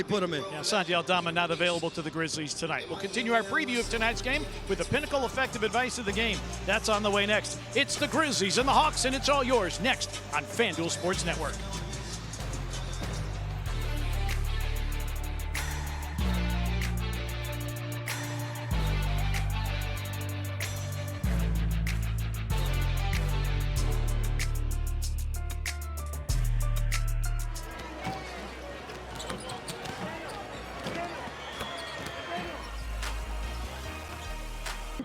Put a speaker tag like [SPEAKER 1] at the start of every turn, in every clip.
[SPEAKER 1] put him in.
[SPEAKER 2] Yeah, Santi Aldama not available to the Grizzlies tonight. We'll continue our preview of tonight's game with the pinnacle effective advice of the game. That's on the way next. It's the Grizzlies and the Hawks, and it's all yours next on FanDuel Sports Network.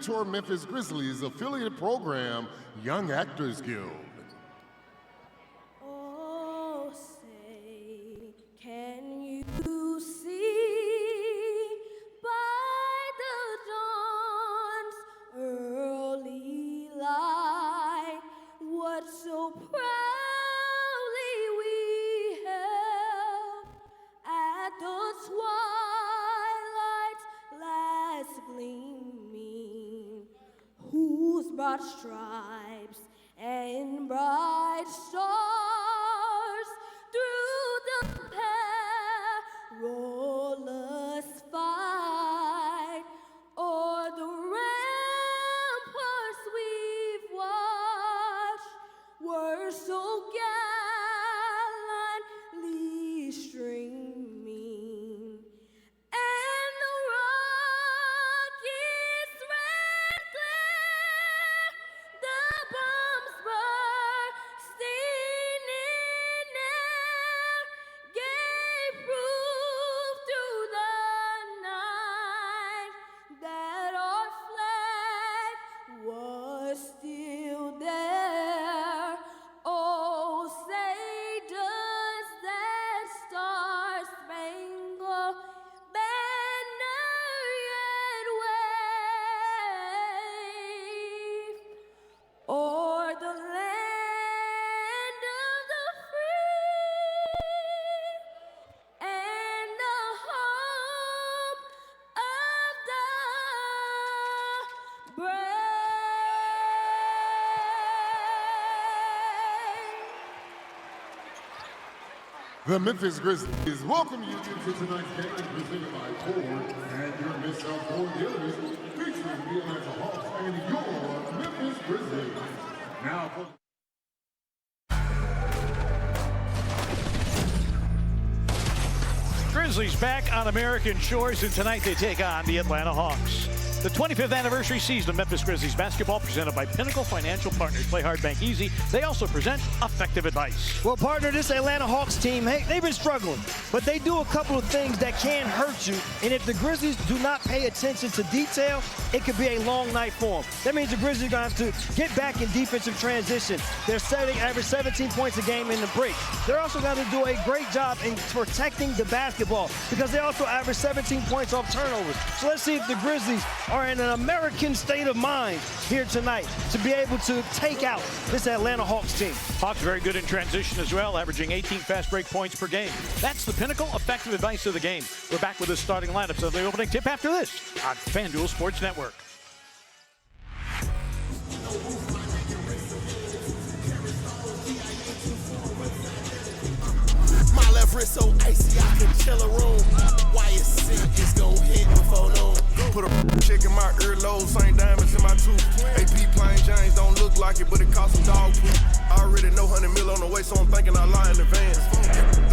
[SPEAKER 3] To our Memphis Grizzlies affiliate program, Young Actors Guild.
[SPEAKER 4] Oh, say, can you see by the dawn's early light what so proudly we held at the twilight's last gleaming, whose broad stripes and bright stars through the perilous fight o'er the ramparts we've watched were so gallantly streaming, and the rockets red glare, the bombs bursting in air, gave proof through the night that our flag was still there. Oh, say does that star-spangled banner yet wave o'er the land of the free and the home of the brave.
[SPEAKER 3] The Memphis Grizzlies welcome you to tonight's game presented by Ford and your Miss South Ford dealers, featuring the Atlanta Hawks and your Memphis Grizzlies. Now for
[SPEAKER 2] Grizzlies back on American shores, and tonight they take on the Atlanta Hawks. The 25th anniversary season of Memphis Grizzlies basketball presented by Pinnacle Financial Partners. Play hard, bank easy. They also present effective advice.
[SPEAKER 5] Well, partner, this Atlanta Hawks team, hey, they've been struggling, but they do a couple of things that can hurt you. And if the Grizzlies do not pay attention to detail, it could be a long night for them. That means the Grizzlies are going to have to get back in defensive transition. They're average 17 points a game in the break. They're also going to do a great job in protecting the basketball because they also average 17 points off turnovers. So let's see if the Grizzlies are in an American state of mind here tonight to be able to take out this Atlanta Hawks team.
[SPEAKER 2] Hawks very good in transition as well, averaging 18 fast break points per game. That's the pinnacle effective advice of the game. We're back with the starting lineups of the opening tip after this on FanDuel Sports Network.
[SPEAKER 6] My left wrist so icy, I can chill a room. Why it's sick, it's gon' hit before noon. Put a chick in my earlobe, same diamonds in my tooth. AP plain James don't look like it, but it cost some dog poop. I already know 100 mil on the way, so I'm thinking I lie in advance.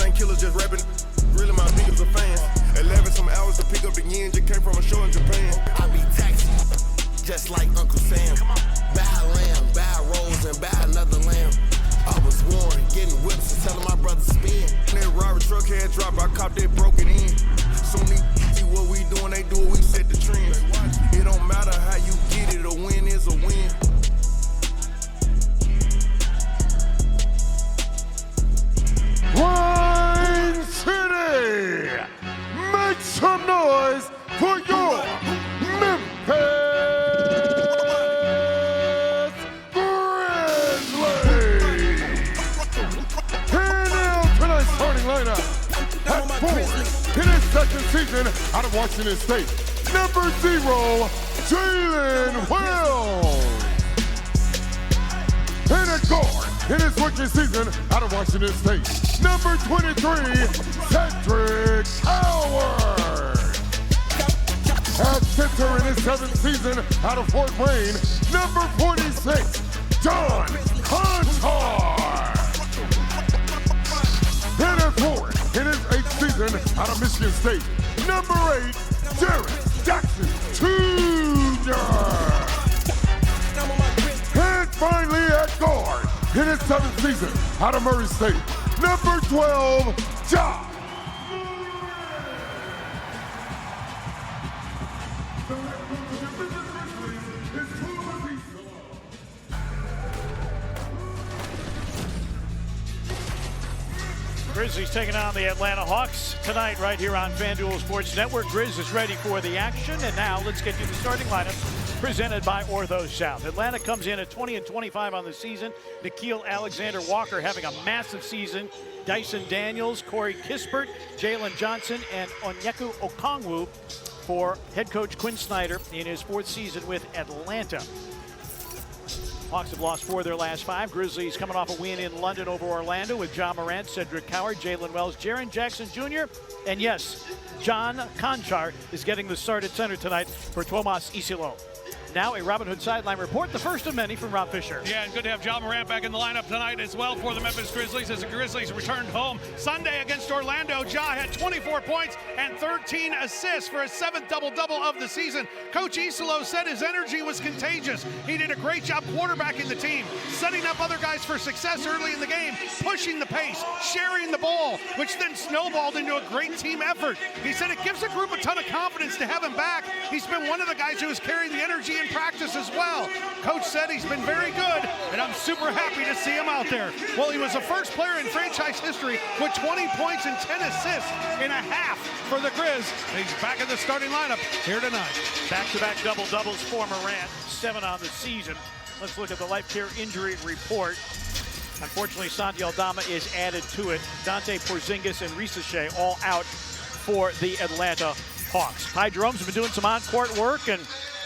[SPEAKER 6] Think killers just rapping, really my niggas are fans. 11 some hours to pick up the yen, just came from a show in Japan. I be taxi, just like Uncle Sam. Buy a lamb, buy rolls, and buy another lamb. I was warned, getting whips and telling my brother spin. That Robert truck had dropped, I copped that broken in. Soon they see what we doing, they do it, we set the trend. It don't matter how you get it, a win is a win.
[SPEAKER 3] Wine City! Make some noise for your Memphis Grizzlies! Here now tonight's starting lineup. At four, in his second season out of Washington State, number 0, Jalen Wells. And at guard, in his rookie season out of Washington State, Number 23, Cedric Howard. At center in his 7th season out of Fort Wayne, number 46, John Contar. And at forward in his 8th season out of Michigan State, number 8, Jaron Jackson Jr. And finally at guard in his 7th season out of Murray State, number 12, John.
[SPEAKER 2] Grizzlies taking on the Atlanta Hawks tonight right here on FanDuel Sports Network. Grizz is ready for the action, and now let's get you the starting lineup presented by Ortho South. Atlanta comes in at 20-25 on the season. Nickeil Alexander-Walker having a massive season. Dyson Daniels, Corey Kispert, Jalen Johnson, and Onyeka Okongwu for head coach Quinn Snyder in his 4th season with Atlanta. Hawks have lost 4 of their last 5. Grizzlies coming off a win in London over Orlando with John Morant, Cedric Howard, Jalen Wells, Jaron Jackson Jr., and yes, John Contar is getting the start at center tonight for Tomas Isilo. Now a Robin Hood sideline report, the first of many from Rob Fisher.
[SPEAKER 1] Yeah, and good to have John Morant back in the lineup tonight as well for the Memphis Grizzlies as the Grizzlies returned home Sunday against Orlando. Ja had 24 points and 13 assists for his 7th double-double of the season. Coach Isilo said his energy was contagious. He did a great job quarterbacking the team, setting up other guys for success early in the game, pushing the pace, sharing the ball, which then snowballed into a great team effort. He said it gives the group a ton of confidence to have him back. He's been one of the guys who has carried the energy in practice as well. Coach said he's been very good, and I'm super happy to see him out there. Well, he was the first player in franchise history with 20 points and 10 assists in a half for the Grizz. He's back in the starting lineup here tonight.
[SPEAKER 2] Back-to-back double-doubles for Morant, 7 on the season. Let's look at the Life Care injury report. Unfortunately, Santi Aldama is added to it. Dante Porzingis and Risa Shea all out for the Atlanta Hawks. Ty Jerome's been doing some on-court work, and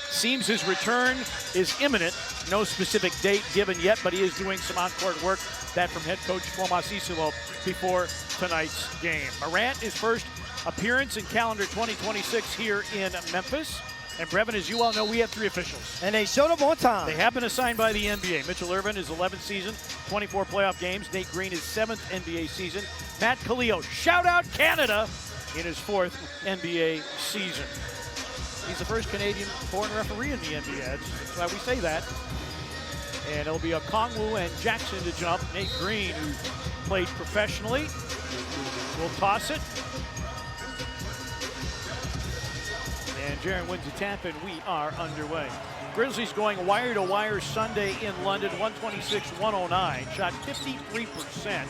[SPEAKER 2] seems his return is imminent. No specific date given yet, but he is doing some on-court work. That from head coach Tomas Isilo before tonight's game. Morant, his first appearance in calendar 2026 here in Memphis. And Brevin, as you all know, we have 3 officials.
[SPEAKER 5] And they showed up on time.
[SPEAKER 2] They have been assigned by the NBA. Mitchell Irvin, his 11th season, 24 playoff games. Nate Green, his 7th NBA season. Matt Kaleo, shout out Canada, in his 4th NBA season. He's the first Canadian foreign referee in the NBA. That's why we say that. And it'll be Okongwu and Jackson to jump. Nate Green, who played professionally, will toss it. And Jaron wins the tap, and we are underway. Grizzlies going wire-to-wire Sunday in London, 126-109, shot 53%.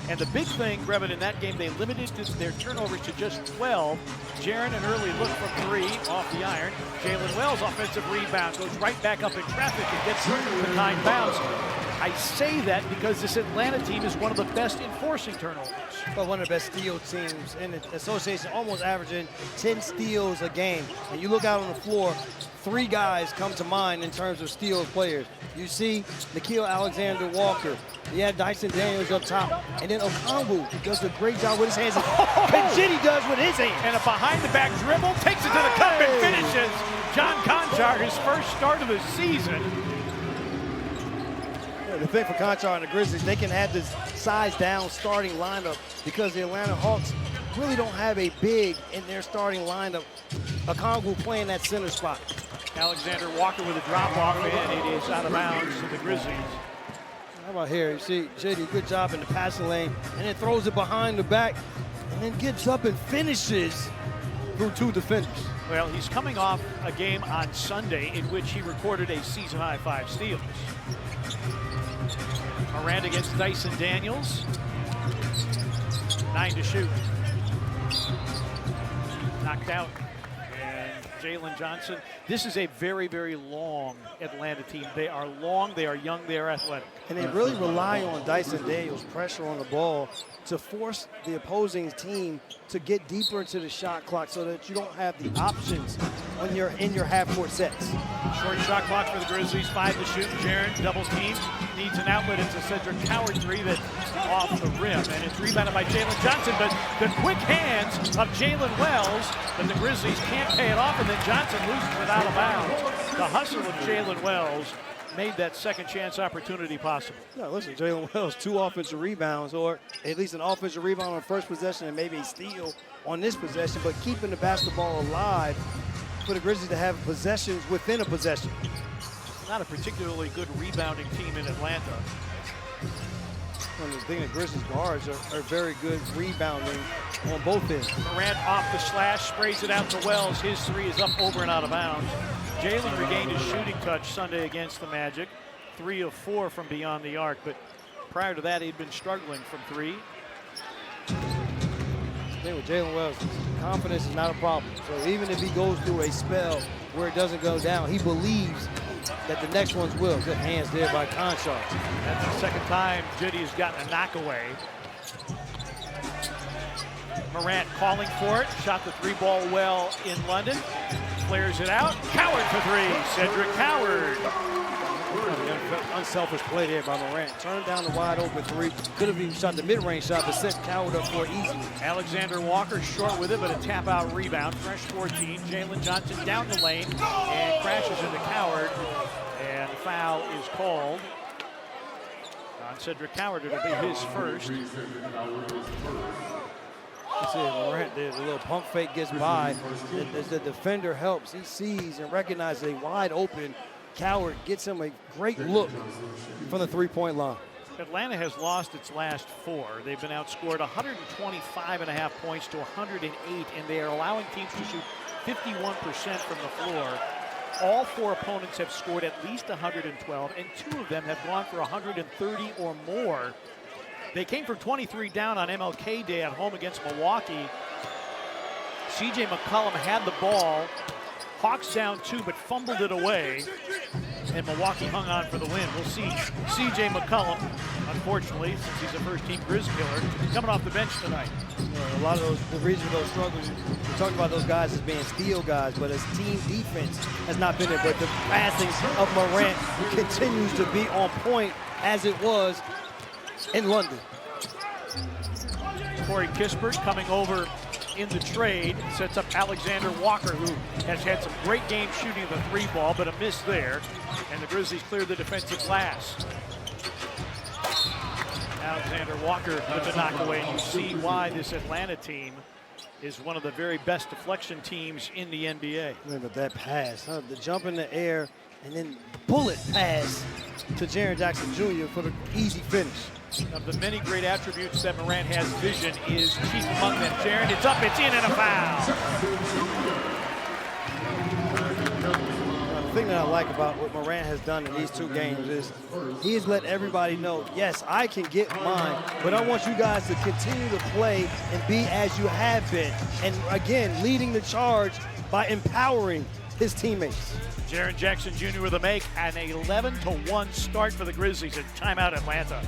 [SPEAKER 2] And the big thing, Brevin, in that game, they limited their turnovers to just 12. Jaron, an early look from 3 off the iron. Jalen Wells, offensive rebound, goes right back up in traffic and gets the 9 bounce. I say that because this Atlanta team is one of the best enforcing turnovers.
[SPEAKER 5] Well, one of the best steal teams in the association, almost averaging 10 steals a game. And you look out on the floor, 3 guys come to mind in terms of steal players. You see Nickeil Alexander-Walker. You had Dyson Daniels up top. And then Okongwu does a great job with his hands. And Jitty does with his hands.
[SPEAKER 2] And a behind-the-back dribble, takes it to the cup and finishes. John Contar, his first start of the season.
[SPEAKER 5] The thing for Contar and the Grizzlies, they can have this size-down starting lineup because the Atlanta Hawks really don't have a big in their starting lineup. Okongwu playing that center spot.
[SPEAKER 2] Alexander Walker with a drop-off, and it is out of bounds to the Grizzlies.
[SPEAKER 5] How about here? You see JD, good job in the passing lane, and then throws it behind the back, and then gets up and finishes through 2 defenders.
[SPEAKER 2] Well, he's coming off a game on Sunday in which he recorded a season-high 5 steals. Morant against Dyson Daniels. 9 to shoot. Knocked out. And Jalen Johnson. This is a very, very long Atlanta team. They are long, they are young, they are athletic.
[SPEAKER 5] And they really rely on Dyson Daniels' pressure on the ball to force the opposing team to get deeper into the shot clock so that you don't have the options when you're in your half-court sets.
[SPEAKER 2] Short shot clock for the Grizzlies, 5 to shoot. Jaron double team, needs an outlet. It's a Cedric Howard 3 that off the rim, and it's rebounded by Jalen Johnson, but the quick hands of Jalen Wells, but the Grizzlies can't pay it off, and then Johnson loses it out of bounds. The hustle of Jalen Wells made that second chance opportunity possible.
[SPEAKER 5] No, listen, Jalen Wells, 2 offensive rebounds, or at least an offensive rebound on the first possession and maybe a steal on this possession, but keeping the basketball alive for the Grizzlies to have possessions within a possession.
[SPEAKER 2] Not a particularly good rebounding team in Atlanta.
[SPEAKER 5] Well, the thing, the Grizzlies guards are very good rebounding on both ends.
[SPEAKER 2] Morant off the slash, sprays it out to Wells. His 3 is up over and out of bounds. Jalen regained his shooting touch Sunday against the Magic. 3 of 4 from beyond the arc, but prior to that, he'd been struggling from 3.
[SPEAKER 5] The thing with Jalen Wells, confidence is not a problem. So even if he goes through a spell where it doesn't go down, he believes that the next ones will. Good hands there by Conchar.
[SPEAKER 2] That's the second time Jitty has gotten a knockaway. Morant calling for it. Shot the 3-ball well in London. Flares it out. Coward for 3. Cedric Coward.
[SPEAKER 5] Unselfish play there by Morant. Turned down the wide open 3. Could have even shot the mid-range shot, but sent Coward up for it easy.
[SPEAKER 2] Alexander Walker short with it, but a tap-out rebound. Fresh 14. Jalen Johnson down the lane and crashes into Coward. And the foul is called on Cedric Coward. It'll be his first.
[SPEAKER 5] You see Morant there, the little pump fake gets by. As the defender helps, he sees and recognizes a wide open Coward, gets him a great look from the 3-point line.
[SPEAKER 2] Atlanta has lost its last 4. They've been outscored 125.5 points to 108, and they are allowing teams to shoot 51% from the floor. All 4 opponents have scored at least 112, and 2 of them have gone for 130 or more. They came from 23 down on MLK Day at home against Milwaukee. C.J. McCollum had the ball. Hawks down 2, but fumbled it away. And Milwaukee hung on for the win. We'll see C.J. McCollum, unfortunately, since he's a first-team Grizz killer, coming off the bench tonight.
[SPEAKER 5] A lot of those, the reason for those struggles, we talk about those guys as being steal guys, but as team defense has not been there. But the passing of Morant continues to be on point as it was in London.
[SPEAKER 2] Corey Kispert coming over in the trade sets up Alexander Walker, who has had some great games shooting the 3-ball, but a miss there. And the Grizzlies clear the defensive glass. Alexander Walker with the knockaway, and you see why this Atlanta team is one of the very best deflection teams in the NBA.
[SPEAKER 5] Remember that pass, huh? The jump in the air and then bullet pass to Jaren Jackson Jr. for the easy finish.
[SPEAKER 2] Of the many great attributes that Morant has, vision is chief among them. Jaren, it's up, it's in, and a foul.
[SPEAKER 5] The thing that I like about what Morant has done in these 2 games is he has let everybody know, yes, I can get mine, but I want you guys to continue to play and be as you have been. And again, leading the charge by empowering his teammates.
[SPEAKER 2] Jaren Jackson Jr. with a make, an 11-1 start for the Grizzlies in timeout Atlanta.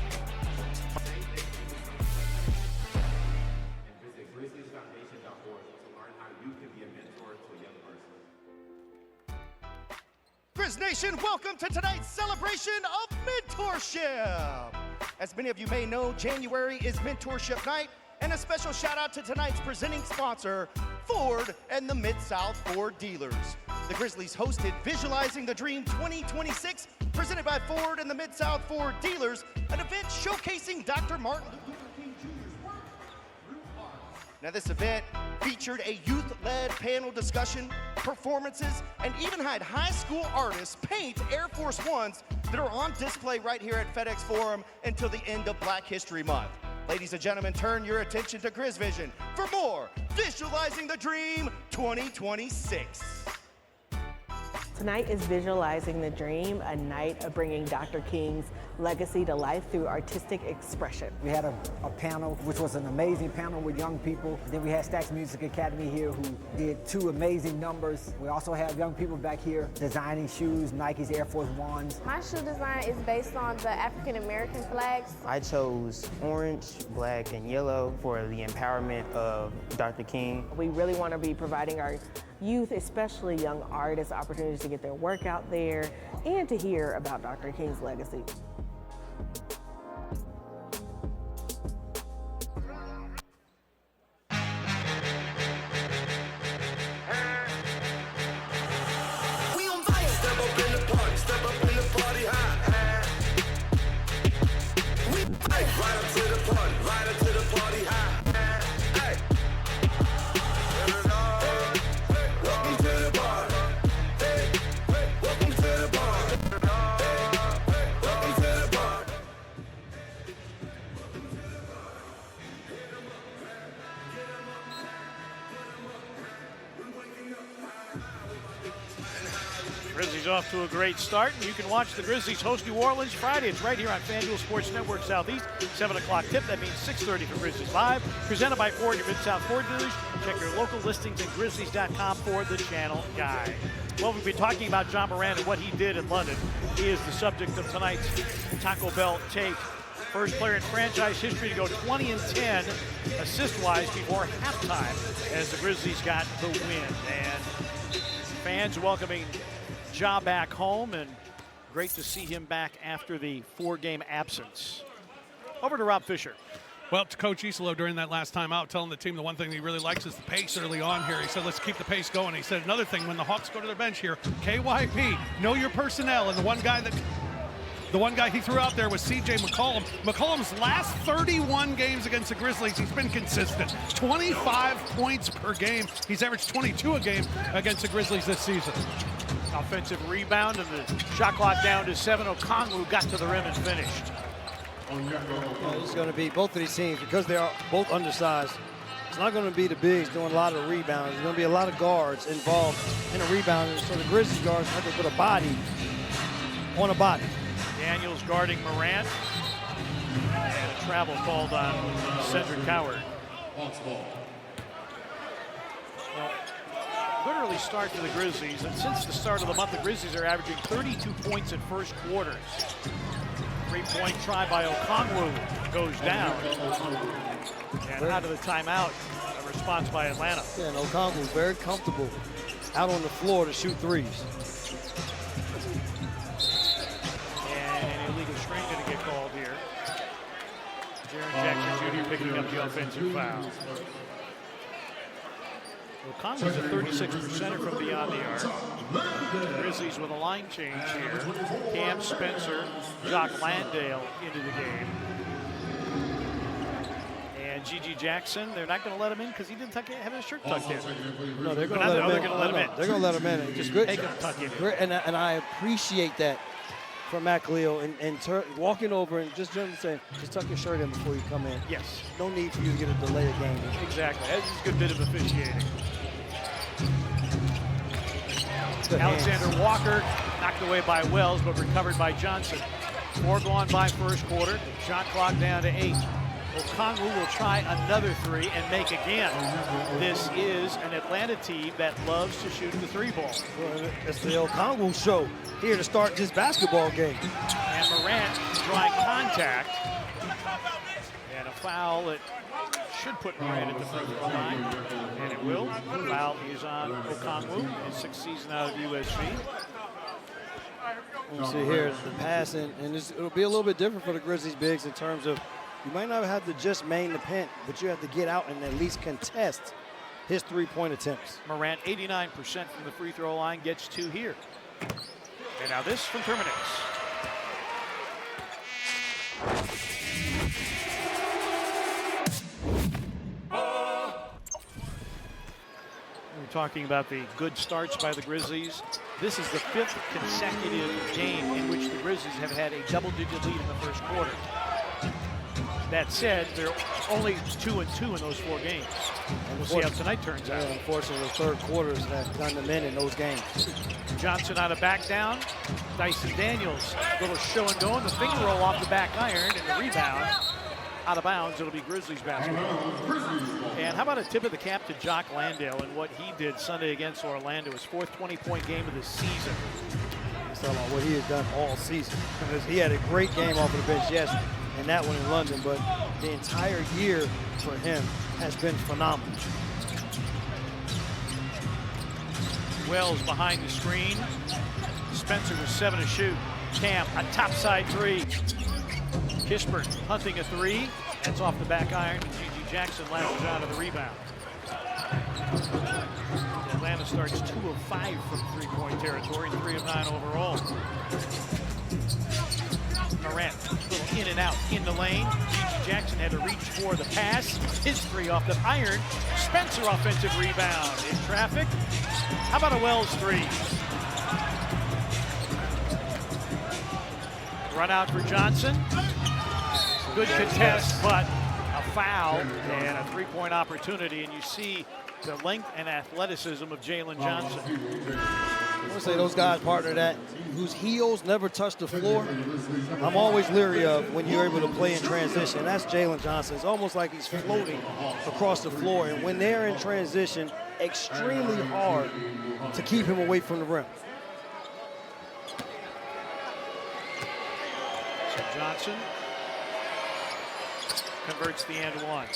[SPEAKER 7] Grizz Nation, welcome to tonight's celebration of mentorship. As many of you may know, January is Mentorship Night, and a special shout out to tonight's presenting sponsor, Ford and the Mid-South Ford Dealers. The Grizzlies hosted Visualizing the Dream 2026, presented by Ford and the Mid-South Ford Dealers, an event showcasing Dr. Martin Luther King Jr.'s work through art. Now, this event featured a youth-led panel discussion, performances, and even had high school artists paint Air Force Ones that are on display right here at FedEx Forum until the end of Black History Month. Ladies and gentlemen, turn your attention to Grizz Vision for more Visualizing the Dream 2026.
[SPEAKER 8] Tonight is Visualizing the Dream, a night of bringing Dr. King's legacy to life through artistic expression.
[SPEAKER 9] We had a panel, which was an amazing panel with young people. Then we had Stax Music Academy here, who did 2 amazing numbers. We also have young people back here designing shoes, Nike's Air Force Ones.
[SPEAKER 10] My shoe design is based on the African American flags.
[SPEAKER 11] I chose orange, black, and yellow for the empowerment of Dr. King.
[SPEAKER 8] We really want to be providing our youth, especially young artists, opportunities to get their work out there and to hear about Dr. King's legacy.
[SPEAKER 2] Grizzlies off to a great start, and you can watch the Grizzlies host New Orleans Friday. It's right here on FanDuel Sports Network Southeast. 7 o'clock tip. That means 6:30 for Grizzlies Live. Presented by Ford, your Mid-South Ford dealers. Check your local listings at Grizzlies.com for the channel guide. Well, we've been talking about John Morant and what he did in London. He is the subject of tonight's Taco Bell take. First player in franchise history to go 20 and 10 assist-wise before halftime as the Grizzlies got the win. And fans welcoming Ja back home, and great to see him back after the 4-game absence. Over to Rob Fisher.
[SPEAKER 1] Well, to Coach Isolo during that last time out, telling the team the one thing he really likes is the pace early on here. He said, let's keep the pace going. He said another thing, when the Hawks go to their bench here, KYP, know your personnel. And the one guy he threw out there was C.J. McCollum. McCollum's last 31 games against the Grizzlies, he's been consistent. 25 points per game. He's averaged 22 a game against the Grizzlies this season.
[SPEAKER 2] Offensive rebound, and the shot clock down to 7. Okongwu got to the rim and finished.
[SPEAKER 5] It's going to be both of these teams, because they are both undersized. It's not going to be the bigs doing a lot of rebounds. There's going to be a lot of guards involved in a rebound. So the Grizzlies guards have to put a body on a body.
[SPEAKER 2] Daniels guarding Morant. And a travel called on Cedric Coward. Well, good early start to the Grizzlies. And since the start of the month, the Grizzlies are averaging 32 points in first quarters. 3-point try by Okongwu goes down. And out of the timeout, a response by Atlanta.
[SPEAKER 5] Yeah, and Okongwu very comfortable out on the floor to shoot threes.
[SPEAKER 2] And an illegal screen going to get called here. Jaren Jackson Jr. picking up the offensive foul. Okongwu's a 36%er from beyond the arc. The Grizzlies with a line change here. Cam Spencer, Jock Landale into the game. And G.G. Jackson, they're not going to let him in because he didn't have his shirt tucked in.
[SPEAKER 5] No, they're going to let him in.
[SPEAKER 2] They're going to let him in.
[SPEAKER 5] They're going to let him in. Just good.
[SPEAKER 2] Make him tuck in.
[SPEAKER 5] And I appreciate that from Matt Khalil and walking over and just gently saying, just tuck your shirt in before you come in.
[SPEAKER 2] Yes.
[SPEAKER 5] No need for you to get a delay of game.
[SPEAKER 2] Exactly. That's a good bit of officiating.
[SPEAKER 5] Good
[SPEAKER 2] Alexander
[SPEAKER 5] hands.
[SPEAKER 2] Walker knocked away by Wells, but recovered by Johnson. 4 gone by first quarter. Shot clock down to 8. Okongwu will try another 3 and make again. This is an Atlanta team that loves to shoot the 3-ball.
[SPEAKER 5] Well, it's the Okongwu show here to start this basketball game.
[SPEAKER 2] And Morant drawing contact. And a foul that should put Morant at the free throw line. And it will. The foul is on Okongwu, his 6th season out of USC.
[SPEAKER 5] You see here the passing, and it'll be a little bit different for the Grizzlies bigs in terms of you might not have to just main the pin, but you have to get out and at least contest his 3-point attempts.
[SPEAKER 2] Morant 89% from the free throw line, gets 2 here. And now this from Terminix. We're talking about the good starts by the Grizzlies. This is the 5th consecutive game in which the Grizzlies have had a double-digit lead in the first quarter. That said, they're only 2-2 in those 4 games. And we'll see how tonight turns out.
[SPEAKER 5] Unfortunately, the third quarters have done them in those games.
[SPEAKER 2] Johnson on a back down. Dyson Daniels, a little show and go, and the finger roll off the back iron, and the rebound out of bounds. It'll be Grizzlies basketball. And how about a tip of the cap to Jock Landale and what he did Sunday against Orlando, his 4th 20-point game of the season.
[SPEAKER 5] Let's talk about what he has done all season. He had a great game off of the bench, yes, and that one in London, but the entire year for him has been phenomenal.
[SPEAKER 2] Wells behind the screen. Spencer with 7 to shoot. Cam, a topside 3. Kispert hunting a 3. That's off the back iron, and G.G. Jackson latches out of the rebound. Atlanta starts 2 of 5 from 3-point territory, 3 of 9 overall. Morant, a little in and out in the lane. G.G. Jackson had to reach for the pass. His 3 off the iron. Spencer offensive rebound in traffic. How about a Wells 3? Run out for Johnson. Good contest, but a foul and a 3-point opportunity. And you see the length and athleticism of Jalen Johnson.
[SPEAKER 5] I want to say those guys, partner, that whose heels never touch the floor, I'm always leery of when you're able to play in transition. That's Jalen Johnson. It's almost like he's floating across the floor. And when they're in transition, extremely hard to keep him away from the rim.
[SPEAKER 2] So Johnson converts the and one.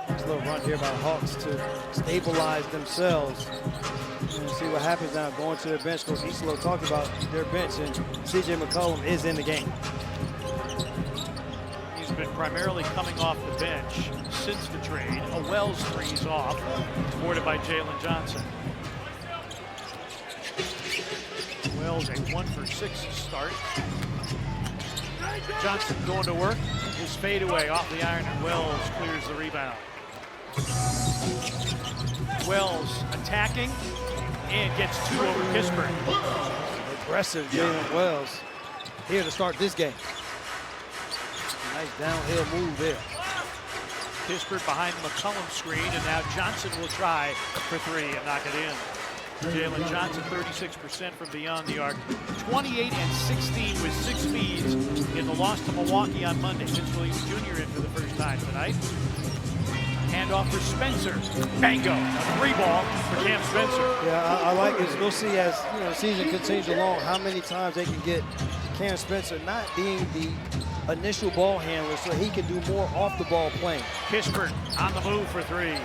[SPEAKER 5] Nice little run here by the Hawks to stabilize themselves. And see what happens now going to their bench. Coach Isolo talked about their bench, and C.J. McCollum is in the game.
[SPEAKER 2] He's been primarily coming off the bench since the trade. A Wells three's off, supported by Jalen Johnson. Wells a 1 for 6 start. Johnson going to work. His fadeaway off the iron, and Wells clears the rebound. Wells attacking and gets 2 over Kispert.
[SPEAKER 5] Aggressive Jalen Wells here to start this game. Nice downhill move there.
[SPEAKER 2] Kispert behind the McCollum screen, and now Johnson will try for 3 and knock it in. Jalen Johnson, 36% from beyond the arc. 28 and 16 with 6 feeds in the loss to Milwaukee on Monday. Vince Williams Jr. in for the first time tonight. Handoff for Spencer. Bango. A 3-ball for Cam Spencer.
[SPEAKER 5] Yeah, I like it. We'll see as the season continues along how many times they can get Cam Spencer not being the initial ball handler so he can do more off the ball playing.
[SPEAKER 2] Kispert on the move for 3.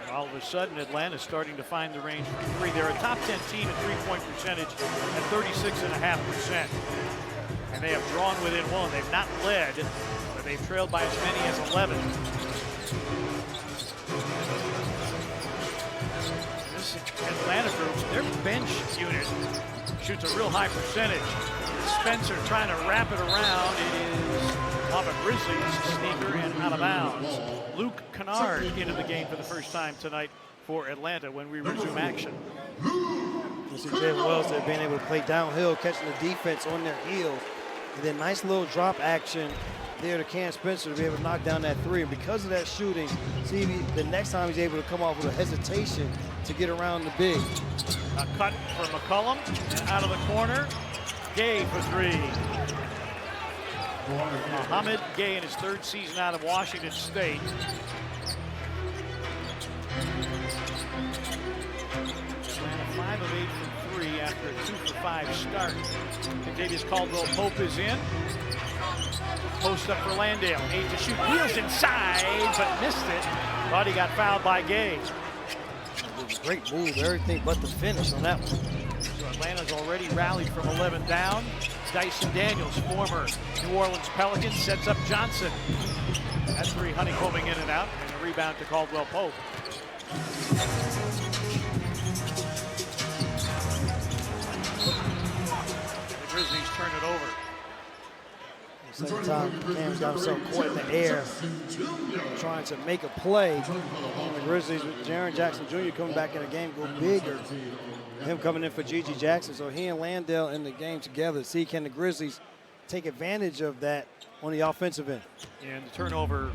[SPEAKER 2] All of a sudden, Atlanta's starting to find the range for 3. They're a top 10 team in three-point percentage at 36.5%. And they have drawn within 1. They've not led, but they've trailed by as many as 11. This Atlanta group, their bench unit shoots a real high percentage. Spencer trying to wrap it around. It is off a Grizzlies sneaker and out of bounds. Luke Kennard into the game for the first time tonight for Atlanta when we resume action.
[SPEAKER 5] You see Jalen Wells there being able to play downhill, catching the defense on their heels. And then nice little drop action there to Cam Spencer to be able to knock down that 3. And because of that shooting, see the next time he's able to come off with a hesitation to get around the big.
[SPEAKER 2] A cut for McCollum, and out of the corner, Gay for 3. Mohamed Gay in his 3rd season out of Washington State. Atlanta 5 of 8 from 3 after a 2 for 5 start. Contavious Caldwell-Pope is in. Post up for Landale. 8 to shoot. Wheels inside, but missed it. Thought he got fouled by Gay.
[SPEAKER 5] Great move, everything but the finish on that one.
[SPEAKER 2] So Atlanta's already rallied from 11 down. Dyson Daniels, former New Orleans Pelican, sets up Johnson. That 3 honeycombing in and out, and a rebound to Caldwell-Pope. The Grizzlies turn it over.
[SPEAKER 5] Second time, Cam's got himself caught in the air, trying to make a play. And the Grizzlies with Jaren Jackson Jr. coming back in the game go bigger. Him coming in for G.G. Jackson, so he and Landale in the game together. See, can the Grizzlies take advantage of that on the offensive end?
[SPEAKER 2] And the turnover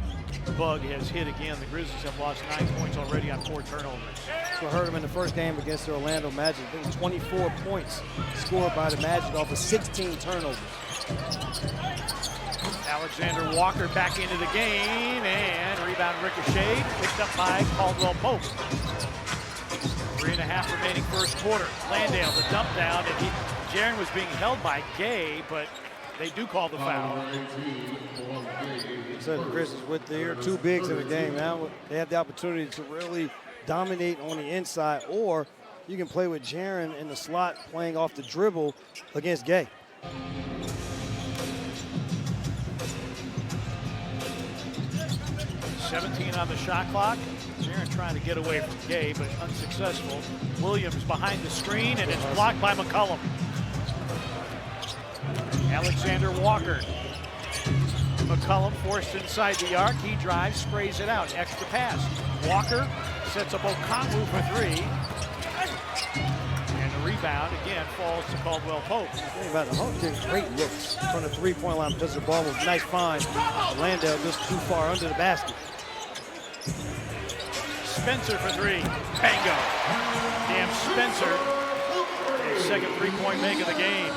[SPEAKER 2] bug has hit again. The Grizzlies have lost 9 points already on 4 turnovers.
[SPEAKER 5] So I heard him in the first game against the Orlando Magic. I think 24 points scored by the Magic off of 16 turnovers.
[SPEAKER 2] Alexander Walker back into the game, and rebound ricocheted, picked up by Caldwell-Pope. 3.5 remaining first quarter. Landale, the dump down, and Jaren was being held by Gay, but they do call the foul.
[SPEAKER 5] So the Grizzlies, with their 2 bigs in the game, now they have the opportunity to really dominate on the inside, or you can play with Jaren in the slot playing off the dribble against Gay.
[SPEAKER 2] 17 on the shot clock. Jaren trying to get away from Gay, but unsuccessful. Williams behind the screen, and it's blocked by McCollum. Alexander Walker. McCollum forced inside the arc. He drives, sprays it out. Extra pass. Walker sets up Okongwu for 3. And the rebound, again, falls to Caldwell-Pope.
[SPEAKER 5] About the Hawks getting great looks from the 3-point line because the ball was nice find. Landale just too far under the basket.
[SPEAKER 2] Spencer for three. Bango. Cam Spencer, his second three-point make of the game.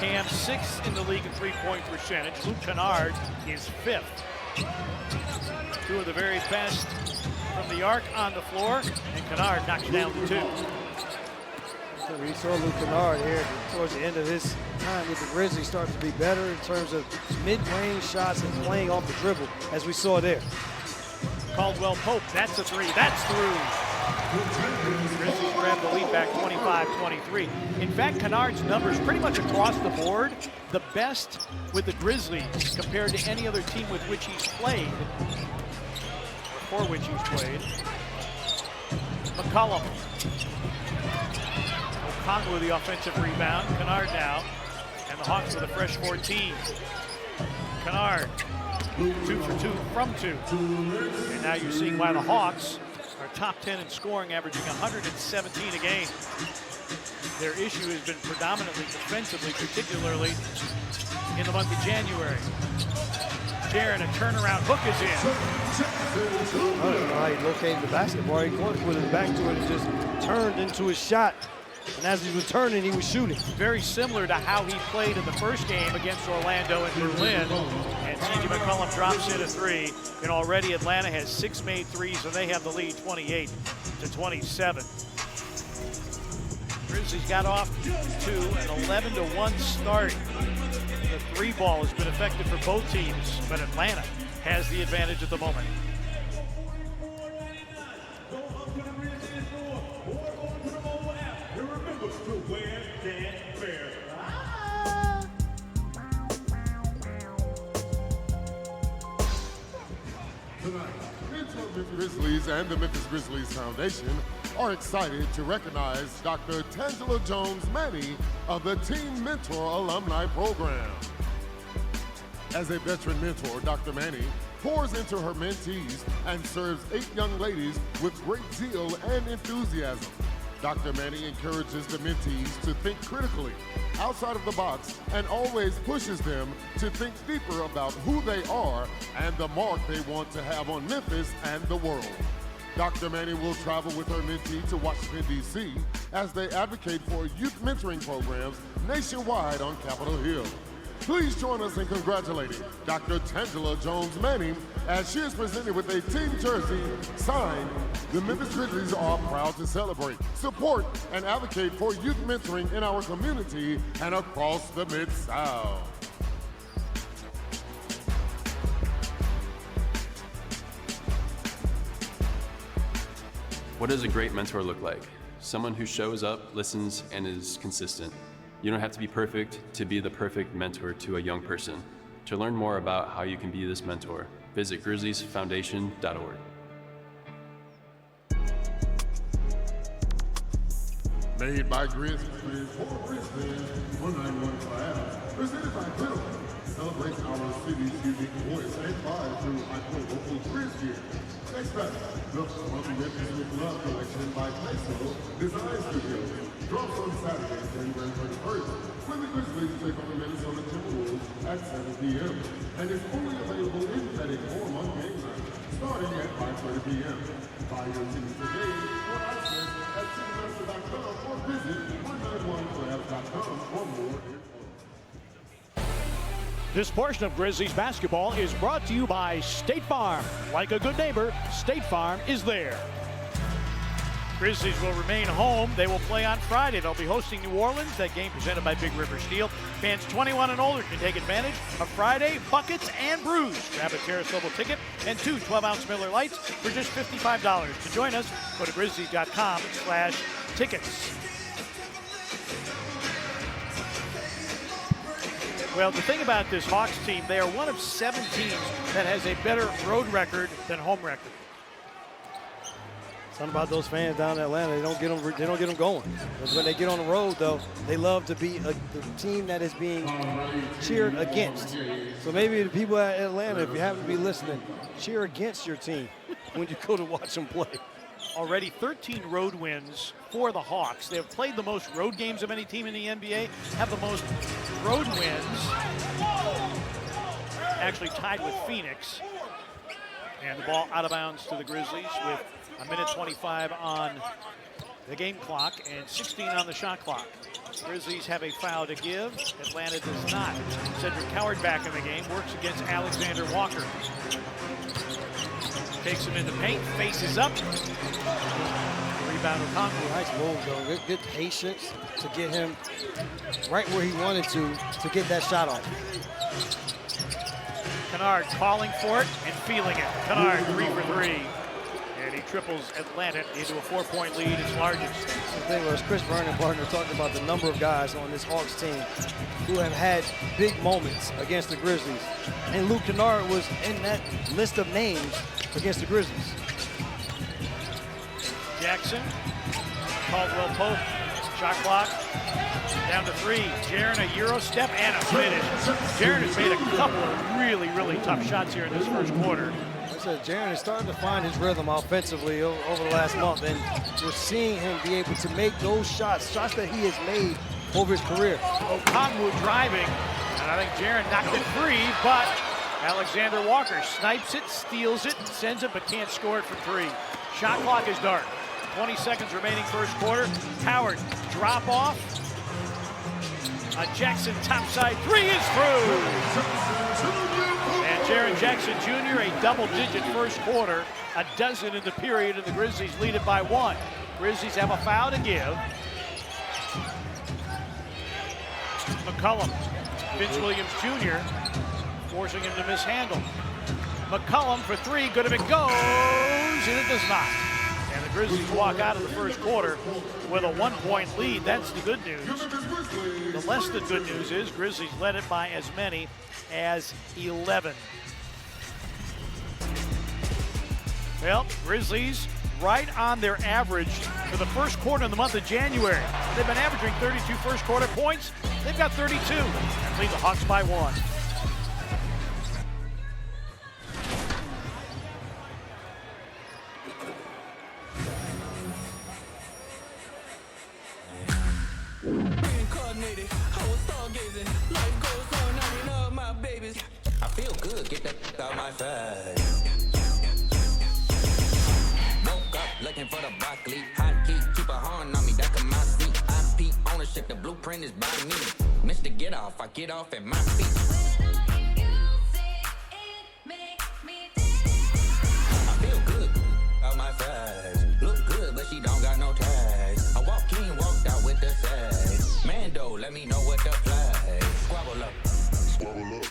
[SPEAKER 2] Cam 6th in the league in three-point percentage. Luke Kennard is 5th. Two of the very best from the arc on the floor, and Kennard knocks down the two.
[SPEAKER 5] So we saw Luke Kennard here towards the end of his time with the Grizzlies starting to be better in terms of mid-range shots and playing off the dribble, as we saw there.
[SPEAKER 2] Caldwell Pope, that's a three, that's through. Grizzlies grab the lead back 25-23. In fact, Kennard's numbers pretty much across the board, the best with the Grizzlies compared to any other team with which he's played, or for which he's played. McCollum. Okongwu the offensive rebound. Kennard now, and the Hawks with a fresh 14. Kennard, 2 for 2 from 2. And now you're seeing why the Hawks are top 10 in scoring, averaging 117 a game. Their issue has been predominantly defensively, particularly in the month of January. Jaron, a turnaround hook is in.
[SPEAKER 5] I don't know how he located the basketball. He put his back to it and just turned into his shot. And as he was turning, he was shooting.
[SPEAKER 2] Very similar to how he played in the first game against Orlando and Berlin. And C.J. McCollum drops in a three. And already Atlanta has 6 made threes, and they have the lead 28-27. Grizzlies got off to an 11-1 start. The three ball has been effective for both teams, but Atlanta has the advantage at the moment.
[SPEAKER 3] Memphis Grizzlies and the Memphis Grizzlies Foundation are excited to recognize Dr. Tangela Jones-Manny of the Team Mentor Alumni Program. As a veteran mentor, Dr. Manny pours into her mentees and serves 8 young ladies with great zeal and enthusiasm. Dr. Manny encourages the mentees to think critically, outside of the box, and always pushes them to think deeper about who they are and the mark they want to have on Memphis and the world. Dr. Manny will travel with her mentee to Washington, D.C. as they advocate for youth mentoring programs nationwide on Capitol Hill. Please join us in congratulating Dr. Tangela Jones-Manny as she is presented with a team jersey signed. The Memphis Grizzlies are proud to celebrate, support, and advocate for youth mentoring in our community and across the Mid-South.
[SPEAKER 12] What does a great mentor look like? Someone who shows up, listens, and is consistent. You don't have to be perfect to be the perfect mentor to a young person. To learn more about how you can be this mentor, visit grizzliesfoundation.org.
[SPEAKER 3] Made by Grizzlies for Grizzlies, 191 class, presented by Pinnacle. Celebrate our city's unique voice and pride through iconic local Grizz gear. Next up, the Funky Memphis with Love collection by Peso Design Studio. Drops on Saturday, January 31st, when the Grizzlies take on the Minnesota Timberwolves at 7 p.m. And is only available in Petting form on game night, starting at 5:30 p.m. Buy your tickets today for access at Ticketmaster.com or visit 191class.com for more info.
[SPEAKER 2] This portion of Grizzlies basketball is brought to you by State Farm. Like a good neighbor, State Farm is there. Grizzlies will remain home. They will play on Friday. They'll be hosting New Orleans. That game presented by Big River Steel. Fans 21 and older can take advantage of Friday buckets and brews. Grab a Terrace level ticket and 2 12-ounce Miller Lights for just $55. To join us, go to grizzlies.com/tickets. Well, the thing about this Hawks team, they are one of 7 teams that has a better road record than home record.
[SPEAKER 5] Something about those fans down in Atlanta, they don't get them going. Because when they get on the road, though, they love to be the team that is being cheered against. So maybe the people at Atlanta, if you happen to be listening, cheer against your team when you go to watch them play.
[SPEAKER 2] Already 13 road wins for the Hawks. They have played the most road games of any team in the NBA, have the most road wins, actually tied with Phoenix. And the ball out of bounds to the Grizzlies with a minute 25 on the game clock and 16 on the shot clock. Grizzlies have a foul to give. Atlanta does not. Cedric Coward back in the game, works against Alexander Walker. Takes him in the paint, faces up. Rebound with Conklin.
[SPEAKER 5] Nice move, though. Good patience to get him right where he wanted to get that shot off.
[SPEAKER 2] Kennard calling for it and feeling it. Kennard 3 for 3. And he triples Atlanta into a 4-point lead, its largest.
[SPEAKER 5] The thing was, Chris Vernon and partner talked about the number of guys on this Hawks team who have had big moments against the Grizzlies. And Luke Kennard was in that list of names against the Grizzlies.
[SPEAKER 2] Jackson, Caldwell Pope, shot clock, down to 3. Jaren a Euro step and a finish. Jaren has made a couple of really, really tough shots here in this first quarter.
[SPEAKER 5] I said Jaren is starting to find his rhythm offensively over the last month, and we're seeing him be able to make those shots that he has made over his career.
[SPEAKER 2] Okongwu driving, and I think Jaren knocked it free, but Alexander Walker snipes it, steals it, sends it, but can't score it from 3. Shot clock is dark. 20 seconds remaining first quarter. Howard, drop off. A Jackson topside 3 is through. And Jaren Jackson Jr., a double-digit first quarter, a dozen in the period, and the Grizzlies lead it by 1. Grizzlies have a foul to give. McCollum, Vince Williams Jr., forcing him to mishandle. McCollum for 3, good if it goes, and it does not. And the Grizzlies walk out of the first quarter with a 1-point lead. That's the good news. The less than good news is Grizzlies led it by as many as 11. Well, Grizzlies right on their average for the first quarter in the month of January. They've been averaging 32 first quarter points. They've got 32 and lead the Hawks by 1.
[SPEAKER 13] I feel good, get that out my face. Woke up looking for the broccoli. Hot heat, keep a horn on me, that come my seat. IP ownership, the blueprint is by me. Mr. Get Off, I get off at my feet. I feel good, out my face. Look good, but she don't got no tags. I walked in, walked out with the sags. Mando, let me know what to play. Squabble up. Squabble up.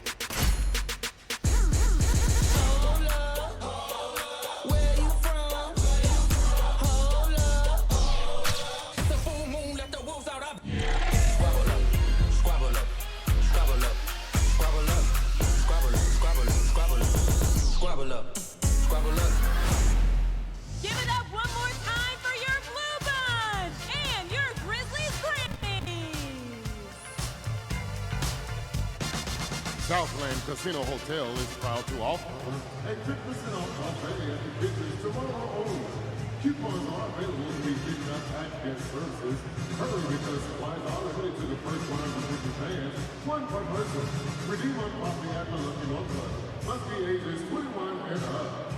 [SPEAKER 3] Southland Casino Hotel is proud to offer a 10% off buffet at the Grizzlies tomorrow only. Coupons are available to be picked up at guest services. Hurry because supplies are limited to the first 150 fans, 1 per person. Redeem on coffee at the Lucky Low Club. Must be ages 21 and up.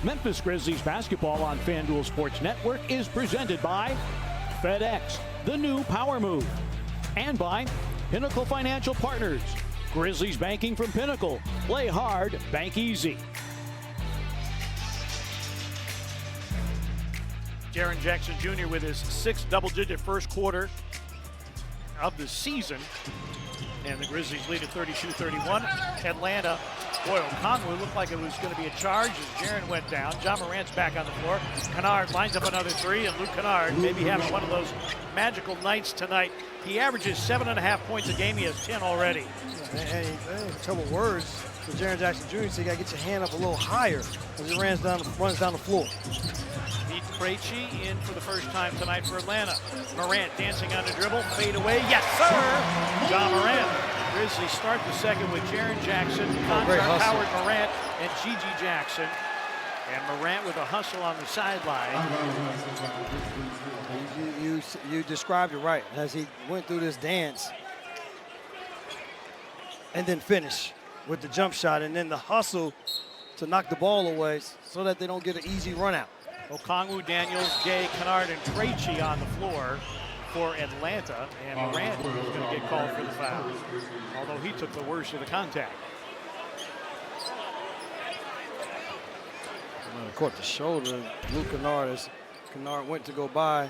[SPEAKER 2] Memphis Grizzlies basketball on FanDuel Sports Network is presented by FedEx, the new power move, and by Pinnacle Financial Partners. Grizzlies banking from Pinnacle. Play hard, bank easy. Jaren Jackson Jr. with his 6th double-digit first quarter of the season. And the Grizzlies lead at 32-31. Atlanta, boy, Okongwu looked like it was going to be a charge as Jaren went down. John Morant's back on the floor. Kennard lines up another 3, and Luke Kennard maybe having one of those magical nights tonight. He averages 7.5 points a game. He has 10 already.
[SPEAKER 5] Hey, trouble words. So Jaren Jackson Jr. said you got to get your hand up a little higher as he runs down the floor.
[SPEAKER 2] Pete Krejci in for the first time tonight for Atlanta. Morant dancing on the dribble, fade away, yes sir! John Morant. Grizzlies start the second with Jaren Jackson, Howard Morant, and Gigi Jackson. And Morant with a hustle on the sideline.
[SPEAKER 5] You described it right as he went through this dance and then finish with the jump shot and then the hustle to knock the ball away so that they don't get an easy run out.
[SPEAKER 2] Okongwu, Daniels, Gay, Kennard, and Krejci on the floor for Atlanta, and Morant is going to get called for the foul, although he took the worst of the contact.
[SPEAKER 5] Caught the shoulder. Luke Kennard, as Kennard went to go by.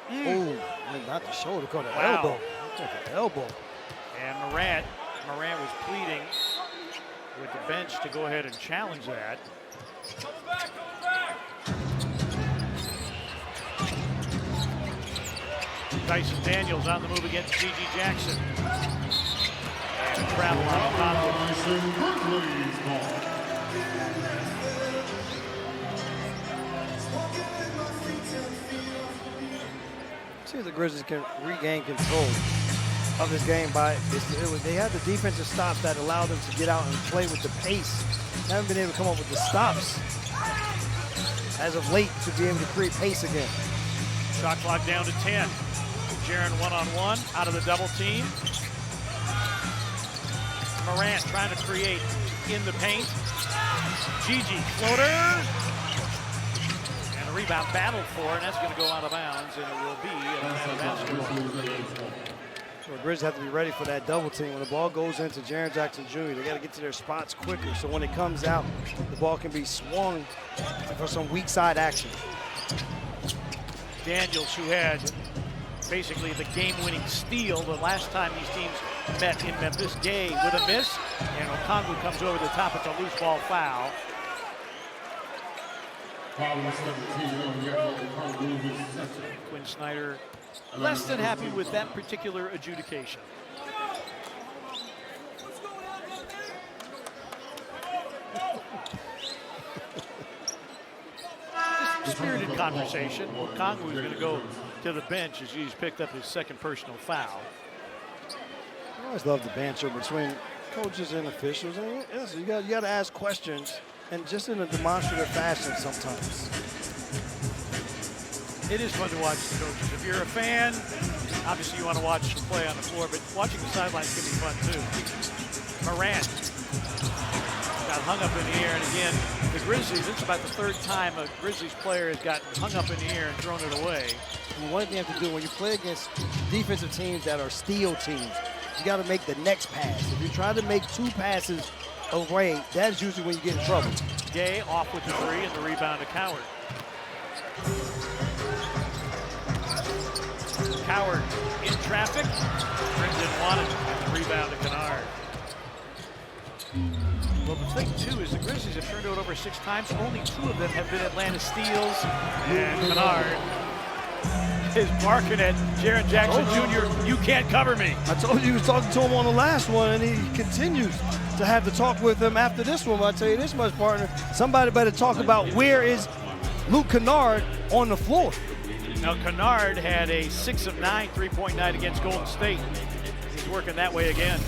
[SPEAKER 5] Oh, not the shoulder, caught the elbow. Caught the elbow.
[SPEAKER 2] And Morant was pleading with the bench to go ahead and challenge that. Dyson Daniels on the move against Gigi Jackson. And travel on top.
[SPEAKER 5] See if the Grizzlies can regain control of this game they had the defensive stops that allowed them to get out and play with the pace. They haven't been able to come up with the stops as of late to be able to create pace again.
[SPEAKER 2] Shot clock down to 10. Jaren one-on-one out of the double team. Morant trying to create in the paint. Gigi, floater. And a rebound battled for, and that's going to go out of bounds, and it will be Atlanta basketball.
[SPEAKER 5] So the Grizzlies have to be ready for that double team. When the ball goes into Jaren Jackson Jr., they got to get to their spots quicker, so when it comes out, the ball can be swung for some weak side action.
[SPEAKER 2] Daniels, who had basically the game-winning steal the last time these teams met in Memphis. Gay with a miss, and Okongwu comes over the top. It's a loose ball foul. Quinn Snyder less than happy with that particular adjudication. Spirited conversation. Okongwu is going to go to the bench as he's picked up his second personal foul.
[SPEAKER 5] I always love the banter between coaches and officials. And yes, you got to ask questions, and just in a demonstrative fashion sometimes.
[SPEAKER 2] It is fun to watch the coaches. If you're a fan, obviously you want to watch the play on the floor, but watching the sidelines can be fun too. Morant got hung up in the air, and again, the Grizzlies, it's about the third time a Grizzlies player has gotten hung up in the air and thrown it away.
[SPEAKER 5] And one thing you have to do when you play against defensive teams that are steal teams, you got to make the next pass. If you try to make two passes away, that's usually when you get in trouble.
[SPEAKER 2] Gay off with the three, and the rebound to Coward. Coward in traffic, brings in Wanted, and the rebound to Kennard. Well, the thing, too, is the Grizzlies have turned it over 6 times. Only 2 of them have been Atlanta steals. And Kennard is barking at Jaren Jackson Jr., you can't cover me.
[SPEAKER 5] I told you he was talking to him on the last one, and he continues to have to talk with him after this one. But I tell you this much, partner, somebody better talk about where is Luke Kennard on the floor.
[SPEAKER 2] Now, Kennard had a 6 of 9 3-point night against Golden State. He's working that way again.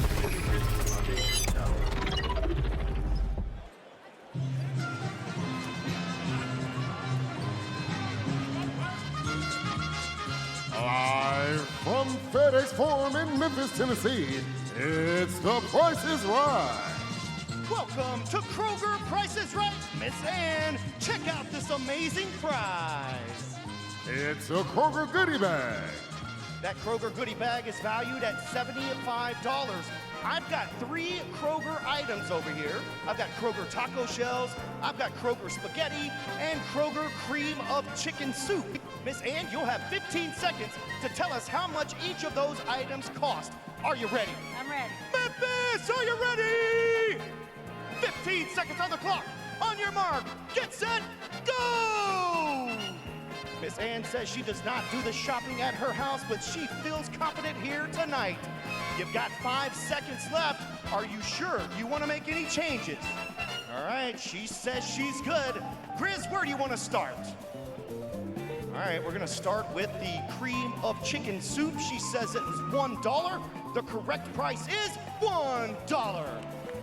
[SPEAKER 3] Live from FedEx Forum in Memphis, Tennessee, it's The Price is Right.
[SPEAKER 7] Welcome to Kroger Price is Right. Miss Ann, check out this amazing prize.
[SPEAKER 3] It's a Kroger goodie bag.
[SPEAKER 7] That Kroger goodie bag is valued at $75. I've got 3 Kroger items over here. I've got Kroger taco shells, I've got Kroger spaghetti, and Kroger cream of chicken soup. Miss Ann, you'll have 15 seconds to tell us how much each of those items cost. Are you ready?
[SPEAKER 4] I'm ready.
[SPEAKER 7] Memphis, are you ready? 15 seconds on the clock. On your mark, get set, go! Miss Ann says she does not do the shopping at her house, but she feels confident here tonight. You've got 5 seconds left. Are you sure you want to make any changes? All right, she says she's good. Grizz, where do you want to start? All right, we're gonna start with the cream of chicken soup. She says it is $1. The correct price is $1.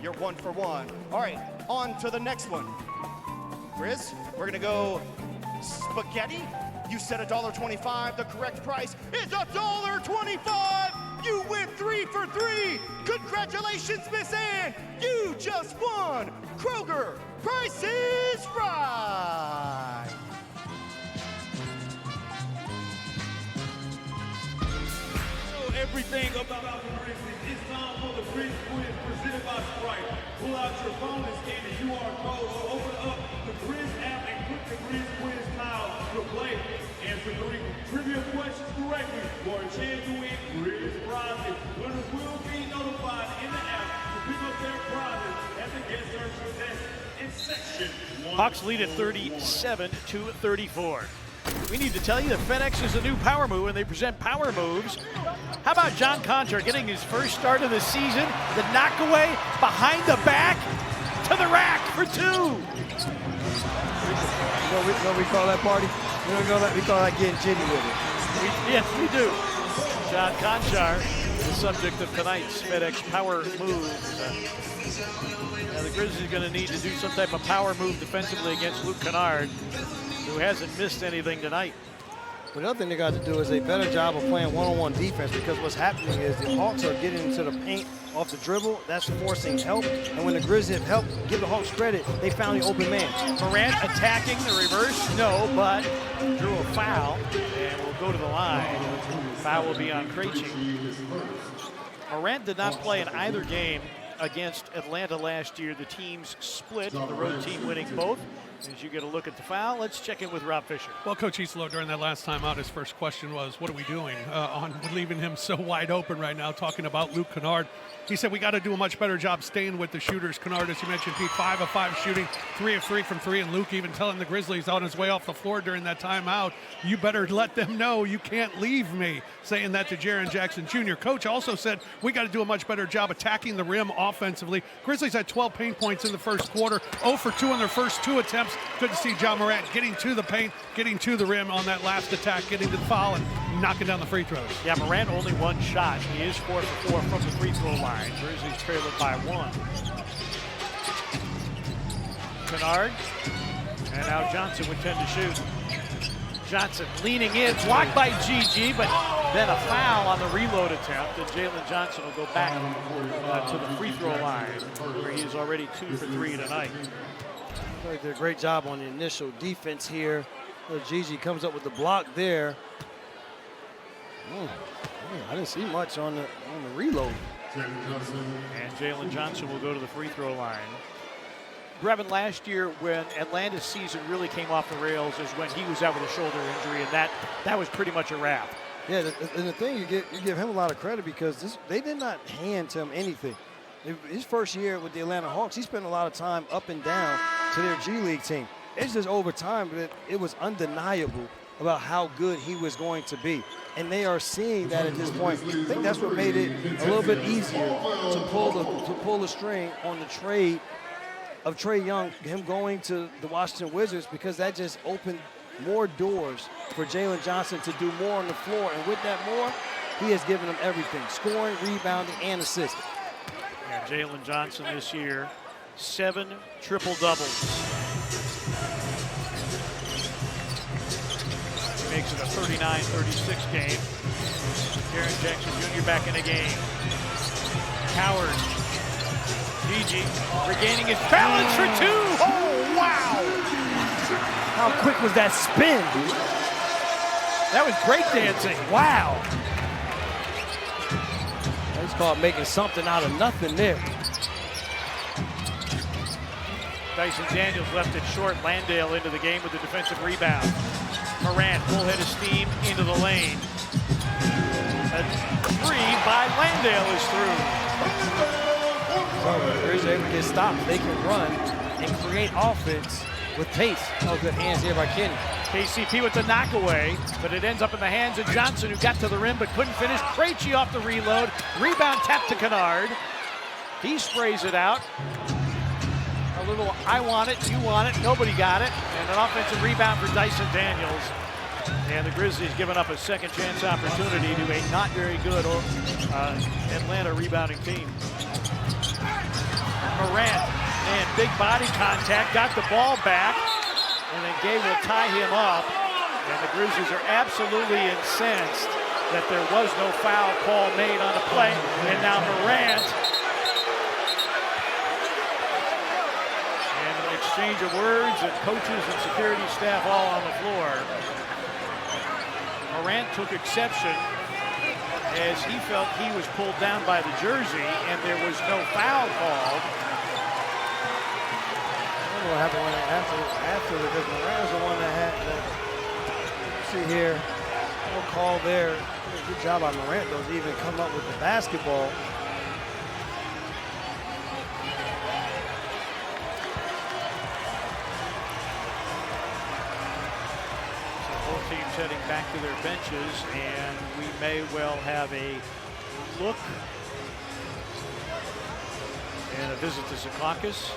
[SPEAKER 7] You're 1 for 1. All right, on to the next one. Grizz, we're gonna go spaghetti. You said $1.25. The correct price is $1.25. You win 3 for 3. Congratulations, Miss Ann. You just won Kroger Price is Right.
[SPEAKER 14] Everything about the Grizzlies. It's time for the Grizz Quiz presented by Sprite. Pull out your phone and scan the QR code or open up the Grizz app and click the Grizz Quiz tile to play. Answer 3 trivia questions correctly for a chance to win Grizz prizes. Winners will be notified in the app to pick up their prizes at the guest service desk in section 1.
[SPEAKER 2] Hawks lead at 37-34. We need to tell you that FedEx is a new power move, and they present power moves. How about John Conchar getting his first start of the season? The knockaway behind the back to the rack for 2.
[SPEAKER 5] You know what we call that party? We call that getting jitty with it.
[SPEAKER 2] Yes, we do. John Conchar, the subject of tonight's FedEx power moves. Now the Grizzlies are going to need to do some type of power move defensively against Luke Kennard, who hasn't missed anything tonight.
[SPEAKER 5] But another thing they got to do is a better job of playing one-on-one defense, because what's happening is the Hawks are getting into the paint off the dribble. That's forcing help. And when the Grizzlies have help, give the Hawks credit, they found the open man.
[SPEAKER 2] Morant attacking the reverse, no, but drew a foul and will go to the line. Foul will be on Krejci. Morant did not play in either game against Atlanta last year. The teams split, the road team winning both. As you get a look at the foul, let's check in with Rob Fisher.
[SPEAKER 1] Well, Coach Isolo, during that last time out, his first question was, what are we doing on leaving him so wide open right now, talking about Luke Kennard. He said we got to do a much better job staying with the shooters. Kennard, as you mentioned, Pete, 5 of 5 shooting, 3 of 3 from 3, and Luke even telling the Grizzlies on his way off the floor during that timeout, you better let them know you can't leave me, saying that to Jaren Jackson Jr. Coach also said we got to do a much better job attacking the rim offensively. Grizzlies had 12 paint points in the first quarter, 0 for 2 on their first 2 attempts. Good to see John Morant getting to the paint, getting to the rim on that last attack, getting to the foul and knocking down the free throws.
[SPEAKER 2] Yeah, Morant only 1 shot. He is 4 for 4 from the free throw line. Grizzlies trail it by 1. Kennard, and now Johnson would tend to shoot. Johnson leaning in, blocked by GG, but then a foul on the reload attempt, and Jalen Johnson will go back to the free throw line, where he is already 2 for 3 tonight.
[SPEAKER 5] They did a great job on the initial defense here. Gigi comes up with the block there. I didn't see much on the reload.
[SPEAKER 2] And Jalen Johnson will go to the free throw line. Brevin, last year when Atlanta's season really came off the rails is when he was out with a shoulder injury, and that was pretty much a wrap.
[SPEAKER 5] Yeah, and the thing, you give him a lot of credit, because they did not hand him anything. His first year with the Atlanta Hawks, he spent a lot of time up and down to their G League team. It's just over time that it was undeniable about how good he was going to be. And they are seeing that at this point. I think that's what made it a little bit easier to pull the string on the trade of Trae Young, him going to the Washington Wizards, because that just opened more doors for Jalen Johnson to do more on the floor. And with that more, he has given them everything: scoring, rebounding, and assisting.
[SPEAKER 2] And Jalen Johnson this year, 7 triple-doubles. He makes it a 39-36 game. Jaren Jackson Jr. back in the game. Howard. Gigi regaining his balance for 2. Oh, wow!
[SPEAKER 5] How quick was that spin?
[SPEAKER 2] That was great dancing.
[SPEAKER 5] Wow. That's called making something out of nothing there.
[SPEAKER 2] Dyson Daniels left it short. Landale into the game with the defensive rebound. Morant, full head of steam into the lane. A 3 by Landale is through.
[SPEAKER 5] So if they're able to get stopped, they can run and create offense with pace. Oh, good hands here by Kenny.
[SPEAKER 2] KCP with the knockaway, but it ends up in the hands of Johnson, who got to the rim but couldn't finish. Krejci off the reload. Rebound tapped to Kennard. He sprays it out. A little, I want it, you want it, nobody got it. And an offensive rebound for Dyson Daniels. And the Grizzlies giving up a second chance opportunity to a not very good Atlanta rebounding team. Morant, and big body contact, got the ball back, and then Gay will tie him up. And the Grizzlies are absolutely incensed that there was no foul call made on the play. And now Morant, and an exchange of words, and coaches and security staff all on the floor. Morant took exception as he felt he was pulled down by the jersey, and there was no foul called.
[SPEAKER 5] I don't know what happened when after because Morant was the one that had see here. No call there. Good job by Morant though to even come up with the basketball.
[SPEAKER 2] So both teams heading back to their benches, and we may well have a look and a visit to Secaucus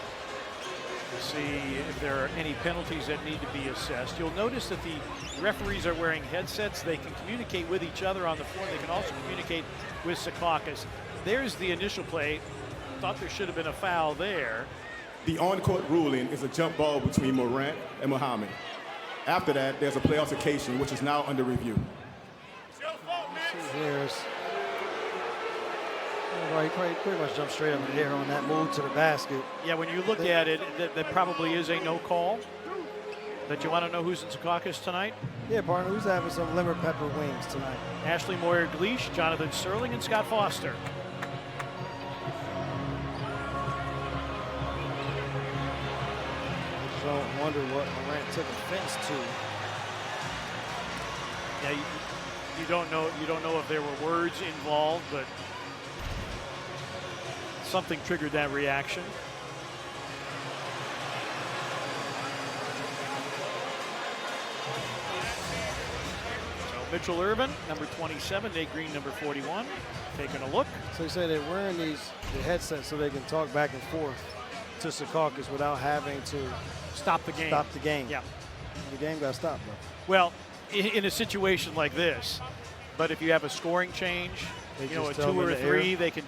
[SPEAKER 2] to see if there are any penalties that need to be assessed. You'll notice that the referees are wearing headsets. They can communicate with each other on the floor. They can also communicate with Secaucus. There's the initial play. Thought there should have been a foul there.
[SPEAKER 15] The on-court ruling is a jump ball between Morant and Muhammad. After that, there's a play altercation, which is now under review.
[SPEAKER 5] He pretty much jumped straight up in the air on that move to the basket.
[SPEAKER 2] Yeah, when you look at it, that probably is a no call. But you want to know who's in Secaucus tonight?
[SPEAKER 5] Yeah, partner, who's having some lemon pepper wings tonight?
[SPEAKER 2] Ashley Moyer-Gleish, Jonathan Sterling, and Scott Foster.
[SPEAKER 5] I wonder what Morant took offense to.
[SPEAKER 2] Yeah, you don't know if there were words involved, but something triggered that reaction. So Mitchell Irvin, number 27, Nate Green, number 41, taking a look.
[SPEAKER 5] So you say they're wearing the headsets so they can talk back and forth to Secaucus without having to
[SPEAKER 2] stop the game.
[SPEAKER 5] Stop the game.
[SPEAKER 2] Yeah.
[SPEAKER 5] The game got stopped, though.
[SPEAKER 2] Well, in a situation like this, but if you have a scoring change, a 2 or a 3, they can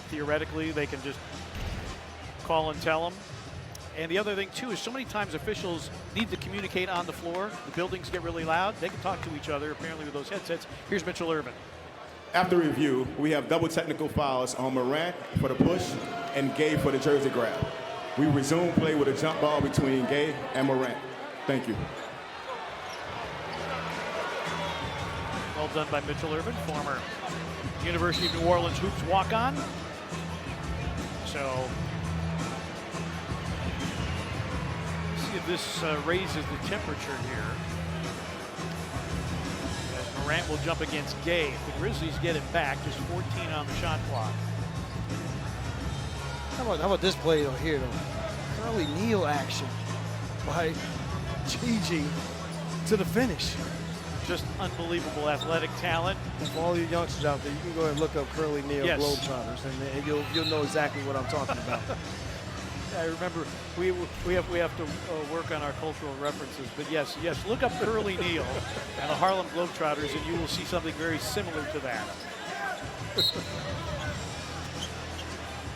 [SPEAKER 2] theoretically they can just call and tell them. And the other thing too is so many times officials need to communicate on the floor. The buildings get really loud. They can talk to each other apparently with those headsets. Here's Mitchell Irvin.
[SPEAKER 15] After review, we have double technical fouls on Morant for the push and Gay for the jersey grab. We resume play with a jump ball between Gay and Morant. Thank you.
[SPEAKER 2] Well done by Mitchell Irvin, former University of New Orleans hoops walk-on. So, let's see if this raises the temperature here. As Morant will jump against Gay. If the Grizzlies get it back, just 14 on the shot clock.
[SPEAKER 5] How about this play here, though? Curly Neal action by Gigi to the finish.
[SPEAKER 2] Just unbelievable athletic talent.
[SPEAKER 5] And for all you youngsters out there, you can go ahead and look up Curly Neal Globetrotters, and you'll know exactly what I'm talking about.
[SPEAKER 2] I remember we have to work on our cultural references, but yes, look up Curly Neal and the Harlem Globetrotters, and you will see something very similar to that.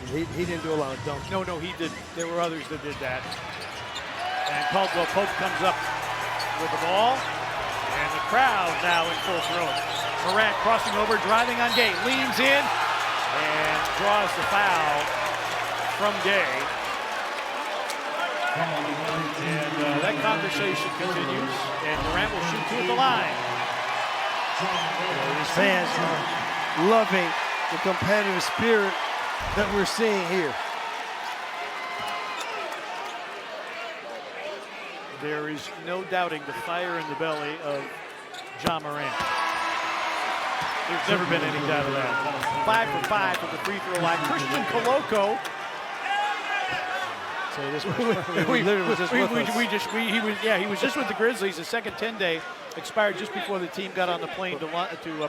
[SPEAKER 5] He didn't do a lot of dunks.
[SPEAKER 2] No, he did. There were others that did that. And Caldwell Pope comes up with the ball. And the crowd now in full throat. Morant crossing over, driving on Gay. Leans in and draws the foul from Gay. And that conversation continues. And Morant will shoot 2 at the line.
[SPEAKER 5] These fans are loving the competitive spirit that we're seeing here.
[SPEAKER 2] There is no doubting the fire in the belly of Ja Morant. There's never been any doubt of that. 5 for 5 from the free throw line. Christian Koloko.
[SPEAKER 5] say this was we literally was just with us.
[SPEAKER 2] He was just with the Grizzlies. The second 10-day expired just before the team got on the plane to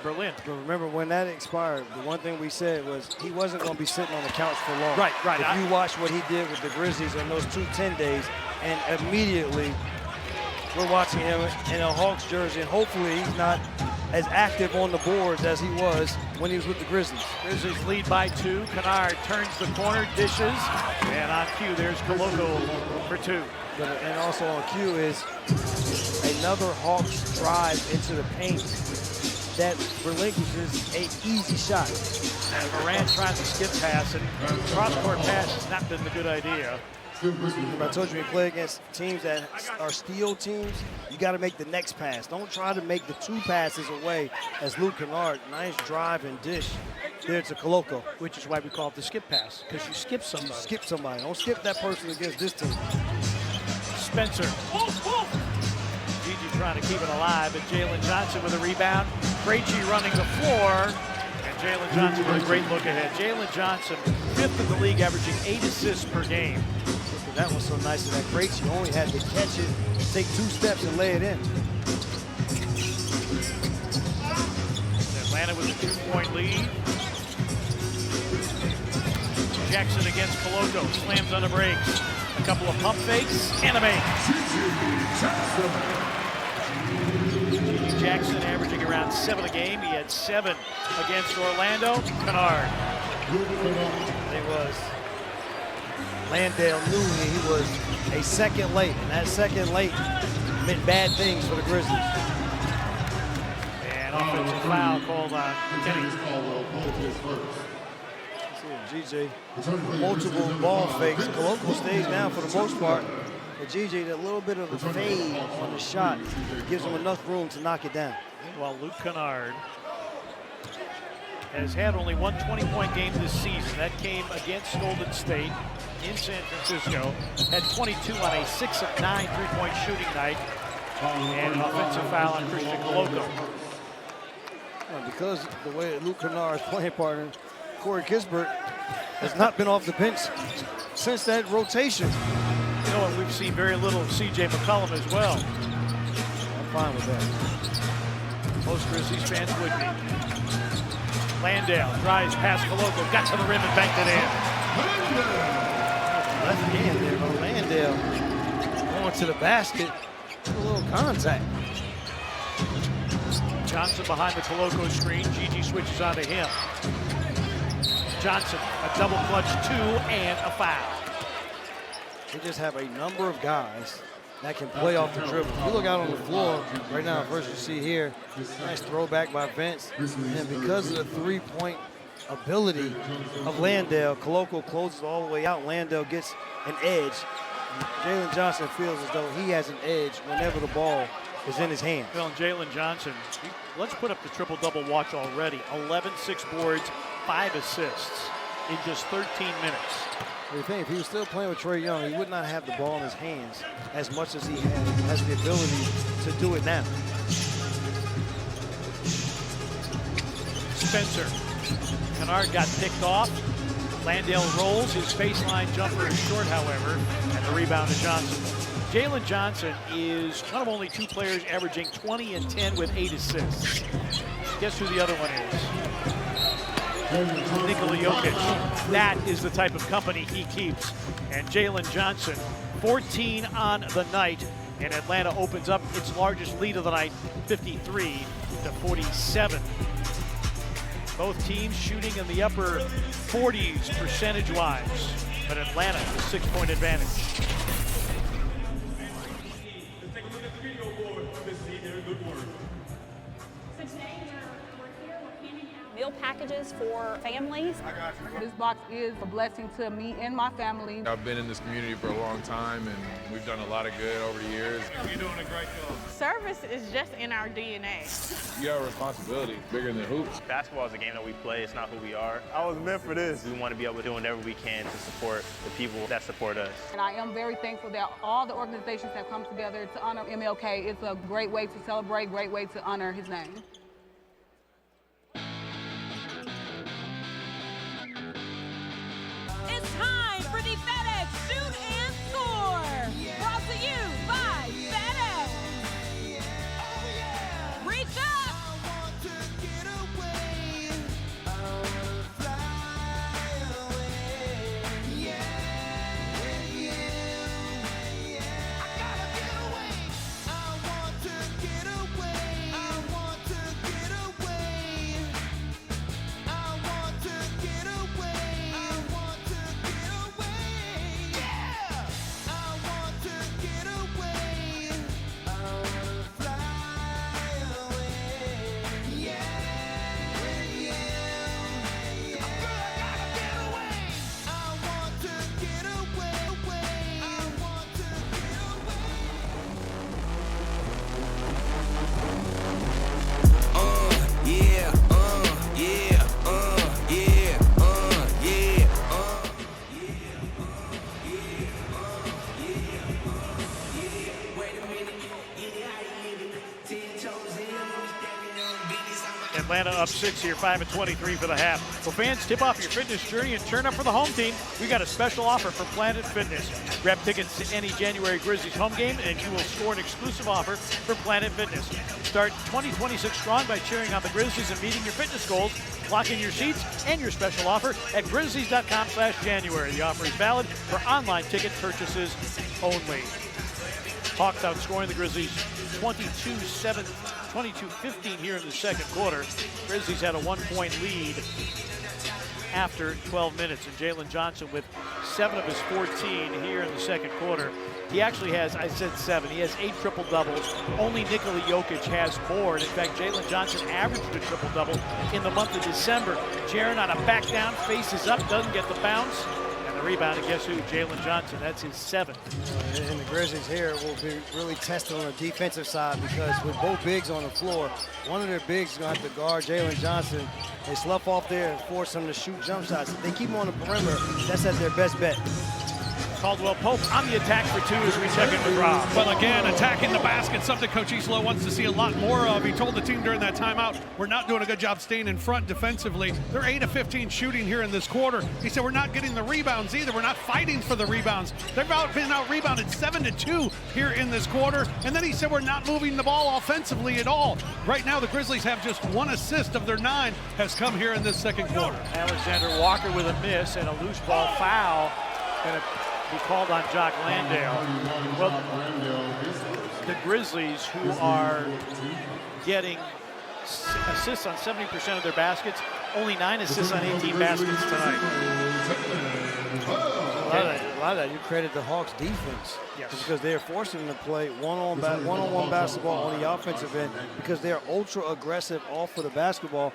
[SPEAKER 2] Berlin.
[SPEAKER 5] But remember, when that expired, the one thing we said was he wasn't going to be sitting on the couch for long.
[SPEAKER 2] Right.
[SPEAKER 5] If you watch what he did with the Grizzlies in those 2 10 days, and immediately we're watching him in a Hawks jersey, and hopefully he's not as active on the boards as he was when he was with the Grizzlies.
[SPEAKER 2] Grizzlies lead by 2. Kennard turns the corner, dishes, and on cue, there's Koloko for 2.
[SPEAKER 5] And also on cue is another Hawks drive into the paint that relinquishes an easy shot.
[SPEAKER 2] And Morant tries to skip pass, and cross-court pass has not been the good idea.
[SPEAKER 5] Remember, I told you, when you play against teams that are steal teams, you got to make the next pass. Don't try to make the 2 passes away as Luke Kennard. Nice drive and dish there to Koloko.
[SPEAKER 2] Which is why we call it the skip pass, because you skip somebody.
[SPEAKER 5] Skip somebody. Don't skip that person against this team.
[SPEAKER 2] Spencer. Gigi trying to keep it alive, and Jalen Johnson with a rebound. Krejci running the floor, and Jalen Johnson with a great look ahead. Jalen Johnson, 5th in the league, averaging 8 assists per game.
[SPEAKER 5] That was so nice of that Krejci. Only had to catch it, take 2 steps, and lay it in.
[SPEAKER 2] Atlanta with a 2-point lead. Jackson against Koloko, slams on the brakes. A couple of pump fakes and a make. Gigi Jackson averaging around 7 a game. He had 7 against Orlando. Kennard.
[SPEAKER 5] It was. Landale knew he was a second late, and that second late meant bad things for the Grizzlies.
[SPEAKER 2] And offensive foul called on Kenny.
[SPEAKER 5] GJ, multiple ball fakes. Koloko stays down for the most part. But GJ, a little bit of a fade on the shot gives him enough room to knock it down.
[SPEAKER 2] While Luke Kennard has had only one 20-point game this season. That came against Golden State in San Francisco. Had 22 on a 6 of 9 3-point shooting night. And an offensive foul on Christian Koloko.
[SPEAKER 5] Well, because the way that Luke Kennard's playing partner, Corey Kispert, has not been off the bench since that rotation.
[SPEAKER 2] You know what, we've seen very little of C.J. McCollum as well.
[SPEAKER 5] I'm fine with that.
[SPEAKER 2] Most Grizzlies fans would be. Landale drives past Koloko, got to the rim and banked it in.
[SPEAKER 5] Left hand there by Landale. Going to the basket, a little contact.
[SPEAKER 2] Johnson behind the Koloko screen. Gigi switches onto him. Johnson, a double clutch 2 and a foul.
[SPEAKER 5] They just have a number of guys that can play off the dribble. If you look out on the floor right now, first you see here, nice throwback by Vince. And because of the three-point ability of Landale, Koloko closes all the way out. Landale gets an edge. Jalen Johnson feels as though he has an edge whenever the ball is in his hands.
[SPEAKER 2] Well, Jalen Johnson, let's put up the triple-double watch already. 11 6 boards, 5 assists in just 13 minutes.
[SPEAKER 5] You think if he was still playing with Trae Young, he would not have the ball in his hands as much as he has the ability to do it now.
[SPEAKER 2] Spencer. Kennard got picked off. Landale rolls. His baseline jumper is short, however, and the rebound to Johnson. Jalen Johnson is one of only 2 players averaging 20 and 10 with 8 assists. Guess who the other one is? Nikola Jokic. That is the type of company he keeps. And Jalen Johnson, 14 on the night, and Atlanta opens up its largest lead of the night, 53 to 47. Both teams shooting in the upper 40s percentage-wise, but Atlanta with a 6-point advantage.
[SPEAKER 14] Let's take a look at the video board to see their good work.
[SPEAKER 16] So today we're here, we're handing out meal packages for families.
[SPEAKER 17] I got you. This box is a blessing to me and my family.
[SPEAKER 18] I've been in this community for a long time, and we've done a lot of good over the years.
[SPEAKER 14] You're doing a great job.
[SPEAKER 19] Service is just in our DNA.
[SPEAKER 18] You got a responsibility bigger than hoops.
[SPEAKER 20] Basketball is a game that we play. It's not who we are. I was meant for this. We want to be able to do whatever we can to support the people that support us.
[SPEAKER 17] And I am very thankful that all the organizations have come together to honor MLK. It's a great way to celebrate, great way to honor his name.
[SPEAKER 4] It's time for the FedEx Shoot and
[SPEAKER 2] Atlanta up 6 here, 5:23 for the half. Well, fans, tip off your fitness journey and turn up for the home team. We got a special offer for Planet Fitness. Grab tickets to any January Grizzlies home game, and you will score an exclusive offer for Planet Fitness. Start 2026 strong by cheering on the Grizzlies and meeting your fitness goals. Lock in your seats and your special offer at grizzlies.com/January. The offer is valid for online ticket purchases only. Hawks outscoring the Grizzlies 22-15 here in the second quarter. Grizzlies had a 1-point lead after 12 minutes, and Jalen Johnson with 7 of his 14 here in the second quarter. He actually has, I said 7, he has 8 triple-doubles. Only Nikola Jokic has more, and in fact, Jalen Johnson averaged a triple-double in the month of December. Jaren on a back down, faces up, doesn't get the bounce. The rebound, and guess who? Jalen Johnson. That's his 7th.
[SPEAKER 5] And the Grizzlies here will be really tested on the defensive side because with both bigs on the floor, one of their bigs is going to have to guard Jalen Johnson. They slough off there and force him to shoot jump shots. If they keep him on the perimeter, that's at their best bet.
[SPEAKER 2] Caldwell Pope on the attack for 2 as we check in with Rob.
[SPEAKER 1] Well, again, attacking the basket, something Coach Islo wants to see a lot more of. He told the team during that timeout, we're not doing a good job staying in front defensively. They're 8 of 15 shooting here in this quarter. He said, we're not getting the rebounds either. We're not fighting for the rebounds. They've been out-rebounded 7-2 here in this quarter. And then he said, we're not moving the ball offensively at all. Right now, the Grizzlies have just 1 assist of their 9 has come here in this second quarter.
[SPEAKER 2] Alexander Walker with a miss and a loose ball foul. Gonna be called on Jock Landale. Well, the Grizzlies, who are getting assists on 70% of their baskets, only 9 assists on 18 baskets tonight.
[SPEAKER 5] A lot of that you credit the Hawks defense.
[SPEAKER 2] Yes.
[SPEAKER 5] Because they're forcing them to play one-on-one basketball on the offensive end because they're ultra aggressive off of the basketball,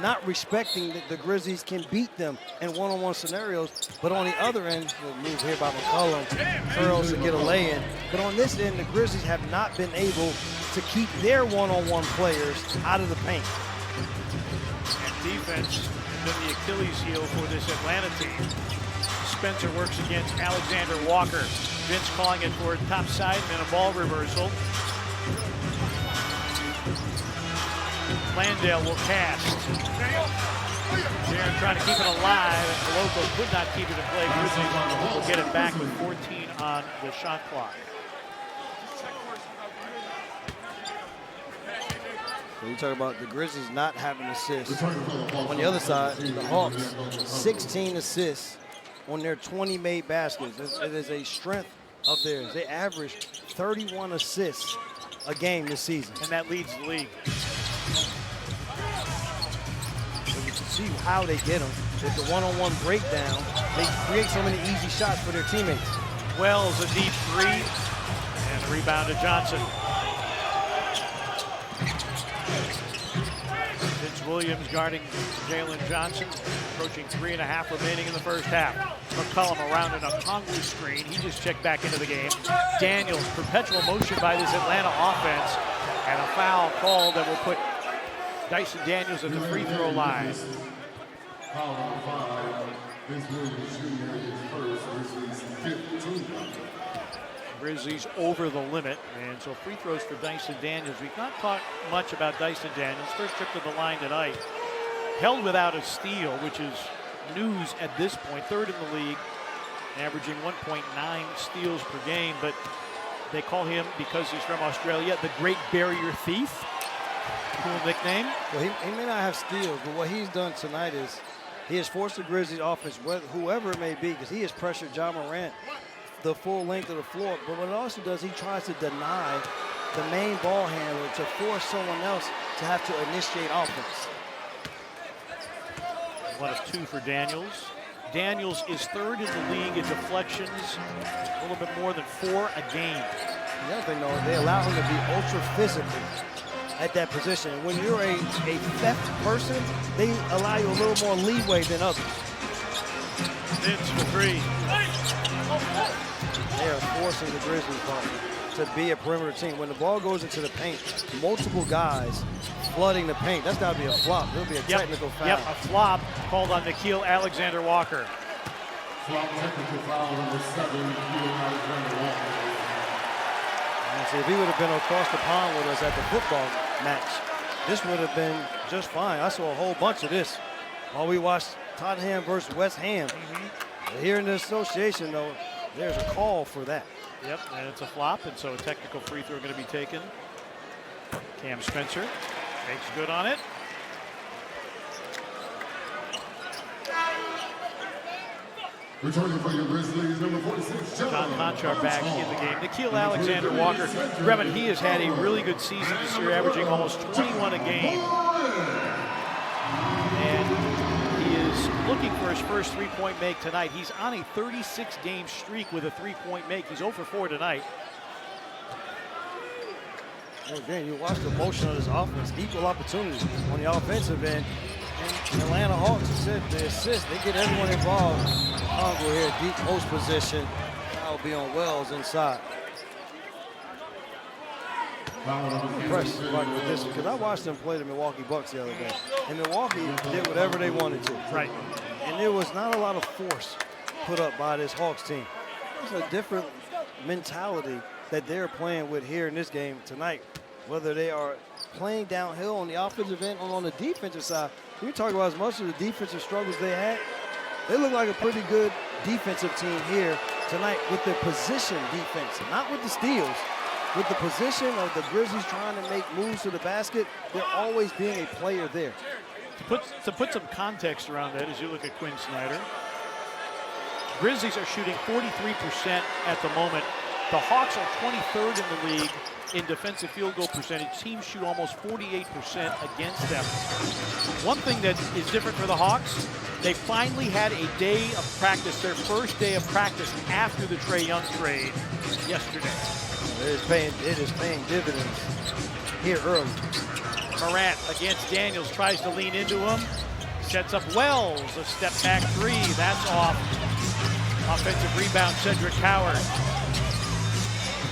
[SPEAKER 5] not respecting that the Grizzlies can beat them in one-on-one scenarios. But on the other end, the move here by McCollum, curls to get a lay-in. But on this end, the Grizzlies have not been able to keep their one-on-one players out of the paint.
[SPEAKER 2] And defense has been the Achilles heel for this Atlanta team. Spencer works against Alexander Walker. Vince calling it for a top side and a ball reversal. Landale will cast. Jaren trying to keep it alive, and Coloco could not keep it in play. Grizzlies will get it back with 14 on the shot clock.
[SPEAKER 5] So you talk about the Grizzlies not having assists. On the other side, the Hawks, 16 assists on their 20 made baskets. It is a strength of theirs. They averaged 31 assists a game this season.
[SPEAKER 2] And that leads the league.
[SPEAKER 5] So you can see how they get them. With the one-on-one breakdown, they create so many easy shots for their teammates.
[SPEAKER 2] Wells, a deep 3, and a rebound to Johnson. Vince Williams guarding Jalen Johnson, approaching 3.5 remaining in the first half. McCollum around in a Congress screen. He just checked back into the game. Daniels, perpetual motion by this Atlanta offense, and a foul call that will put Dyson Daniels at the free throw line.
[SPEAKER 3] Foul number 5, Vince Williams Jr. is first, Grizzlies 15.
[SPEAKER 2] Grizzlies over the limit, and so free throws for Dyson Daniels. We've not talked much about Dyson Daniels. First trip to the line tonight. Held without a steal, which is news at this point. 3rd in the league, averaging 1.9 steals per game, but they call him, because he's from Australia, the Great Barrier Thief. Cool nickname.
[SPEAKER 5] Well, he may not have steals, but what he's done tonight is he has forced the Grizzlies offense, whoever it may be, because he has pressured Ja Morant the full length of the floor. But what it also does, he tries to deny the main ball handler to force someone else to have to initiate offense.
[SPEAKER 2] 1 of 2 for Daniels. Daniels is 3rd in the league in deflections, a little bit more than 4 a game.
[SPEAKER 5] The other thing, though, they allow him to be ultra physical at that position. And when you're a theft person, they allow you a little more leeway than others.
[SPEAKER 2] Vince for 3.
[SPEAKER 5] They are forcing the Grizzlies to be a perimeter team. When the ball goes into the paint, multiple guys flooding the paint. That's got to be a flop. It'll be a technical foul.
[SPEAKER 2] Yep, a flop called on Nickeil Alexander-Walker.
[SPEAKER 3] Flop technical foul number 7, Nickeil Alexander-Walker.
[SPEAKER 5] See, if he would have been across the pond with us at the football match, this would have been just fine. I saw a whole bunch of this while we watched Tottenham versus West Ham. Here in the association, though, there's a call for that.
[SPEAKER 2] Yep, and it's a flop, and so a technical free throw going to be taken. Cam Spencer makes good on it.
[SPEAKER 3] Returning for your Grizzlies, number 46,
[SPEAKER 2] John Conchar back in the game. Nikhil Alexander-Walker, Brevin, he has had a really good season this year, averaging almost 21 a game. And he is looking for his first three-point make tonight. He's on a 36-game streak with a three-point make. He's 0 for 4 tonight.
[SPEAKER 5] Well, again, you watch the motion of this offense, equal opportunity on the offensive end. And the Atlanta Hawks said the assist, they get everyone involved. Congo here, deep post position. That'll be on Wells inside. I'm impressed with this because I watched them play the Milwaukee Bucks the other day. And Milwaukee did whatever they wanted to.
[SPEAKER 2] Right.
[SPEAKER 5] And there was not a lot of force put up by this Hawks team. It's a different mentality that they're playing with here in this game tonight. Whether they are playing downhill on the offensive end or on the defensive side. We talk about as much of the defensive struggles they had. They look like a pretty good defensive team here tonight with the position defense, not with the steals. With the position of the Grizzlies trying to make moves to the basket, there always being a player there.
[SPEAKER 2] To put some context around that, as you look at Quinn Snyder, Grizzlies are shooting 43% at the moment. The Hawks are 23rd in the league in defensive field goal percentage. Teams shoot almost 48% against them. One thing that is different for the Hawks, they finally had a day of practice, their first day of practice after the Trae Young trade yesterday.
[SPEAKER 5] It is paying dividends here early.
[SPEAKER 2] Morant against Daniels, tries to lean into him, sets up Wells, a step back three, that's off. Offensive rebound, Cedric Howard.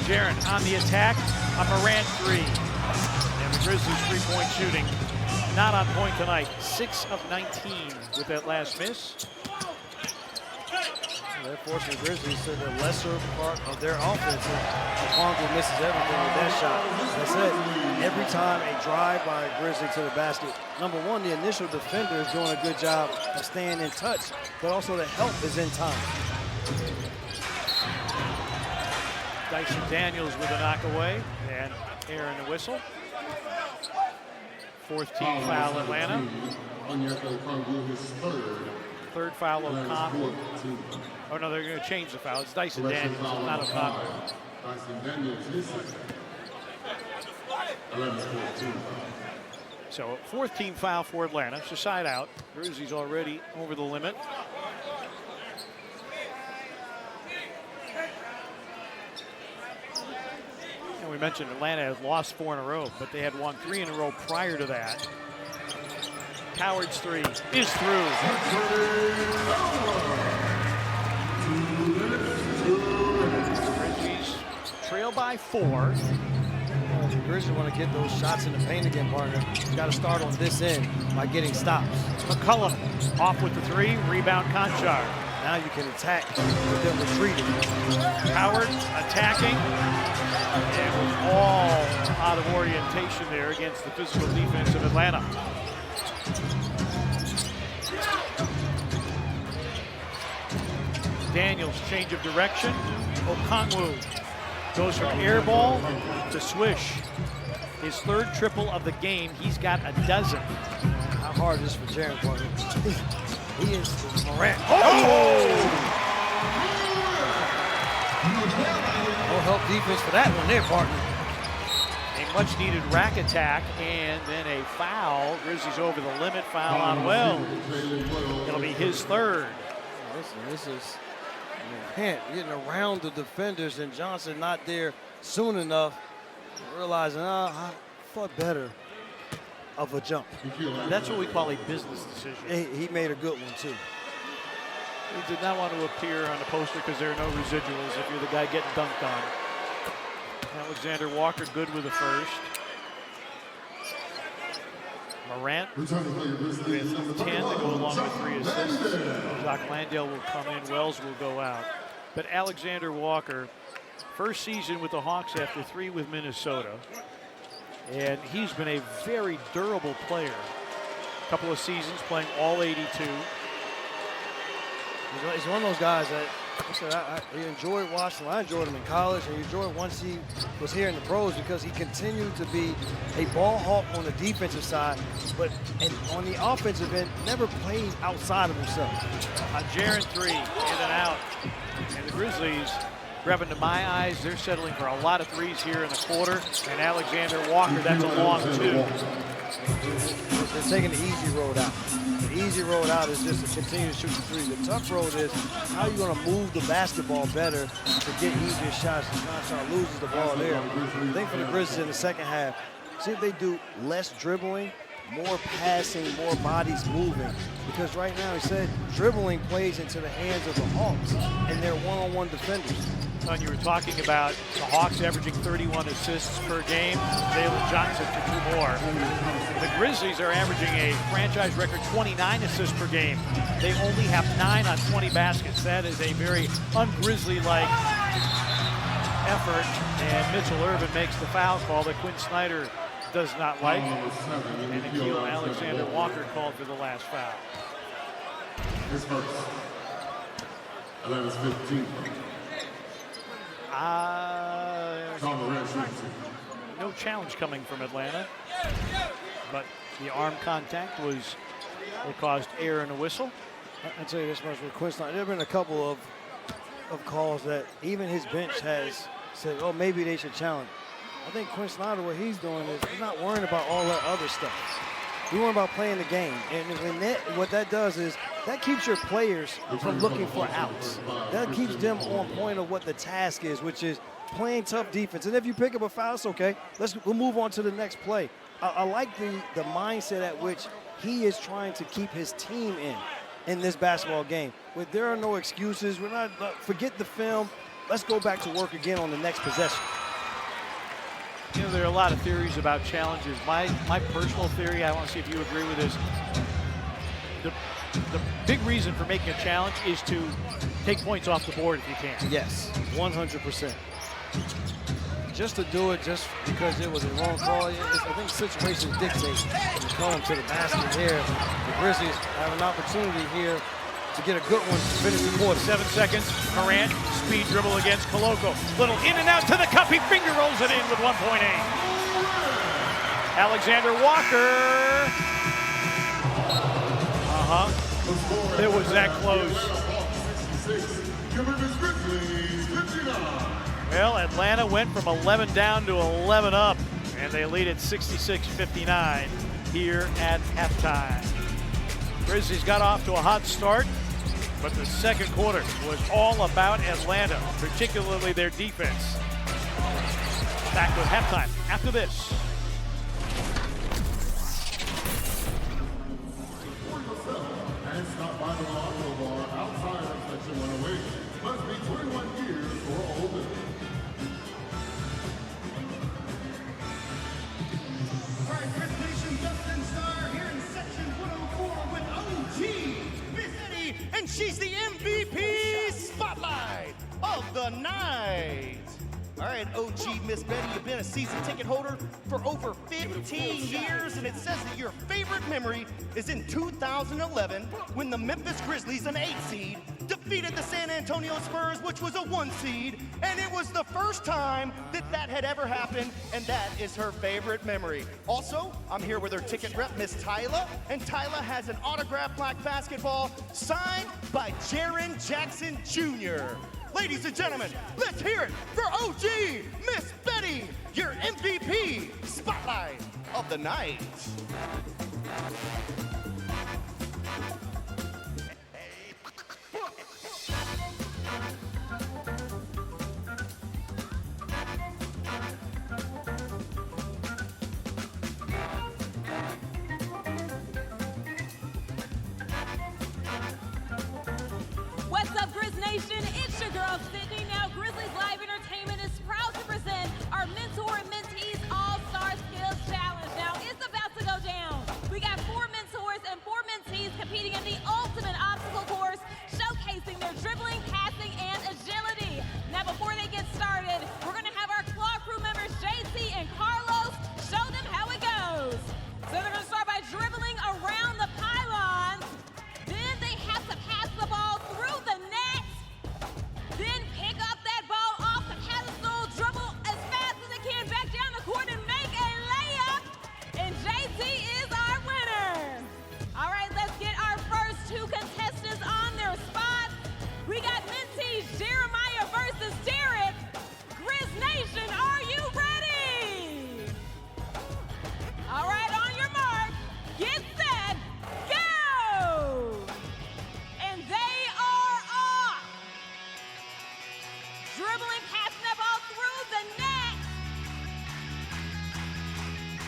[SPEAKER 2] Jaren on the attack, a Morant three. And the Grizzlies three-point shooting not on point tonight. 6 of 19 with that last miss.
[SPEAKER 5] They're forcing the Grizzlies to the lesser part of their offense. Congo misses everything with that shot. As I said, every time a drive by a Grizzly to the basket, number one, the initial defender is doing a good job of staying in touch, but also the help is in time.
[SPEAKER 2] Dyson Daniels with a knockaway, and Aaron a whistle. Fourth team foul, Atlanta. Third foul, O'Connell. Oh no, they're going to change the foul. It's Dyson Daniels, not O'Connell. So fourth team foul for Atlanta. It's a side out. Grizzlies already over the limit. And we mentioned Atlanta has lost 4 in a row, but they had won 3 in a row prior to that. Howard's three is through. Grizzlies trail by 4.
[SPEAKER 5] Well, the Grizzlies want to get those shots in the paint again, partner. You got to start on this end by getting stops.
[SPEAKER 2] McCullum off with the three, rebound Conchar.
[SPEAKER 5] Now you can attack with them retreating.
[SPEAKER 2] Howard attacking. And was all out of orientation there against the physical defense of Atlanta. Daniels change of direction. Okongwu goes from air ball to swish. His third triple of the game. He's got a dozen.
[SPEAKER 5] How hard is this for Jaren, partner? He is Morant. No help defense for that one there, partner.
[SPEAKER 2] A much needed rack attack and then a foul. Grizzlies over the limit, foul on Wells. It'll be his third.
[SPEAKER 5] This is Morant getting around the defenders and Johnson not there soon enough. Realizing, I thought better of a jump.
[SPEAKER 2] That's what we call a business decision.
[SPEAKER 5] He made a good one too.
[SPEAKER 2] He did not want to appear on the poster because there are no residuals if you're the guy getting dunked on. Alexander Walker good with the first. Morant with 10 to go along with 3 assists. Jacques Landale will come in, Wells will go out. But Alexander Walker, first season with the Hawks after 3 with Minnesota. And he's been a very durable player. A couple of seasons playing all 82.
[SPEAKER 5] He's one of those guys that I enjoyed watching him. I enjoyed him in college, and enjoyed once he was here in the pros because he continued to be a ball hawk on the defensive side, but on the offensive end, never plays outside of himself.
[SPEAKER 2] A Jaren three, in and out. And the Grizzlies, Brevin, to my eyes, they're settling for a lot of threes here in the quarter. And Alexander Walker, that's a long two.
[SPEAKER 5] They're taking the easy road out. The easy road out is just to continue to shoot the three. The tough road is how are you going to move the basketball better to get easier shots. John loses the ball there. I think for the Grizzlies in the second half, see if they do less dribbling, more passing, more bodies moving. Because right now, he said, dribbling plays into the hands of the Hawks, and they're one-on-one defenders.
[SPEAKER 2] Son, you were talking about the Hawks averaging 31 assists per game. Jalen Johnson for 2 more. The Grizzlies are averaging a franchise record 29 assists per game. They only have 9 on 20 baskets. That is a very un-Grizzly-like effort. And Mitchell Irvin makes the foul call that Quinn Snyder does not like. And Nickeil Alexander Walker called for the last foul.
[SPEAKER 3] His first. Atlanta's 15.
[SPEAKER 2] No challenge coming from Atlanta, but the arm contact was what caused air and a whistle.
[SPEAKER 5] I'll tell you this much with Quinn Snyder, there have been a couple of calls that even his bench has said, oh, maybe they should challenge. I think Quinn Snyder, what he's doing is he's not worrying about all that other stuff. He's worrying about playing the game. And what that does is that keeps your players from looking for outs. That keeps them on point of what the task is, which is playing tough defense. And if you pick up a foul, it's okay. We'll move on to the next play. I like the mindset at which he is trying to keep his team in this basketball game. Where there are no excuses. We're not forget the film. Let's go back to work again on the next possession.
[SPEAKER 2] You know, there are a lot of theories about challenges. My personal theory, I want to see if you agree with this. The big reason for making a challenge is to take points off the board if you can.
[SPEAKER 5] Yes, 100%. Just to do it just because it was a wrong call, I think situations dictate. You call them to the basket here. The Grizzlies have an opportunity here to get a good one to finish the quarter.
[SPEAKER 2] 7 seconds. Morant, speed dribble against Koloko. Little in and out to the cup. He finger rolls it in with 1.8. Alexander Walker. It was that close. Well, Atlanta went from 11 down to 11 up, and they lead at 66-59 here at halftime. Grizzlies got off to a hot start, but the second quarter was all about Atlanta, particularly their defense. Back with halftime after this.
[SPEAKER 3] And stop by the Locker Bar outside of Section 108. Must be 21 years or older.
[SPEAKER 7] All right, Chris Nation, Justin Starr here in Section 104 with OG Miss Eddie, and she's the MVP Spotlight of the night. All right, OG Miss Betty, you've been a season ticket holder for over 15 years, and it says that your favorite memory is in 2011 when the Memphis Grizzlies, an 8 seed, defeated the San Antonio Spurs, which was a 1 seed, and it was the first time that had ever happened, and that is her favorite memory. Also, I'm here with her ticket rep, Miss Tyla, and Tyla has an autographed black basketball signed by Jaren Jackson Jr. Ladies and gentlemen, let's hear it for OG Miss Betty, your MVP Spotlight of the night.
[SPEAKER 4] What's up, Grizz Nation? It's your girl, Sydney. Now, Grizzlies Live Entertainment is proud to present our Mentor and Mentees All-Star Skills Challenge. Now, it's about to go down. We got 4 mentors and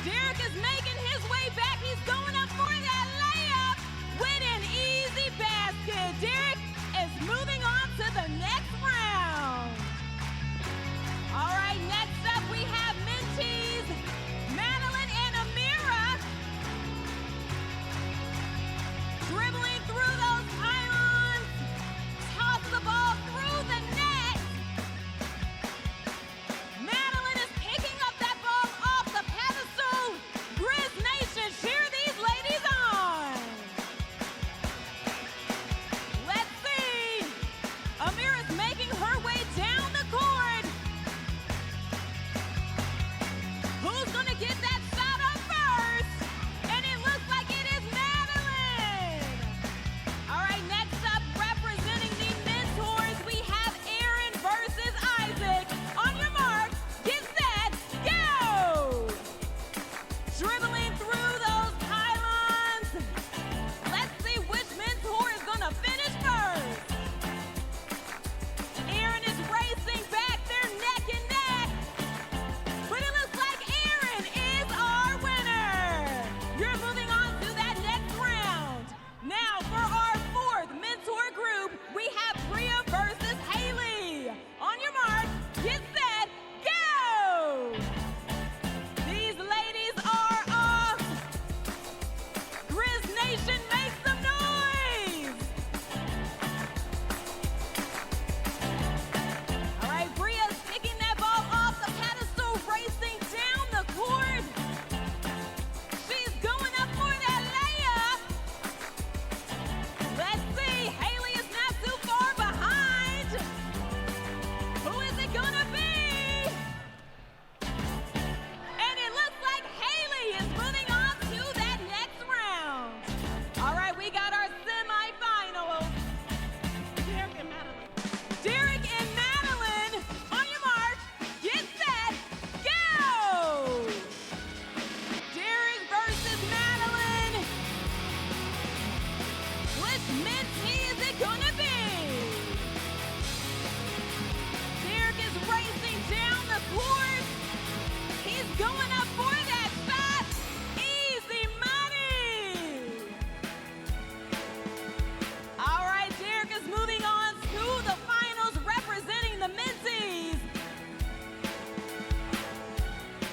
[SPEAKER 4] Derek is making his way back. He's going up for that layup with an easy basket. Derek is moving on to the next round. All right, next up we have mentees Madeline and Amira dribbling through those pylons, toss the ball through the net. Madeline is picking up that ball off the pedestal. Grizz Nation, cheer these ladies on. Let's see. Amira's making her way down the court. Who's gonna get that shot up first? And it looks like it is Madeline. All right, next up, representing the mentors, we have Aaron versus Isaac. On your mark, get set, go! Dribbling through those pylons. Let's see which mentor is gonna finish first. Aaron is racing back, they're neck and neck. But it looks like Aaron is our winner. You're moving on to that next round. Now for our fourth mentor group, we have Priya versus Haley. On your mark, get set, go! These ladies are off. Grizz Nation, make some noise! All right, Priya's picking that ball off the pedestal, racing down the court. She's going up for that layup. Let's see, Haley is not too far behind. Who is it gonna be? And it looks like Haley is moving on to that next round. All right, we got our semifinals. Derek and Madeline. Derek and Madeline, on your mark, get set, go! Derek versus Madeline. Which mentee is it gonna be? Derek is racing down the court. He's going up for that shot. Easy money. All right, Derek is moving on to the finals, representing the mentees.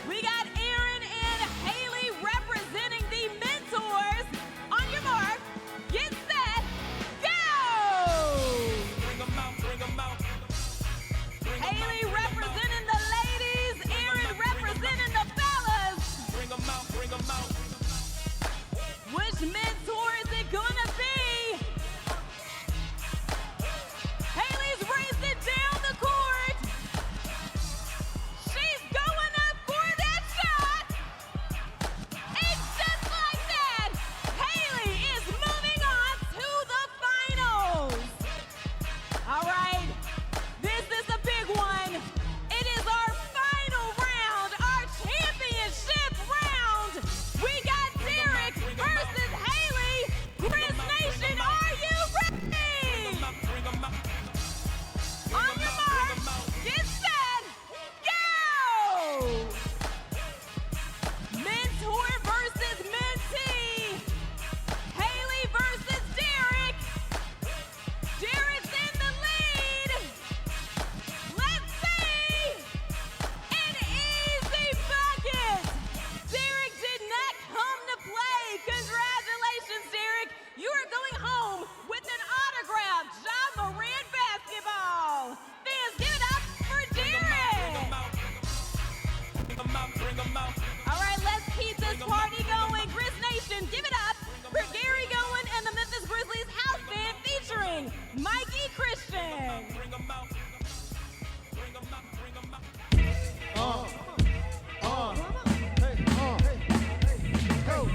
[SPEAKER 4] We got Aaron and Haley representing the mentors. On your mark, get set, go!
[SPEAKER 6] Bring 'em out, bring 'em out.
[SPEAKER 4] Haley representing the ladies, Aaron representing the fellas.
[SPEAKER 6] Bring 'em out, bring 'em out.
[SPEAKER 4] Which mentor is it gonna be? Haley's racing down the court. She's going up for that shot. And just like that, Haley is moving on to the finals. All right, this is a big one. It is our final round, our championship round. We got Derek versus Haley. Grizz Nation, are you ready?
[SPEAKER 6] Bring 'em out.
[SPEAKER 4] On your mark, get set, go! Mentor versus mentee. Haley versus Derek. Derek's in the lead. Let's see. An easy bucket. Derek did not come to play. Congratulations, Derek. You are going home with an autographed Ja Morant basketball. Fans, give it up for Derek.
[SPEAKER 6] Bring 'em out, bring 'em out.
[SPEAKER 4] All right, let's keep this party going. Grizz Nation, give it up for Gary Gowen and the Memphis Grizzlies house band featuring Mikey Christian.
[SPEAKER 6] Bring 'em out. Bring 'em out, bring 'em out.
[SPEAKER 5] Go.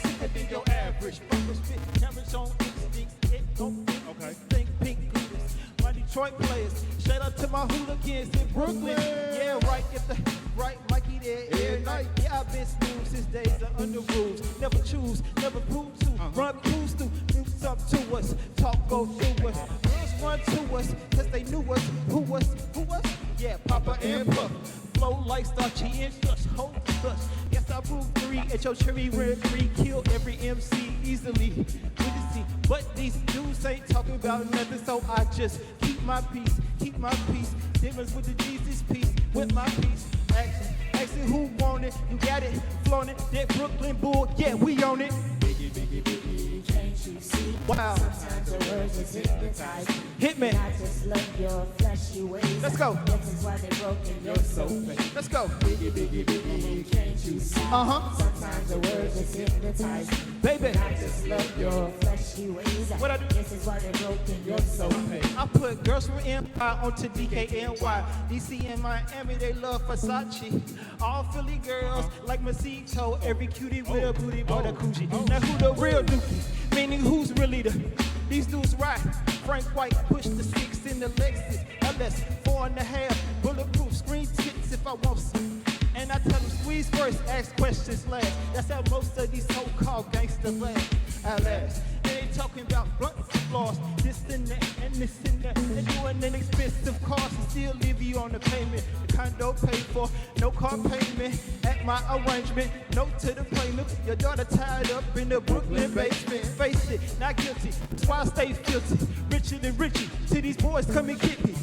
[SPEAKER 5] Sicker than your average. Focus fit cameras on instinct. It go. Okay. Think pink Peters. My Detroit players. Shout out to my hooligans in Brooklyn. Yeah, right. Get the right Mikey there every night. Yeah, I've been smooth since days of under rules. Never choose, never prove to. Run cruise through. Do something to us. Talk go through us. Girls run to us because they knew us. Who us? Who us? Yeah, Papa and Puff. Flow like Starchy and Slush. Hold us. Yes, I
[SPEAKER 21] prove 3 at your cherry red 3. Kill every MC easily with the C. But these dudes ain't talking about nothing, so I just keep my peace. Difference with the Jesus piece, with my peace. Asking who want it, you got it, flaunt it. That Brooklyn Bull, yeah, we own it.
[SPEAKER 22] Biggie, can't you see?
[SPEAKER 21] Wow.
[SPEAKER 22] Sometimes the words just hypnotize me.
[SPEAKER 21] Hit me.
[SPEAKER 22] I just love your fleshy ways.
[SPEAKER 21] Let's go.
[SPEAKER 22] This is why they broke in your soul.
[SPEAKER 21] Let's go.
[SPEAKER 22] Biggie, can't you see? Sometimes the words just hypnotize me.
[SPEAKER 21] Baby.
[SPEAKER 22] I just love your fleshy ways.
[SPEAKER 21] What I do?
[SPEAKER 22] This is why they broke in your soul.
[SPEAKER 21] I put girls from NY onto DKNY. DC and Miami, they love Versace. All Philly girls like Masito. Every cutie with a booty, boy, the coochie. Now who the real dookie? Meaning who's really these dudes right. Frank White push the 6 in the Lexus. LS 4.5 bulletproof screen tits if I want some. And I tell them squeeze first, ask questions last. That's how most of these so-called gangsters last. At last. They ain't talking about blunts and flaws, this and that, and this and that. They're doing an expensive cars and still leave you on the payment. The condo paid for, no car payment. At my arrangement, no to the plaintiff. Your daughter tied up in the Brooklyn basement. Face it, not guilty. That's why I stay filthy. Richer than Richie. Till these boys come and get me.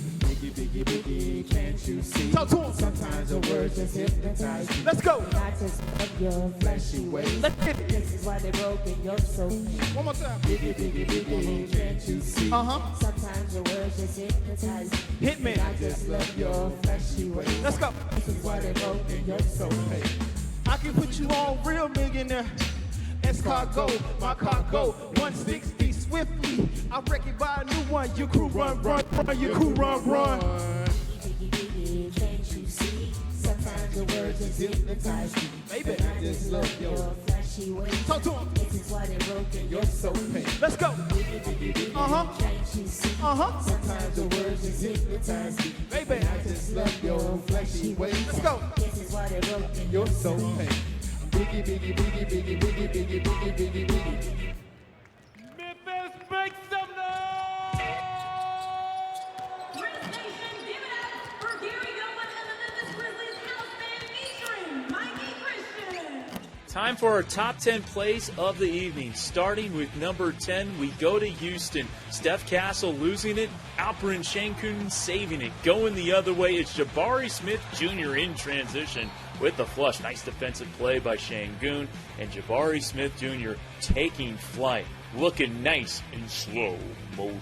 [SPEAKER 22] Biggie, can't you see?
[SPEAKER 21] Talk to him.
[SPEAKER 22] Sometimes the words just hypnotize me.
[SPEAKER 21] Let's go.
[SPEAKER 22] I just love your fleshy ways.
[SPEAKER 21] Let's get it.
[SPEAKER 22] This is why they broke in your soul.
[SPEAKER 21] One more time.
[SPEAKER 22] Biggie, can't you see? Sometimes the words just hypnotize me.
[SPEAKER 21] Hit me.
[SPEAKER 22] I just love your fleshy ways.
[SPEAKER 21] Let's go.
[SPEAKER 22] This is why they broke in your soul.
[SPEAKER 21] I can put you on real millionaire. Escargot, my cargo, 160 swiftly. I wreck it by a new one. Your crew run, your crew run.
[SPEAKER 22] Biggie, can't you see? Sometimes the words just hypnotize me.
[SPEAKER 21] Baby,
[SPEAKER 22] I just love your flashy ways.
[SPEAKER 21] Talk to him.
[SPEAKER 22] This is why they broke in your soul.
[SPEAKER 21] Let's go.
[SPEAKER 22] Can't you see? Sometimes the words just hypnotize me.
[SPEAKER 21] Baby,
[SPEAKER 22] I just love your flashy ways.
[SPEAKER 21] Let's go.
[SPEAKER 22] This is why they broke in your soul. Biggie.
[SPEAKER 14] Memphis, make some noise!
[SPEAKER 4] Grizz Nation, give it up for Gary Gilman and the Memphis Grizzlies house band featuring Mikey Christian.
[SPEAKER 23] Time for our top 10 plays of the evening. Starting with number 10, we go to Houston. Steph Castle losing it. Alperen Şengün saving it. Going the other way, it's Jabari Smith Jr. in transition with the flush. Nice defensive play by Şengün. And Jabari Smith Jr. taking flight. Looking nice in slow motion.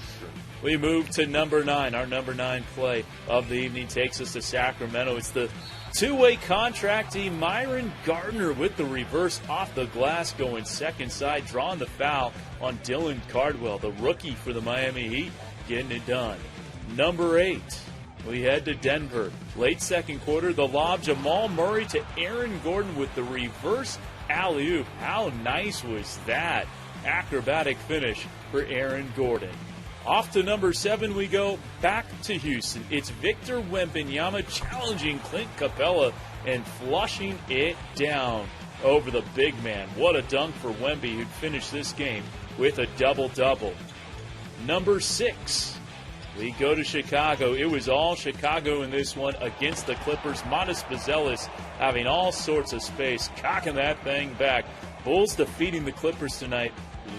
[SPEAKER 23] We move to number 9. Our number 9 play of the evening takes us to Sacramento. It's the two-way contractee Myron Gardner with the reverse off the glass going second side, drawing the foul on Dylan Cardwell, the rookie for the Miami Heat, getting it done. Number 8, we head to Denver. Late second quarter, the lob, Jamal Murray to Aaron Gordon with the reverse alley-oop. How nice was that? Acrobatic finish for Aaron Gordon. Off to number 7 we go, back to Houston. It's Victor Wembanyama challenging Clint Capella and flushing it down over the big man. What a dunk for Wemby, who'd finished this game with a double-double. Number 6, we go to Chicago. It was all Chicago in this one against the Clippers. Matas Buzelis having all sorts of space, cocking that thing back. Bulls defeating the Clippers tonight,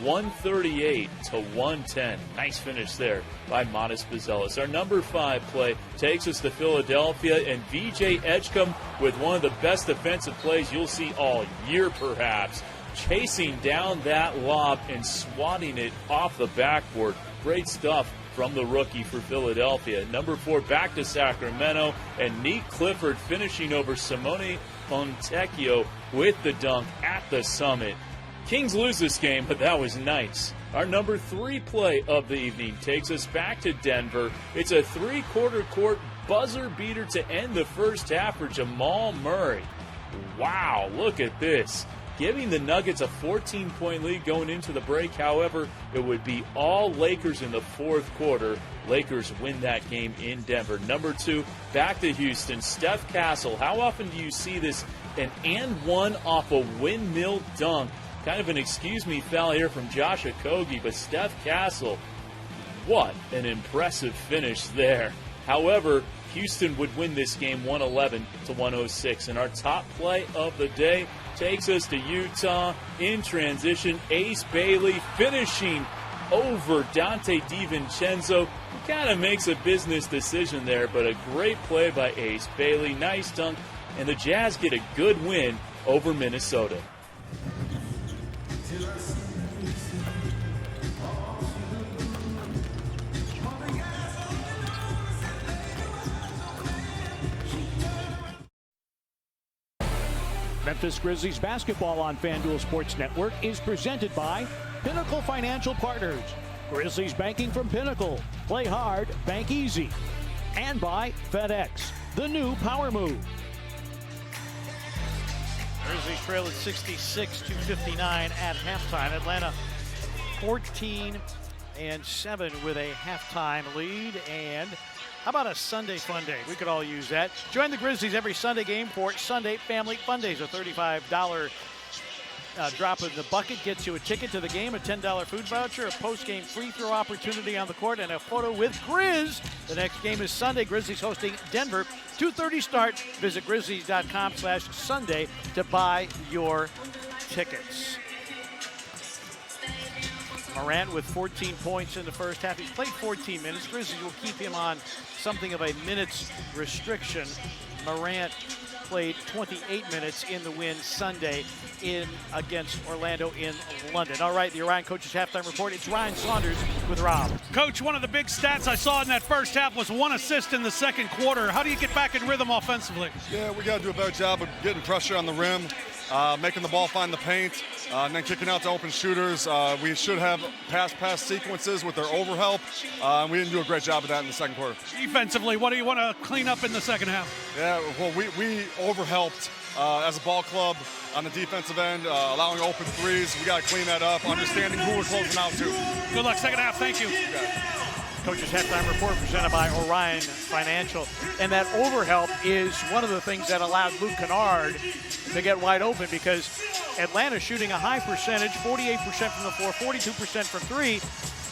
[SPEAKER 23] 138-110. Nice finish there by Matas Buzelis. Our number 5 play takes us to Philadelphia, and VJ Edgecombe with one of the best defensive plays you'll see all year perhaps. Chasing down that lob and swatting it off the backboard. Great stuff from the rookie for Philadelphia. Number 4, back to Sacramento, and Neat Clifford finishing over Simone Fontecchio with the dunk at the Summit. Kings lose this game, but that was nice. Our number 3 play of the evening takes us back to Denver. It's a 3-quarter court buzzer beater to end the first half for Jamal Murray. Wow, look at this. Giving the Nuggets a 14-point lead going into the break. However, it would be all Lakers in the fourth quarter. Lakers win that game in Denver. Number 2, back to Houston. Steph Castle. How often do you see this? An and one off a windmill dunk. Kind of an excuse me foul here from Josh Okogie, but Steph Castle, what an impressive finish there. However, Houston would win this game 111-106. And our top play of the day takes us to Utah in transition. Ace Bailey finishing over Dante DiVincenzo. Kind of makes a business decision there, but a great play by Ace Bailey. Nice dunk, and the Jazz get a good win over Minnesota.
[SPEAKER 2] Memphis Grizzlies basketball on FanDuel Sports Network is presented by Pinnacle Financial Partners. Grizzlies banking from Pinnacle. Play hard, bank easy. And by FedEx, the new power move. Grizzlies trail at 66-59 at halftime. Atlanta 14-7 with a halftime lead. And how about a Sunday fun day? We could all use that. Join the Grizzlies every Sunday game for Sunday Family Fun Days. A $35 drop in the bucket gets you a ticket to the game, a $10 food voucher, a post-game free throw opportunity on the court, and a photo with Grizz. The next game is Sunday. Grizzlies hosting Denver. 2:30 start. Visit grizzlies.com/Sunday to buy your tickets. Morant with 14 points in the first half. He's played 14 minutes. Grizzlies will keep him on something of a minutes restriction. Morant played 28 minutes in the win Sunday against Orlando in London. All right, the Orion Coaches Halftime Report. It's Ryan Saunders with Rob.
[SPEAKER 1] Coach, one of the big stats I saw in that first half was 1 assist in the second quarter. How do you get back in rhythm offensively?
[SPEAKER 9] Yeah, we got to do a better job of getting pressure on the rim, making the ball find the paint, and then kicking out to open shooters. We should have pass sequences with their overhelp. We didn't do a great job of that in the second quarter.
[SPEAKER 1] Defensively, what do you want to clean up in the second half?
[SPEAKER 9] Yeah, well, we overhelped as a ball club on the defensive end, allowing open threes. We got to clean that up, understanding who we're closing out to.
[SPEAKER 1] Good luck second half. Thank you.
[SPEAKER 2] Coaches Halftime Report presented by Orion Financial. And that overhelp is one of the things that allowed Luke Kennard to get wide open, because Atlanta's shooting a high percentage, 48% from the floor, 42% from three,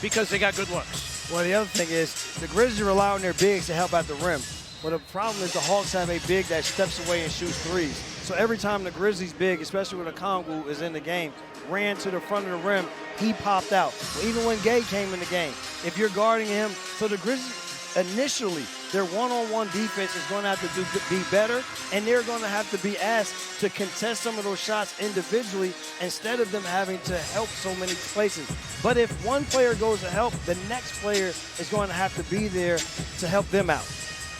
[SPEAKER 2] because they got good looks.
[SPEAKER 5] Well, the other thing is the Grizzlies rely on their bigs to help at the rim. Well, the problem is the Hawks have a big that steps away and shoots threes. So every time the Grizzlies big, especially when Okongwu is in the game, ran to the front of the rim, he popped out. Well, even when Gay came in the game, if you're guarding him, so the Grizzlies initially, their one-on-one defense is going to have to be better, and they're going to have to be asked to contest some of those shots individually instead of them having to help so many places. But if one player goes to help, the next player is going to have to be there to help them out.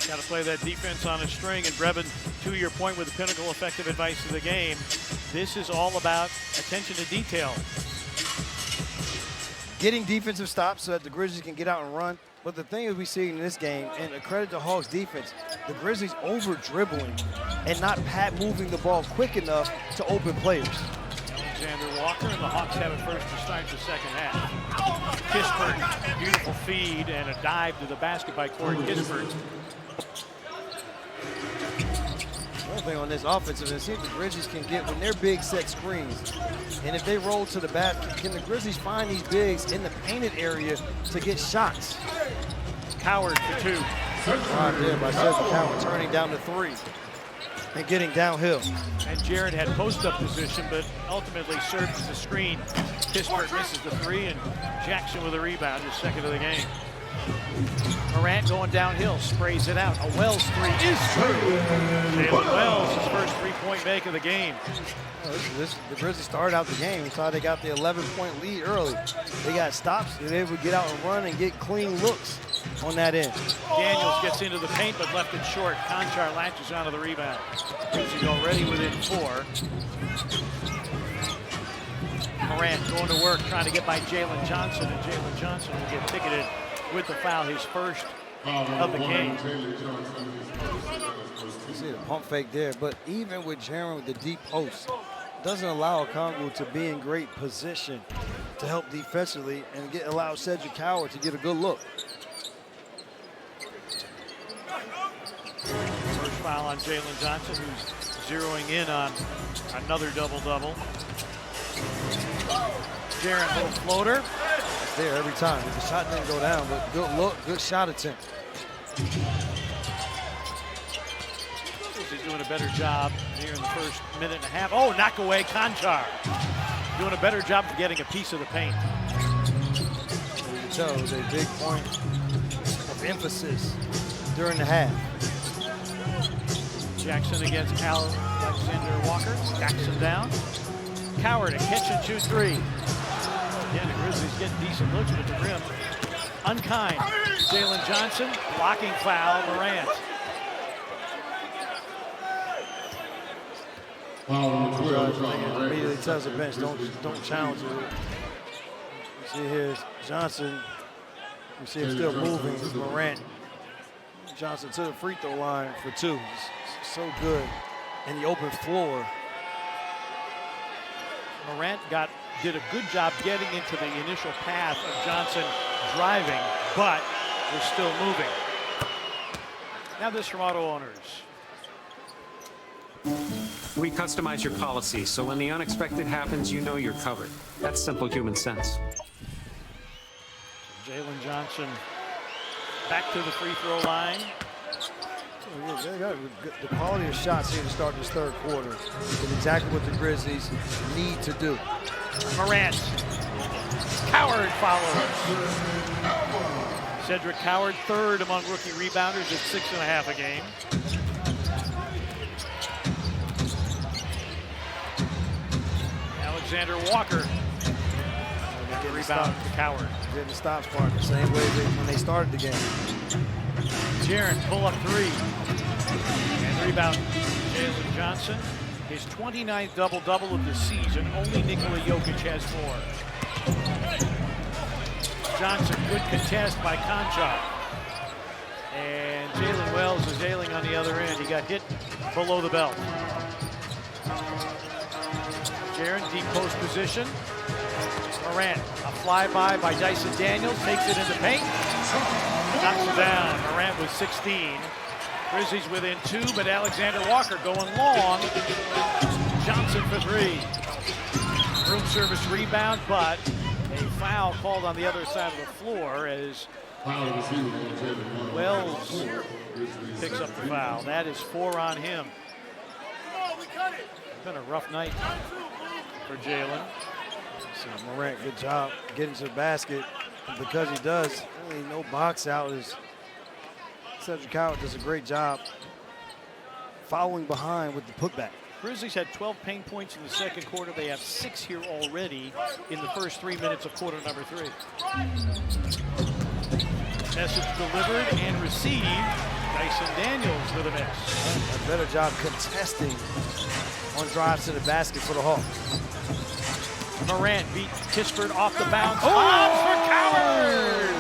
[SPEAKER 2] Got to play that defense on a string. And Brevin, to your point with the Pinnacle effective advice of the game, this is all about attention to detail.
[SPEAKER 5] Getting defensive stops so that the Grizzlies can get out and run. But the thing is we see in this game, and a credit to Hawks defense, the Grizzlies over-dribbling and not moving the ball quick enough to open players.
[SPEAKER 2] Alexander Walker, and the Hawks have it first to start the second half. Kispert, beautiful feed and a dive to the basket by Corey Kispert.
[SPEAKER 5] One thing on this offensive is see if the Grizzlies can get, when they're big set screens, and if they roll to the basket, can the Grizzlies find these bigs in the painted area to get shots?
[SPEAKER 2] Coward for two.
[SPEAKER 5] Right there by Serge Coward, turning down to three and getting downhill.
[SPEAKER 2] And Jared had post-up position, but ultimately served as a screen. Kispert misses the three, and Jackson with a rebound, his second of the game. Morant going downhill, sprays it out. A Wells three is true. Jalen Wells, his first three-point make of the game.
[SPEAKER 5] The Grizzlies started out the game. We saw they got the 11-point lead early. They got stops. They were able to get out and run and get clean looks on that end.
[SPEAKER 2] Daniels gets into the paint, but left it short. Conchar latches onto the rebound. Grizzlies already within 4. Morant going to work, trying to get by Jalen Johnson, and Jalen Johnson will get ticketed with the foul, his first of the game.
[SPEAKER 5] You see the pump fake there, but even with Jaren with the deep post, doesn't allow Okongwu to be in great position to help defensively and allow Cedric Coward to get a good look.
[SPEAKER 2] First foul on Jalen Johnson, who's zeroing in on another double-double. Jaren, little floater.
[SPEAKER 5] It's there every time. The shot didn't go down, but good look, good shot attempt.
[SPEAKER 2] doing a better job here in the first minute and a half. Oh, knock away Conchar. Doing a better job of getting a piece of the paint.
[SPEAKER 5] You can tell it was a big point of emphasis during the half.
[SPEAKER 2] Jackson against Alexander Walker. Backs him down. Coward, a catch and shoot three. Again, the Grizzlies getting decent looks at the rim. Unkind. Jalen Johnson, blocking foul, Morant.
[SPEAKER 5] Immediately tells the bench, don't challenge it. You see here, Johnson, you see him still moving. It's Morant. Johnson to the free throw line for two. He's so good in the open floor.
[SPEAKER 2] Morant did a good job getting into the initial path of Johnson driving, but was still moving. Now this from Auto Owners.
[SPEAKER 8] We customize your policy, so when the unexpected happens, you know you're covered. That's simple human sense.
[SPEAKER 2] Jalen Johnson back to the free throw line.
[SPEAKER 5] They got the quality of shots here to start this third quarter is exactly what the Grizzlies need to do.
[SPEAKER 2] Morant. Coward follows. Cedric Coward, third among rookie rebounders at 6.5 a game. Alexander Walker. The rebound to Coward.
[SPEAKER 5] Getting the stops part the same way when they started the game.
[SPEAKER 2] Jaren, pull up three. And rebound, Jalen Johnson. His 29th double-double of the season. Only Nikola Jokic has 4. Johnson, good contest by Conchar. And Jalen Wells is ailing on the other end. He got hit below the belt. Jaren, deep post position. Morant, a flyby by Dyson Daniels, takes it in the paint. Knocks it down. Morant with 16. Grizzlies within 2, but Alexander Walker going long. Johnson for 3. Room service rebound, but a foul called on the other side of the floor as Wells picks up the foul. That is 4 on him. It's been a rough night for Jalen.
[SPEAKER 5] So Morant, good job getting to the basket. And because he does, really no box out. Cedric Coward does a great job following behind with the putback.
[SPEAKER 2] Grizzlies had 12 paint points in the second quarter. They have 6 here already in the first 3 minutes of quarter number 3. Message delivered and received. Dyson Daniels with a miss.
[SPEAKER 5] A better job contesting on drives to the basket for the Hawks.
[SPEAKER 2] Morant beat Kispert off the bounce. Bobs for Coward!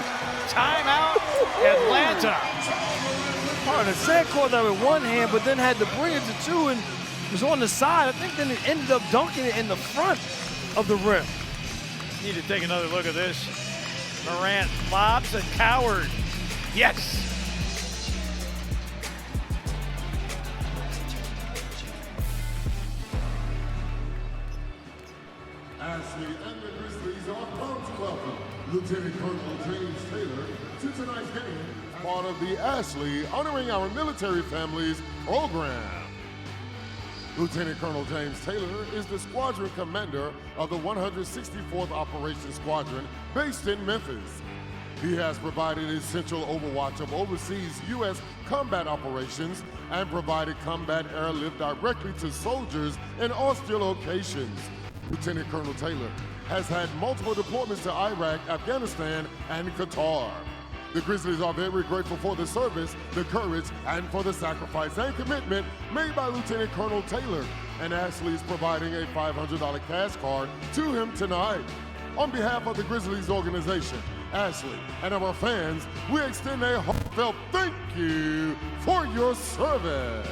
[SPEAKER 2] Timeout, Atlanta.
[SPEAKER 5] Part of the second quarter with one hand, but then had to bring it to 2 and was on the side. I think then it ended up dunking it in the front of the rim.
[SPEAKER 2] Need to take another look at this. Morant lobs and Coward. Yes!
[SPEAKER 3] Ashley and the Grizzlies are proud to welcome Lieutenant Colonel James Taylor to tonight's game, part of the Ashley Honoring Our Military Families program. Lieutenant Colonel James Taylor is the squadron commander of the 164th Operations Squadron based in Memphis. He has provided essential overwatch of overseas U.S. combat operations and provided combat airlift directly to soldiers in austere locations. Lieutenant Colonel Taylor has had multiple deployments to Iraq, Afghanistan, and Qatar. The Grizzlies are very grateful for the service, the courage, and for the sacrifice and commitment made by Lieutenant Colonel Taylor, and Ashley is providing a $500 cash card to him tonight. On behalf of the Grizzlies organization, Ashley, and our fans, we extend a heartfelt thank you for your service.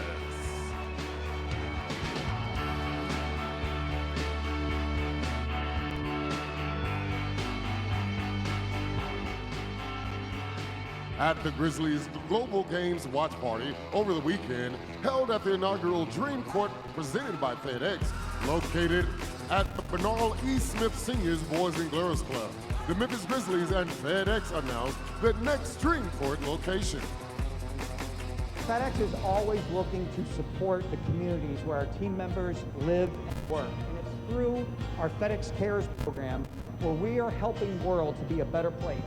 [SPEAKER 3] At the Grizzlies Global Games Watch Party over the weekend, held at the inaugural Dream Court presented by FedEx, located at the Bernal E. Smith Seniors Boys and Girls Club. The Memphis Grizzlies and FedEx announced the next Dream Court location.
[SPEAKER 10] FedEx is always looking to support the communities where our team members live and work. And it's through our FedEx Cares program where we are helping the world to be a better place.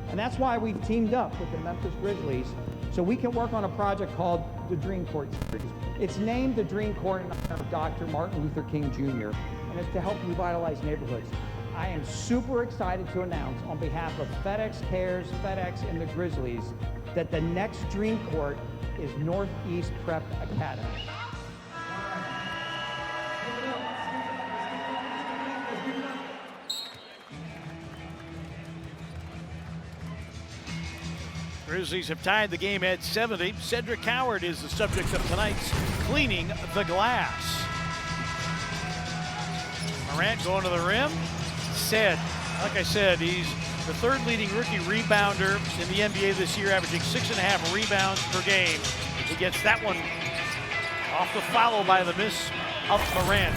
[SPEAKER 10] And that's why we've teamed up with the Memphis Grizzlies so we can work on a project called the Dream Court Series. It's named the Dream Court in honor of Dr. Martin Luther King Jr., and it's to help revitalize neighborhoods. I am super excited to announce on behalf of FedEx Cares, FedEx, and the Grizzlies that the next Dream Court is Northeast Prep Academy.
[SPEAKER 2] Grizzlies have tied the game at 70. Cedric Howard is the subject of tonight's Cleaning the Glass. Morant going to the rim. Like I said, he's the third leading rookie rebounder in the NBA this year, averaging 6.5 rebounds per game. He gets that one off the foul by the miss of Morant.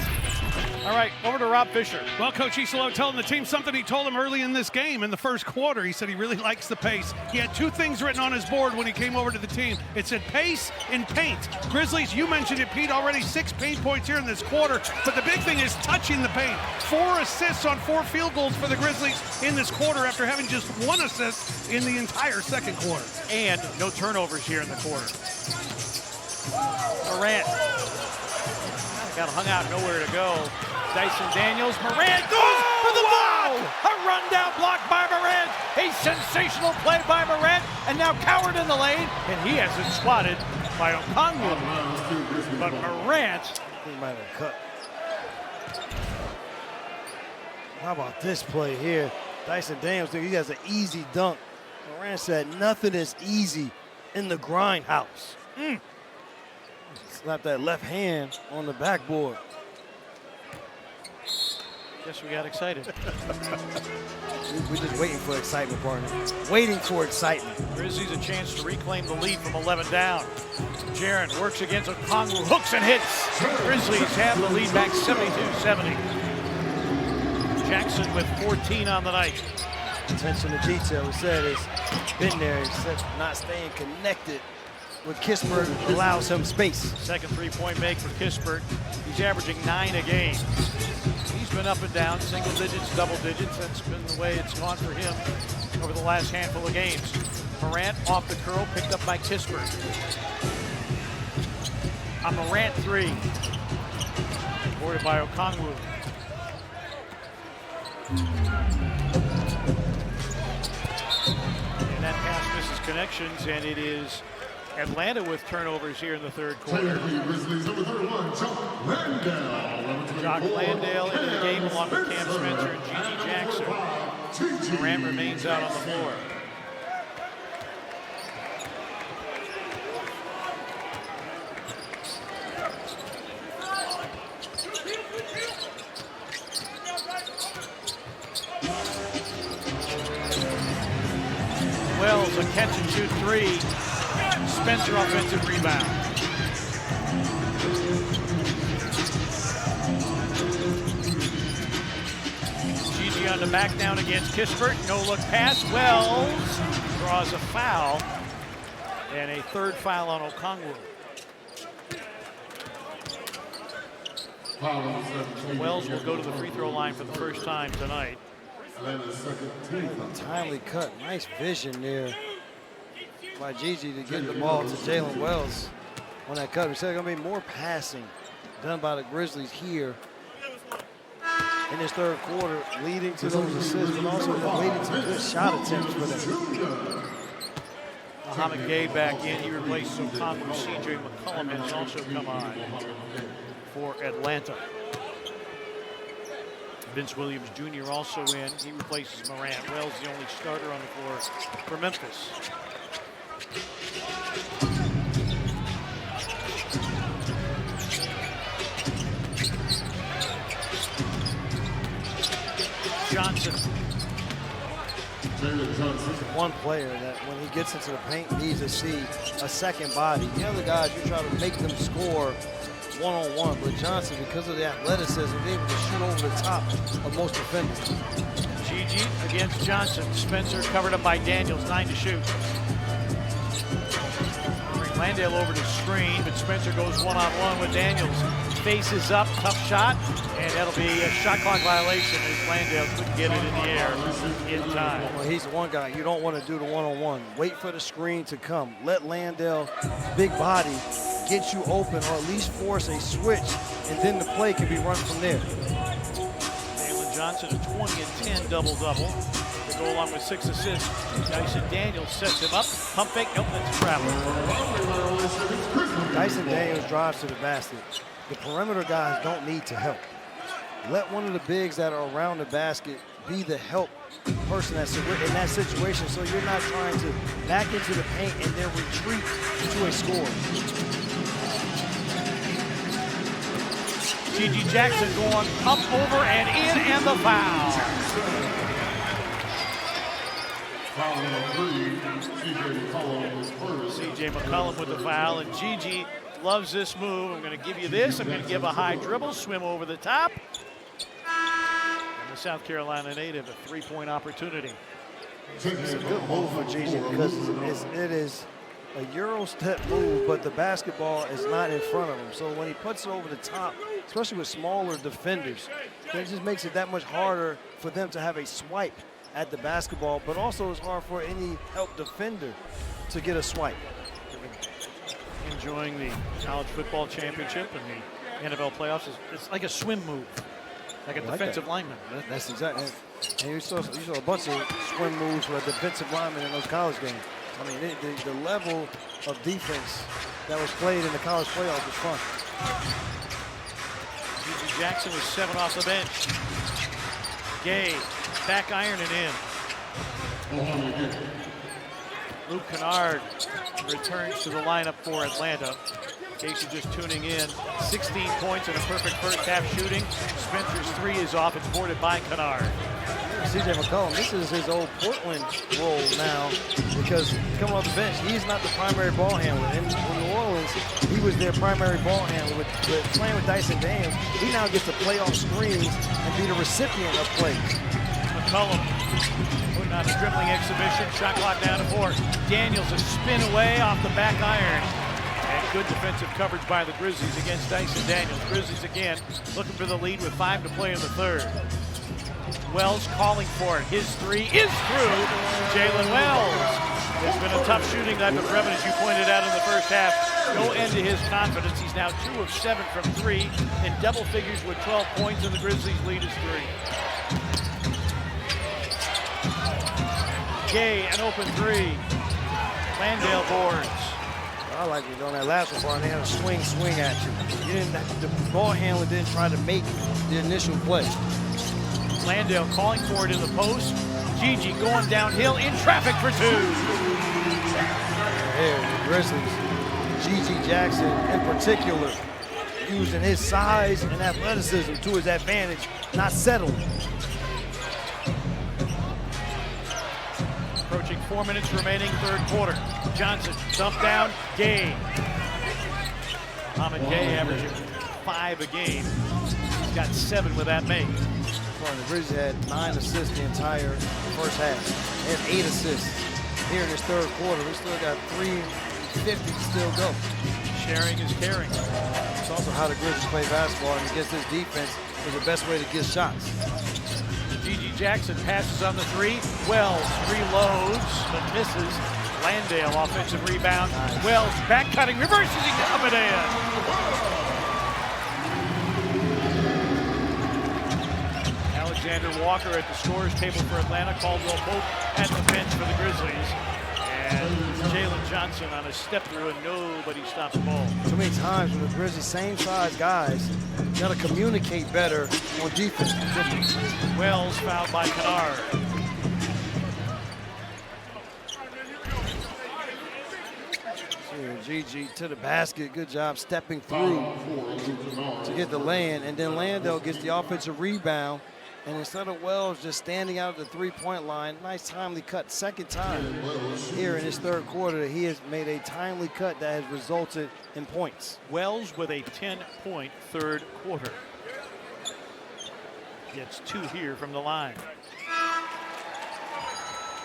[SPEAKER 2] All right, over to Rob Fisher.
[SPEAKER 1] Well, Coach Iserlohn telling the team something he told him early in this game in the first quarter. He said he really likes the pace. He had two things written on his board when he came over to the team. It said pace and paint. Grizzlies, you mentioned it, Pete, already 6 paint points here in this quarter, but the big thing is touching the paint. 4 assists on 4 field goals for the Grizzlies in this quarter after having just 1 assist in the entire second quarter.
[SPEAKER 2] And no turnovers here in the quarter. Morant got hung out, nowhere to go. Dyson Daniels, Morant goes for the block! A rundown block by Morant. A sensational play by Morant, and now Coward in the lane, and he has it swatted by Okongwu. But Morant,
[SPEAKER 5] he might have cut. How about this play here? Dyson Daniels, he has an easy dunk. Morant said nothing is easy in the grindhouse. Slap that left hand on the backboard.
[SPEAKER 2] Guess we got excited.
[SPEAKER 5] We're just waiting for excitement, partner. Waiting for excitement.
[SPEAKER 2] Grizzlies a chance to reclaim the lead from 11 down. Jaren works against Okongwu, hooks and hits. Grizzlies have the lead back 72-70. Jackson with 14 on the night.
[SPEAKER 5] Attention to detail, we said it's been there. It's not staying connected with Kispert allows him space.
[SPEAKER 2] Second three-point make for Kispert. He's averaging 9 a game. He's been up and down, single digits, double digits. That's been the way it's gone for him over the last handful of games. Morant off the curl, picked up by Kispert. A Morant 3. Boarded by Okongwu. And that pass misses connections, and it is Atlanta with turnovers here in the third quarter. Jock Landale into the game along with Cam Spencer and Gigi Jackson. Morant remains out on the floor. Wells, a catch and shoot 3. Spencer offensive rebound. Gigi on the back down against Kispert. No look pass. Wells draws a foul. And a third foul on Okongwu. So Wells will go to the free throw line for the first time tonight.
[SPEAKER 5] Timely cut. Nice vision there by Gigi to get the ball to Jalen Wells on that cut. We said there's going to be more passing done by the Grizzlies here in this third quarter, leading to those assists, but also leading to good shot attempts for them.
[SPEAKER 2] Muhammad Gay back in. He replaces Okongwu. C.J. McCollum has also come on for Atlanta. Vince Williams Jr. also in. He replaces Morant. Wells the only starter on the floor for Memphis. Johnson.
[SPEAKER 5] One player that when he gets into the paint needs to see a second body. The other guys, you try to make them score one-on-one, but Johnson, because of the athleticism, is able to shoot over the top of most defenders.
[SPEAKER 2] Gigi against Johnson. Spencer covered up by Daniels, 9 to shoot. Landale over to screen, but Spencer goes one-on-one with Daniels. Faces up, tough shot, and that'll be a shot clock violation as Landale couldn't get it in the air in time.
[SPEAKER 5] Well, he's the one guy you don't want to do the one-on-one. Wait for the screen to come. Let Landale, big body, get you open or at least force a switch, and then the play can be run from there.
[SPEAKER 2] Jalen Johnson, a 20 and 10 double-double. To go along with 6 assists. Dyson Daniels sets him up. Pump fake, nope, that's a travel.
[SPEAKER 5] Dyson Daniels drives to the basket. The perimeter guys don't need to help. Let one of the bigs that are around the basket be the help person that's in that situation, so you're not trying to back into the paint and then retreat to a score.
[SPEAKER 2] G.G. Jackson going up, over, and in, and the foul. C.J. McCollum with the foul, and G.G. loves this move. I'm going to give you this. I'm going to give a high dribble, swim over the top. And the South Carolina native, a three-point opportunity.
[SPEAKER 5] It's a good move for G.G. because it is a Euro step move, but the basketball is not in front of him. So when he puts it over the top, especially with smaller defenders, it just makes it that much harder for them to have a swipe at the basketball, but also it's hard for any help defender to get a swipe.
[SPEAKER 2] Enjoying the college football championship and the NFL playoffs. It's like a swim move, like a defensive lineman.
[SPEAKER 5] That's exactly. And you saw a bunch of swim moves for a defensive lineman in those college games. I mean, the level of defense that was played in the college playoffs was fun.
[SPEAKER 2] G.G. Jackson was 7 off the bench. Gay, back iron and in. Luke Kennard returns to the lineup for Atlanta. In case you're just tuning in, 16 points and a perfect first half shooting. Spencer's 3 is off. It's boarded by Kennard.
[SPEAKER 5] C.J. McCollum, this is his old Portland role now because coming off the bench, he's not the primary ball handler. In New Orleans, he was their primary ball handler. With playing with Dyson Daniels, he now gets to play off screens and be the recipient of plays.
[SPEAKER 2] McCollum putting on a dribbling exhibition. Shot clock down to 4. Daniels a spin away off the back iron. And good defensive coverage by the Grizzlies against Dyson Daniels. Grizzlies again looking for the lead with 5 to play in the third. Wells calling for it. His 3 is through. Jalen Wells. It's been a tough shooting night for Brevin, as you pointed out in the first half. No end to his confidence. He's now 2 of 7 from 3 in double figures with 12 points, and the Grizzlies' lead is 3. Gay, an open 3. Landale boards.
[SPEAKER 5] I like it on that last one, and they had a swing at you. The ball handler didn't try to make the initial play.
[SPEAKER 2] Landale calling for it in the post. G.G. going downhill in traffic for 2.
[SPEAKER 5] Here, the Grizzlies, G.G. Jackson in particular, using his size and athleticism to his advantage, not settling.
[SPEAKER 2] Approaching 4 minutes remaining, third quarter. Johnson, dump down, Gay. Mohamed Gay averaging 5 a game. He's got 7 with that make.
[SPEAKER 5] The Grizzlies had 9 assists the entire first half. They had 8 assists here in this third quarter. We still got 3:50 to still go.
[SPEAKER 2] Sharing is caring.
[SPEAKER 5] It's also how the Grizzlies play basketball, and against this defense is the best way to get shots.
[SPEAKER 2] G.G. Jackson passes on the 3. Wells reloads, but misses. Landale offensive rebound. Nice. Wells back cutting, reverses, he can up it in. Alexander Walker at the scorer's table for Atlanta. Caldwell Pope at the bench for the Grizzlies. And Jalen Johnson on a step through, and nobody stops the ball.
[SPEAKER 5] Too many times with the Grizzlies, same size guys, got to communicate better on defense.
[SPEAKER 2] Wells fouled by Kennard.
[SPEAKER 5] G.G. to the basket. Good job stepping through to get the lay-in. And then Landale gets the offensive rebound. And instead of Wells just standing out at the three-point line, nice timely cut. Second time here in his third quarter, he has made a timely cut that has resulted in points.
[SPEAKER 2] Wells with a 10-point third quarter. Gets 2 here from the line.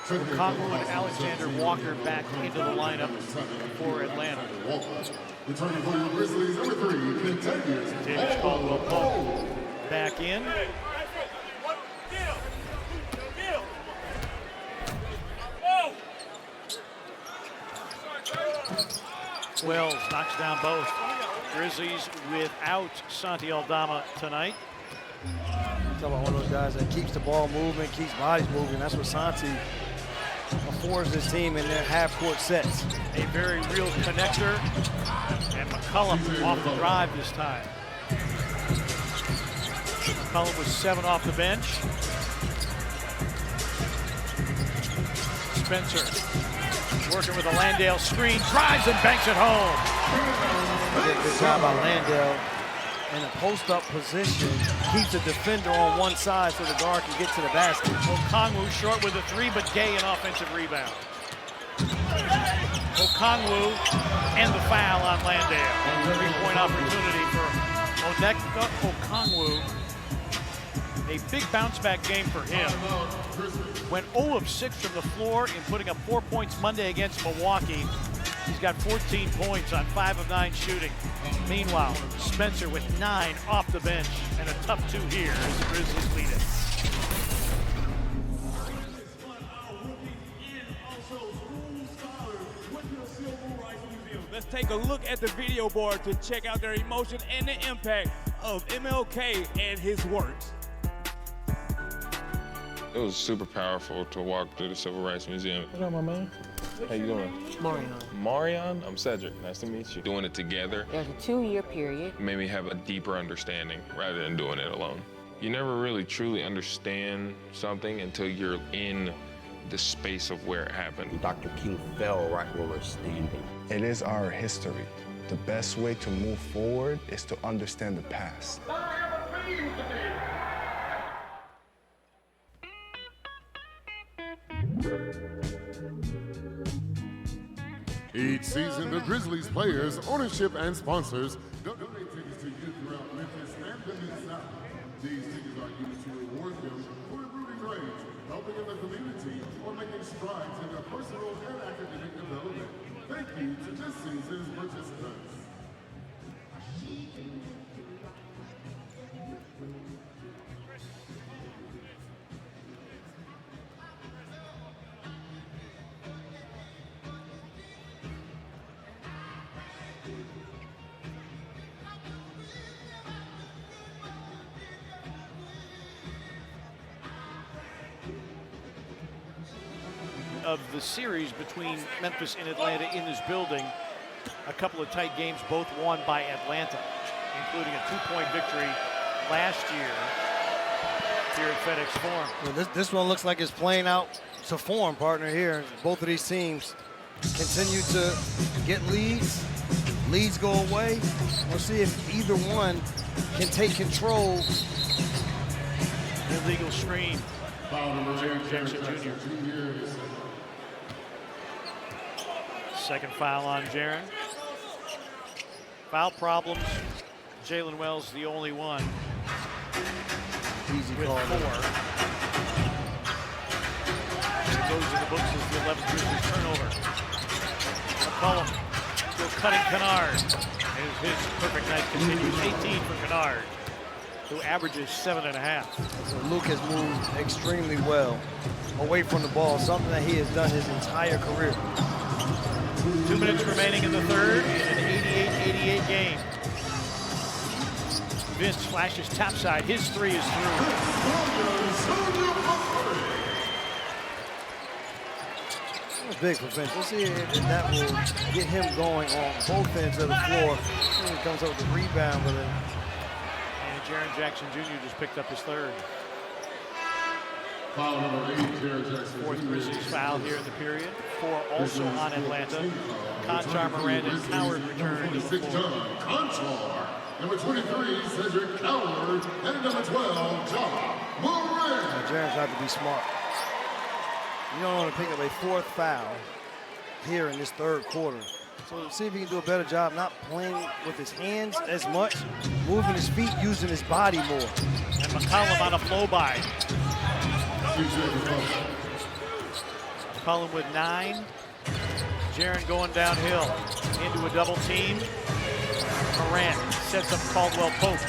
[SPEAKER 2] Conklin and Alexander Walker back into the lineup for Atlanta.
[SPEAKER 3] Returning for your Grizzlies, number 3, continues.
[SPEAKER 2] Davis Caldwell-Pope back in. Wells knocks down both. Grizzlies without Santi Aldama tonight.
[SPEAKER 5] Talk about one of those guys that keeps the ball moving, keeps bodies moving. That's what Santi affords this team in their half-court sets.
[SPEAKER 2] A very real connector. And McCollum off the drive this time. McCollum was 7 off the bench. Spencer working with a Landale screen, drives and banks it home.
[SPEAKER 5] Good job by Landale in a post-up position. Keeps the defender on one side so the guard can get to the basket.
[SPEAKER 2] Okongwu short with a 3, but Gay an offensive rebound. Okongwu and the foul on Landale. 3-point opportunity for Onyeka Okongwu. A big bounce-back game for him. Went 0 of 6 from the floor in putting up 4 points Monday against Milwaukee. He's got 14 points on 5 of 9 shooting. Meanwhile, Spencer with 9 off the bench and a tough 2 here as the Grizzlies lead it.
[SPEAKER 11] Let's take a look at the video board to check out their emotion and the impact of MLK and his works.
[SPEAKER 18] It was super powerful to walk through the Civil Rights Museum.
[SPEAKER 12] What up, my man?
[SPEAKER 18] How you doing?
[SPEAKER 12] Marion.
[SPEAKER 18] Marion? I'm Cedric. Nice to meet you. Doing it together
[SPEAKER 12] There's a 2-year period.
[SPEAKER 18] made me have a deeper understanding rather than doing it alone. You never really truly understand something until you're in the space of where it happened.
[SPEAKER 13] Dr. King fell right where we're standing.
[SPEAKER 24] It is our history. The best way to move forward is to understand the past.
[SPEAKER 3] Each season, the Grizzlies players, ownership, and sponsors donate tickets to youth throughout Memphis and the Mid-South. These tickets are used to reward them for improving grades, helping in the community, or making strides in their personal and academic development. Thank you to this season's participants.
[SPEAKER 2] Of the series between Memphis and Atlanta in this building, a couple of tight games, both won by Atlanta, including a 2-point victory last year here at FedEx Forum.
[SPEAKER 5] Well, this one looks like it's playing out to form, partner, here. Both of these teams continue to get leads. Leads go away. We'll see if either one can take control.
[SPEAKER 2] Illegal screen. Jaren Jackson Jr. Second foul on Jaren. Foul problems. Jalen Wells the only one.
[SPEAKER 5] Easy
[SPEAKER 2] with
[SPEAKER 5] call.
[SPEAKER 2] 4. It goes in the books as the 11th Grizzlies turnover. McCollum still cutting Kennard. As his perfect night continues. 18 for Kennard, who averages 7.5.
[SPEAKER 5] So Luke has moved extremely well away from the ball, something that he has done his entire career.
[SPEAKER 2] 2 minutes remaining in the third in an 88-88 game. Vince flashes topside. His 3 is through.
[SPEAKER 5] That's big for Vince. Let's see if that will get him going on both ends of the floor. He comes up with the rebound, but then
[SPEAKER 2] and Jaren Jackson Jr. just picked up his 3rd.
[SPEAKER 3] Foul number 8, Jaren Jackson.
[SPEAKER 2] 4th Grizzlies foul here in the period. 4 also on Atlanta. Conchar, Miranda, and Coward return to the floor.
[SPEAKER 3] Conchar. Number 23, Cedric Coward. And number 12, John Moran.
[SPEAKER 5] Jaren's got to be smart. You don't want to pick up a 4th foul here in this 3rd quarter. So see if he can do a better job not playing with his hands as much, moving his feet, using his body more.
[SPEAKER 2] And McCollum on a blow by. McCollum with 9. Jaren going downhill into a double team. Morant sets up Caldwell Pope.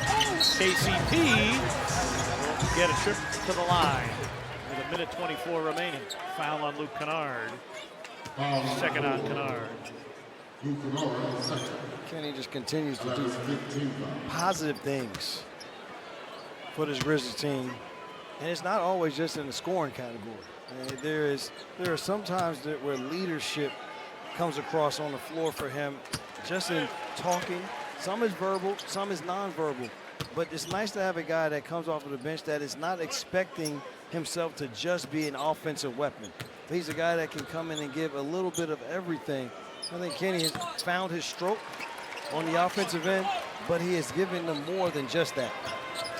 [SPEAKER 2] KCP will get a trip to the line with 1:24 remaining. Foul on Luke Kennard. Second on Kennard.
[SPEAKER 5] Kenny just continues to do positive things for this Grizzlies team. And it's not always just in the scoring category. There are some times where leadership comes across on the floor for him, just in talking. Some is verbal, some is nonverbal. But it's nice to have a guy that comes off of the bench that is not expecting himself to just be an offensive weapon. He's a guy that can come in and give a little bit of everything. I think Kenny has found his stroke on the offensive end, but he has given them more than just that.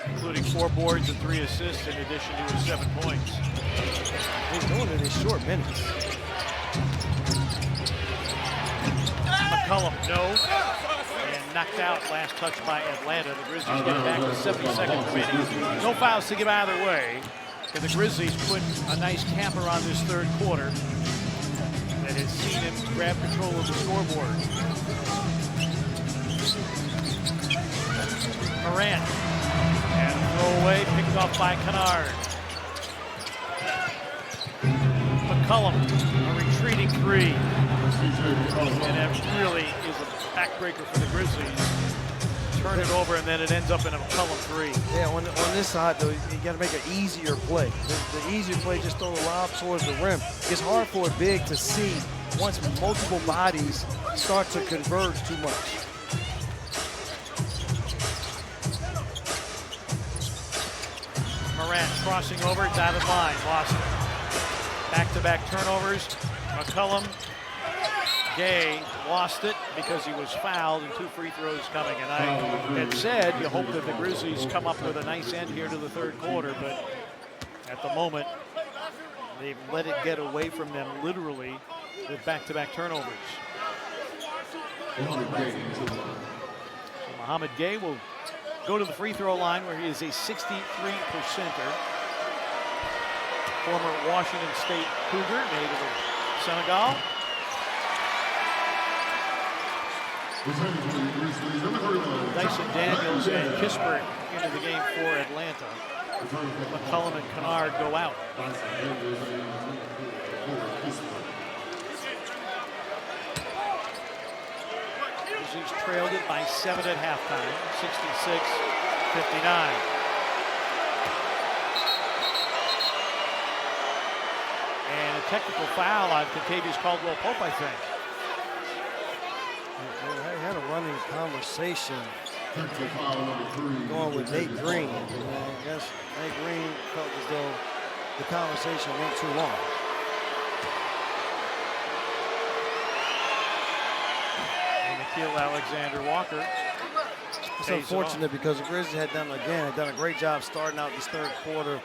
[SPEAKER 2] Including 4 boards and 3 assists in addition to his 7 points.
[SPEAKER 5] He's doing it in short minutes.
[SPEAKER 2] McCollum, no. And knocked out last touch by Atlanta. The Grizzlies get it back with 70 seconds remaining. No fouls to give either way. And the Grizzlies put a nice camper on this third quarter that has seen him grab control of the scoreboard. Morant. And throw away, picked off by Kennard. McCollum, a retreating 3. And that really is a backbreaker for the Grizzlies. Turn it over, and then it ends up in a McCollum 3.
[SPEAKER 5] Yeah, on this side, though, you got to make an easier play. The easier play, just throw the lob towards the rim. It's hard for a big to see once multiple bodies start to converge too much.
[SPEAKER 2] Morant crossing over, dotted line, lost it. Back-to-back turnovers. McCollum, Gay lost it because he was fouled and 2 free throws coming. And I had said you hope that the Grizzlies come up with a nice end here to the third quarter, but at the moment, they've let it get away from them literally with back-to-back turnovers. Mohamed Gay will go to the free throw line where he is a 63%er. Former Washington State Cougar, native of Senegal. Dyson Daniels and Kispert into the game for Atlanta. McCollum and Kennard go out. Grizzlies trailed it by 7 at halftime, 66-59. And a technical foul on Kentavious Caldwell Pope, I think.
[SPEAKER 5] They had a running conversation going with Nate Green. I guess Nate Green felt as though the conversation went too long.
[SPEAKER 2] And Nickeil Alexander-Walker.
[SPEAKER 5] It's unfortunate because the Grizzlies had done a great job starting out this third quarter.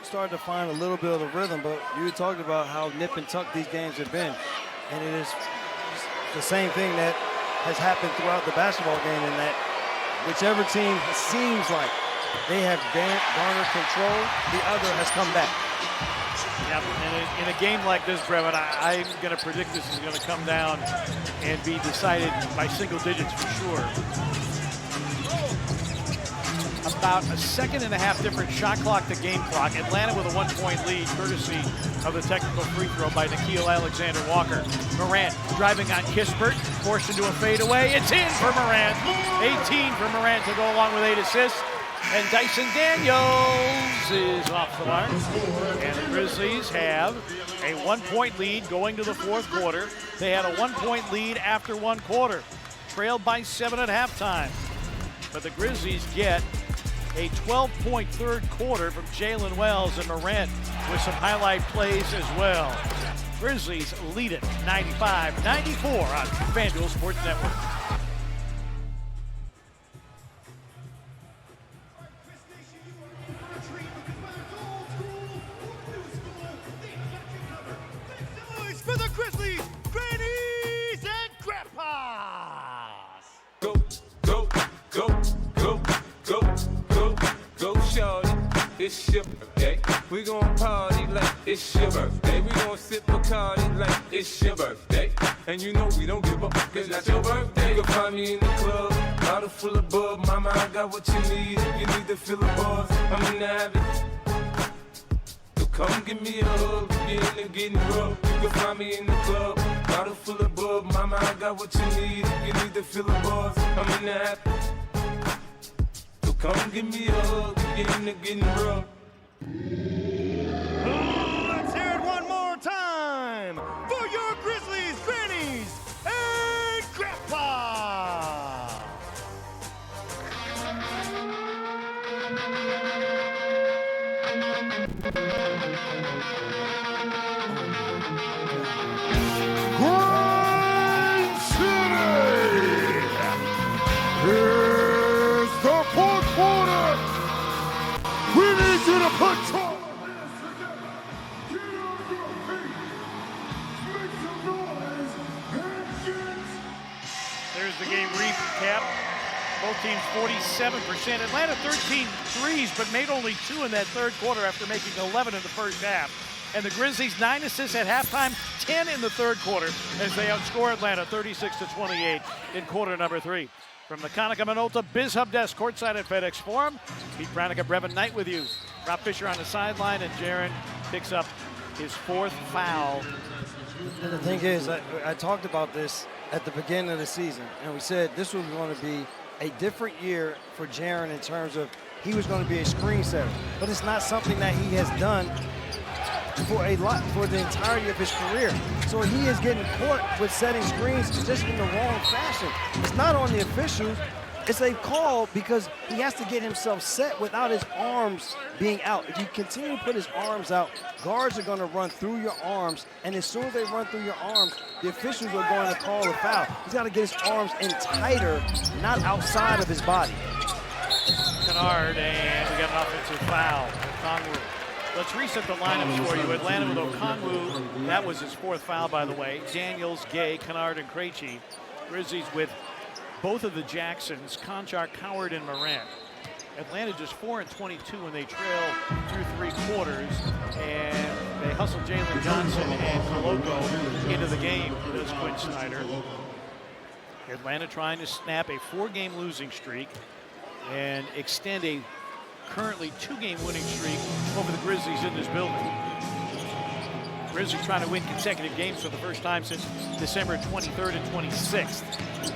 [SPEAKER 5] Started to find a little bit of the rhythm, but you talked about how nip and tuck these games have been. And it is the same thing that has happened throughout the basketball game, in that whichever team seems like they have garnered control, the other has come back.
[SPEAKER 2] Yeah, and in a game like this, Brevin, I'm going to predict this is going to come down and be decided by single digits for sure. About a 1.5 different shot clock to game clock. Atlanta with a 1-point lead, courtesy of the technical free throw by Nickeil Alexander-Walker. Morant driving on Kispert, forced into a fadeaway. It's in for Morant. 18 for Morant to go along with 8 assists. And Dyson Daniels is off the mark. And the Grizzlies have a 1-point lead going to the fourth quarter. They had a 1-point lead after 1 quarter, trailed by 7 at halftime. But the Grizzlies get a 12-point third quarter from Jalen Wells and Morant with some highlight plays as well. Grizzlies lead it 95-94 on FanDuel Sports Network.
[SPEAKER 7] For the Grizzlies, grannies and grandpas.
[SPEAKER 12] Go, go, go, go, go, go, go, shorty. It's your birthday. We gon' party like it's your birthday. We gon' sip Bacardi like it's your birthday. And you know we don't give up, cause that's your birthday. You can find me in the club, bottle full of bub. Mama, I got what you need. If you need to fill the bars, I'm in the habit. So come give me a hug, if you're in the getting rough. You can find me in the club, bottle full of bub. Mama, I got what you need. If you need to fill the bars, I'm in the habit. So come give me a hug, if you're in the getting rough.
[SPEAKER 7] Let's hear it one more time for your Grizzlies, grannies, and grandpa.
[SPEAKER 3] Grand City! Here's the fourth quarter. We need you to put your
[SPEAKER 2] There's the game recap. Both teams 47%. Atlanta 13 threes, but made only 2 in that third quarter after making 11 in the first half. And the Grizzlies 9 assists at halftime, 10 in the third quarter as they outscore Atlanta 36-28 in quarter number 3. From the Konica Minolta Biz Hub Desk, courtside at FedEx Forum, Pete Pranica, Brevin Knight with you. Rob Fisher on the sideline, and Jaren picks up his 4th foul.
[SPEAKER 5] And the thing is, I talked about this at the beginning of the season, and we said this was going to be a different year for Jaren in terms of he was going to be a screen setter. But it's not something that he has done for the entirety of his career. So he is getting caught with setting screens just in the wrong fashion. It's not on the officials. It's a call because he has to get himself set without his arms being out. If you continue to put his arms out, guards are going to run through your arms, and as soon as they run through your arms, the officials are going to call a foul. He's got to get his arms in tighter, not outside of his body.
[SPEAKER 2] Kennard, and we got an offensive foul. Okongwu. Let's reset the lineups for you. Atlanta with Okongwu. That was his 4th foul, by the way. Daniels, Gay, Kennard, and Krejci. Grizzlies with both of the Jacksons, Conchar, Coward, and Morant. Atlanta just 4-22 when they trail through 3 quarters, and they hustle Jalen Johnson and Koloko into the game, does Quinn Snyder. Atlanta trying to snap a 4-game losing streak and extend a currently 2-game winning streak over the Grizzlies in this building. Grizzlies trying to win consecutive games for the first time since December 23rd and 26th.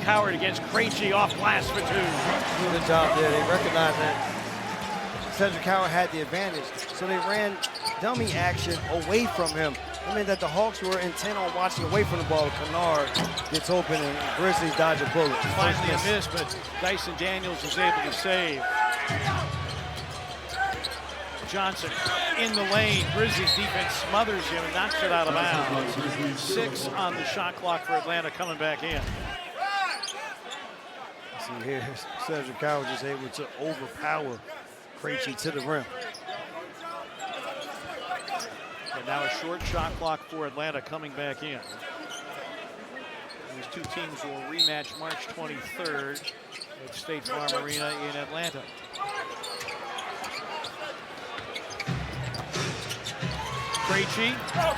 [SPEAKER 2] Coward against Krejci, off glass for 2.
[SPEAKER 5] Good job there. They recognized that Cedric Coward had the advantage, so they ran dummy action away from him. I mean that the Hawks were intent on watching away from the ball. Kennard gets open and Grizzlies dodge a bullet.
[SPEAKER 2] Finally a miss, but Dyson Daniels was able to save. Johnson in the lane. Grizzlies defense smothers him and knocks it out of bounds. 6 on the shot clock for Atlanta coming back in.
[SPEAKER 5] See here, Cedric Coward is able to overpower Krejci to the rim.
[SPEAKER 2] And now a short shot clock for Atlanta coming back in. These 2 teams will rematch March 23rd at State Farm Arena in Atlanta. Krejci,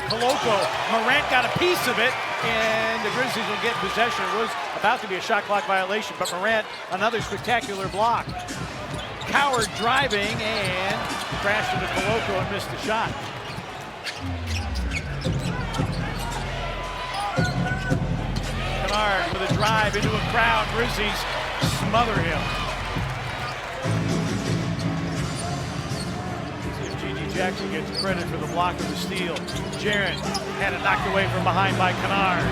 [SPEAKER 2] Koloko, Morant got a piece of it, and the Grizzlies will get possession. It was about to be a shot clock violation, but Morant, another spectacular block. Coward driving and crashed into Koloko and missed the shot. Kennard with a drive into a crowd. Grizzlies smother him. Jackson gets credit for the block of the steal. Jaren had it knocked away from behind by Kennard.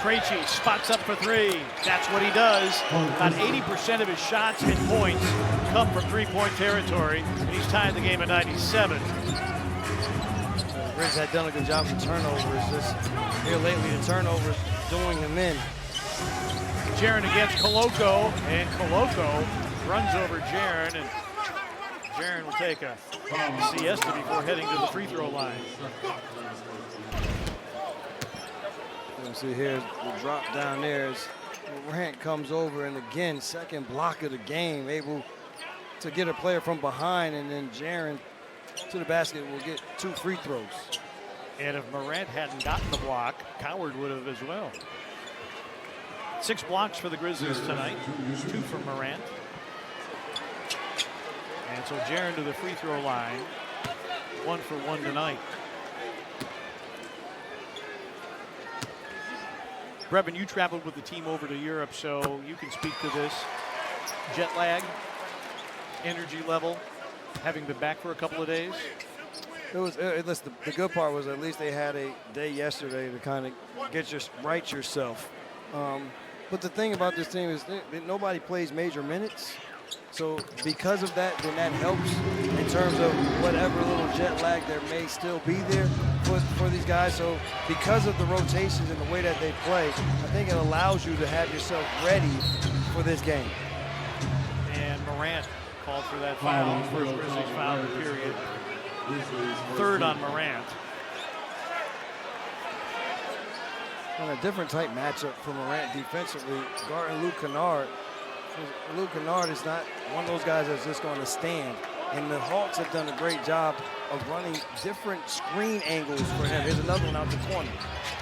[SPEAKER 2] Krejci spots up for 3. That's what he does. About 80% of his shots and points come from 3-point territory, and he's tied the game at 97.
[SPEAKER 5] Grizz had done a good job with turnovers. Just here lately, the turnovers doing them in.
[SPEAKER 2] Jaren against Koloko, and Koloko runs over Jaren, and Jaren will take a siesta before heading to the free throw line.
[SPEAKER 5] You see here, the drop down there as Morant comes over, and again, second block of the game, able to get a player from behind, and then Jaren
[SPEAKER 15] to the basket will get 2 free throws.
[SPEAKER 2] And if Morant hadn't gotten the block, Coward would have as well. 6 blocks for the Grizzlies tonight, 2 from Morant. And so Jaren to the free throw line, 1 for 1 tonight. Brevin, you traveled with the team over to Europe, so you can speak to this. Jet lag, energy level, having been back for a couple of days.
[SPEAKER 15] It was. Listen, the good part was at least they had a day yesterday to kind of get right yourself. But the thing about this team is nobody plays major minutes. So because of that, then that helps in terms of whatever little jet lag there may still be there for these guys. So because of the rotations and the way that they play, I think it allows you to have yourself ready for this game.
[SPEAKER 2] And Morant called for that foul, first Grizzlies foul of the period. 3rd on Morant.
[SPEAKER 15] On a different type matchup for Morant defensively, guarding Luke Kennard. Luke Kennard is not one of those guys that's just going to stand. And the Hawks have done a great job of running different screen angles for him. Here's another one out the corner.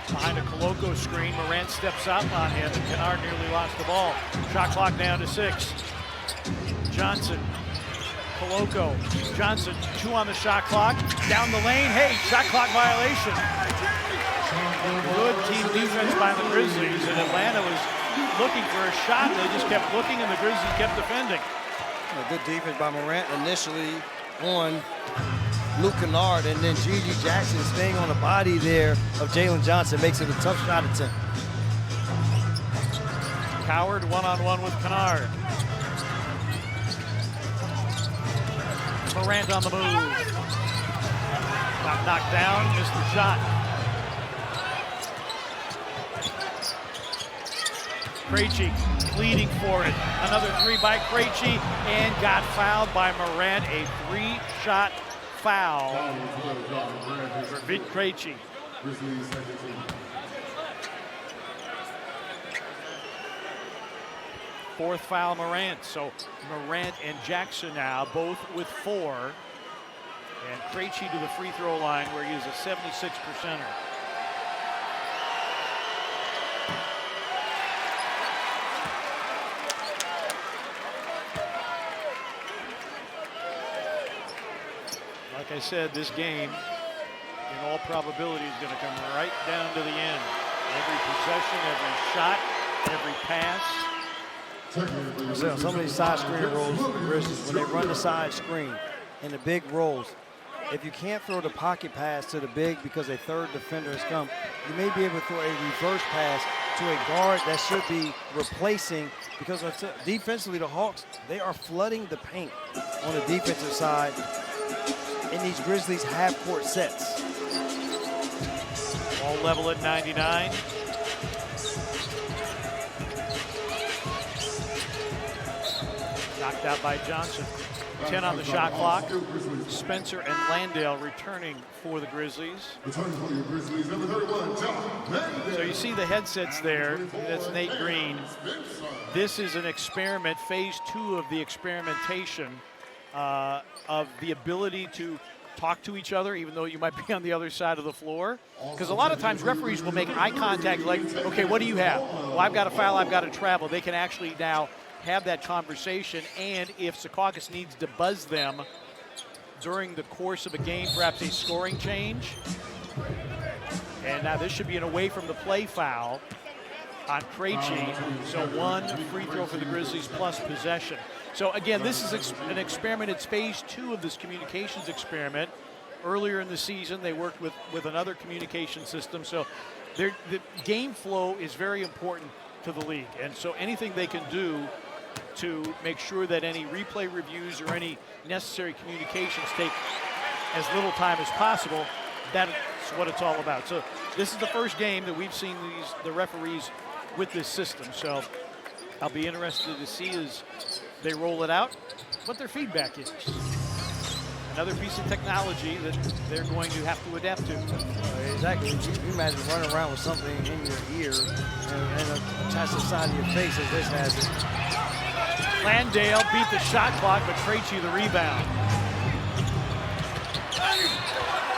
[SPEAKER 2] Behind a Koloko screen, Morant steps up on him, and Kennard nearly lost the ball. Shot clock down to 6. Johnson, Koloko, Johnson, 2 on the shot clock. Down the lane, hey, shot clock violation. Good team defense by the Grizzlies, and Atlanta was looking for a shot. They just kept looking, and the Grizzlies kept defending.
[SPEAKER 15] Good defense by Morant initially on Luke Kennard, and then Gigi Jackson staying on the body there of Jalen Johnson makes it a tough shot attempt.
[SPEAKER 2] Coward one-on-one with Kennard. Morant on the move. Got knocked down, missed the shot. Krejci pleading for it. Another 3 by Krejci, and got fouled by Morant. A 3-shot foul for Vit Krejci. 4th foul Morant. So Morant and Jackson now both with 4. And Krejci to the free throw line where he is a 76%er. Like I said, this game, in all probability, is going to come right down to the end. Every possession, every shot, every pass.
[SPEAKER 15] So some of these side screen rolls, when they run the side screen and the big rolls, if you can't throw the pocket pass to the big because a 3rd defender has come, you may be able to throw a reverse pass to a guard that should be replacing, because defensively the Hawks, they are flooding the paint on the defensive side in these Grizzlies half-court sets.
[SPEAKER 2] All level at 99. Knocked out by Johnson. 10 on the shot clock. Spencer and Landale returning for the Grizzlies. So you see the headsets there. That's Nate Green. This is an experiment, phase 2 of the experimentation of the ability to talk to each other, even though you might be on the other side of the floor. Because a lot of times referees will make eye contact like, okay, what do you have? Well, I've got a foul, I've got to travel. They can actually now have that conversation, and if Secaucus needs to buzz them during the course of a game, perhaps a scoring change. And now this should be an away from the play foul on Krejci. So 1 free throw for the Grizzlies plus possession. So again, this is an experiment. It's phase 2 of this communications experiment. Earlier in the season, they worked with another communication system. So the game flow is very important to the league. And so anything they can do to make sure that any replay reviews or any necessary communications take as little time as possible, that's what it's all about. So this is the first game that we've seen the referees with this system. So I'll be interested to see as they roll it out what their feedback is. Another piece of technology that they're going to have to adapt to.
[SPEAKER 15] Exactly. You imagine running around with something in your ear and attached to the side of your face as this has it.
[SPEAKER 2] Landale beat the shot clock, but Krejci the rebound.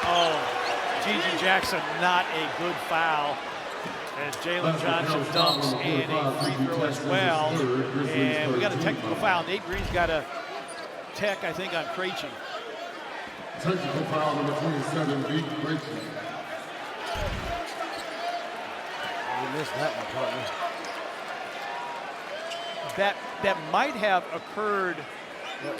[SPEAKER 2] Oh, Gigi Jackson, not a good foul. As Jalen Johnson dunks and a free throw as well. And we got a technical foul. Nate Green's got a tech, I think, on Krejci.
[SPEAKER 3] Technical foul number 27, beat Krejci.
[SPEAKER 15] You missed that one, partner.
[SPEAKER 2] That might have occurred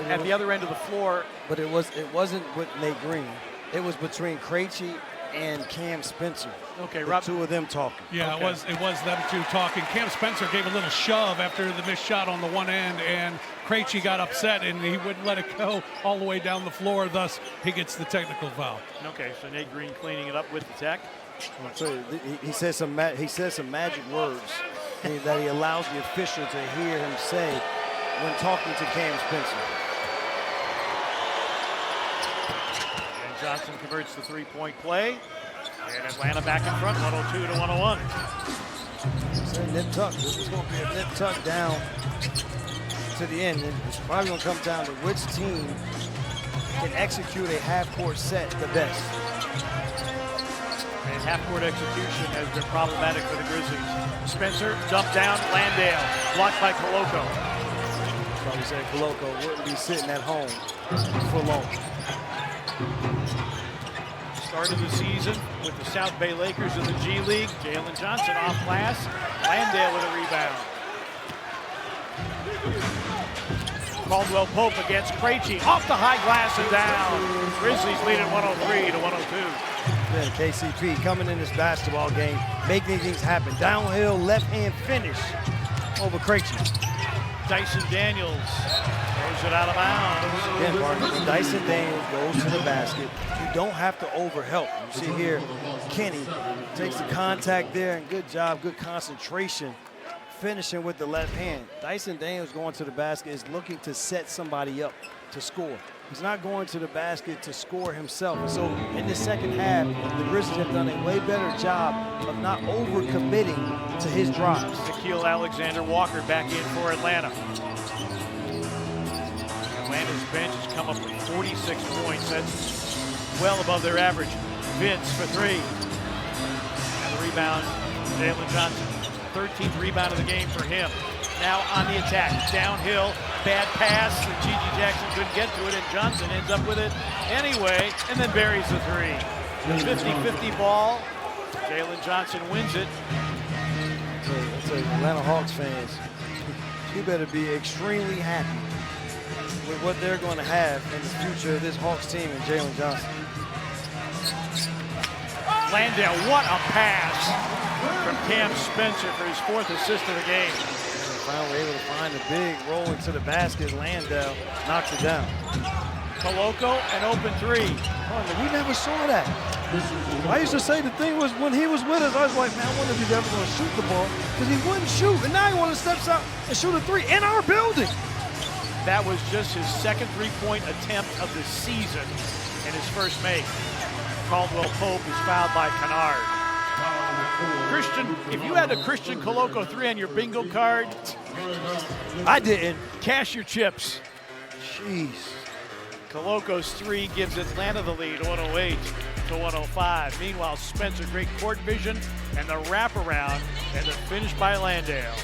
[SPEAKER 2] at the other end of the floor.
[SPEAKER 15] But it wasn't with Nate Green. It was between Krejci and Cam Spencer.
[SPEAKER 2] Okay,
[SPEAKER 15] the
[SPEAKER 2] Rob.
[SPEAKER 15] two of them talking.
[SPEAKER 1] Yeah,
[SPEAKER 2] Okay.
[SPEAKER 1] it was them two talking. Cam Spencer gave a little shove after the missed shot on the one end, and Krejci got upset, and he wouldn't let it go all the way down the floor. Thus, he gets the technical foul.
[SPEAKER 2] Okay, so Nate Green cleaning it up with the tech.
[SPEAKER 15] I'll tell you, he says some magic words that he allows the official to hear him say when talking to Cam Spencer.
[SPEAKER 2] And Johnson converts the three-point play. And Atlanta back in front, 102 to 101.
[SPEAKER 15] It's a nip tuck. This is going to be a nip tuck down to the end. And it's probably going to come down to which team can execute a half-court set the best.
[SPEAKER 2] And half-court execution has been problematic for the Grizzlies. Spencer, dump down, Landale, blocked by Koloko.
[SPEAKER 15] Probably said Koloko wouldn't be sitting at home for long.
[SPEAKER 2] Started the season with the South Bay Lakers in the G League. Jalen Johnson off glass. Landale with a rebound. Caldwell Pope against Krejci. Off the high glass and down. Grizzlies lead at 103 to 102.
[SPEAKER 15] Yeah, KCP coming in this basketball game, making things happen. Downhill, left-hand finish over Krejci.
[SPEAKER 2] Dyson Daniels throws it out of bounds.
[SPEAKER 15] Again, partner, when Dyson Daniels goes to the basket, you don't have to overhelp. You see here, Kenny takes the contact there, and good job, good concentration, finishing with the left hand. Dyson Daniels going to the basket is looking to set somebody up to score. He's not going to the basket to score himself. And so in the second half, the Grizzlies have done a way better job of not over-committing to his drives.
[SPEAKER 2] Nickeil Alexander-Walker back in for Atlanta. Atlanta's bench has come up with 46 points. That's well above their average. Vince for three. And the rebound, Jalen Johnson. 13th rebound of the game for him. Now on the attack, downhill, bad pass, and Gigi Jackson couldn't get to it, and Johnson ends up with it anyway, and then buries the three. 50-50 ball. Jalen Johnson wins it.
[SPEAKER 15] So Atlanta Hawks fans, you better be extremely happy with what they're going to have in the future of this Hawks team and Jalen Johnson.
[SPEAKER 2] Landale, what a pass from Cam Spencer for his fourth assist of the game.
[SPEAKER 15] Finally able to find a big roll into the basket. Landale knocks it down.
[SPEAKER 2] Koloko, an open three.
[SPEAKER 15] Oh, we never saw that. I used to say the thing was when he was with us, I was like, man, I wonder if he's ever going to shoot the ball because he wouldn't shoot. And now he wants to step out and shoot a three in our building.
[SPEAKER 2] That was just his second three-point attempt of the season and his first make. Caldwell Pope is fouled by Kennard. Christian, if you had a Christian Koloko 3 on your bingo card,
[SPEAKER 15] I didn't.
[SPEAKER 2] Cash your chips.
[SPEAKER 15] Jeez.
[SPEAKER 2] Koloko's 3 gives Atlanta the lead, 108 to 105. Meanwhile, Spencer, great court vision, and the wraparound, and the finish by Landale.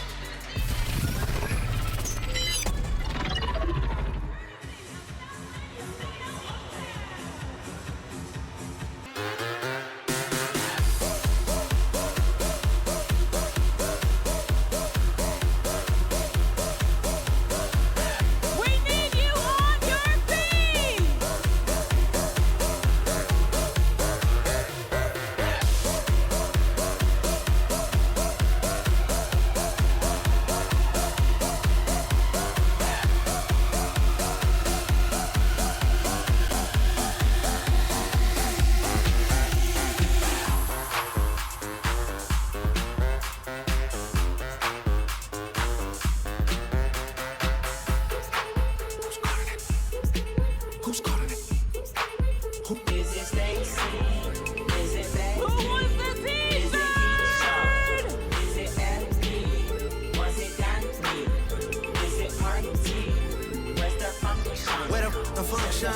[SPEAKER 6] the function?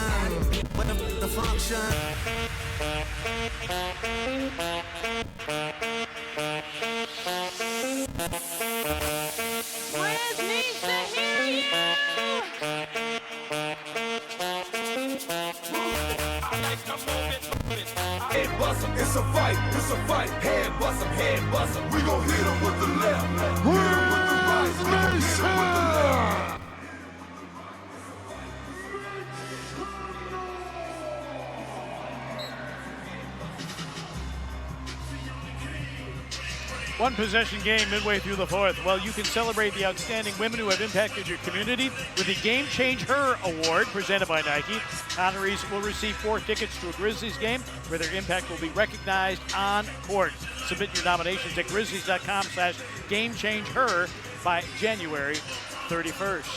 [SPEAKER 6] Where the function?
[SPEAKER 4] Grizz needs to hear you.
[SPEAKER 6] Head bust 'em, it's a fight, head bust 'em, we gon' hit 'em with the left, hit 'em with the right, we gon' hit 'em with the left.
[SPEAKER 2] One possession game midway through the fourth. Well, you can celebrate the outstanding women who have impacted your community with the Game Change Her Award presented by Nike. Honorees will receive 4 tickets to a Grizzlies game where their impact will be recognized on court. Submit your nominations at grizzlies.com/GameChangeHer by January 31st.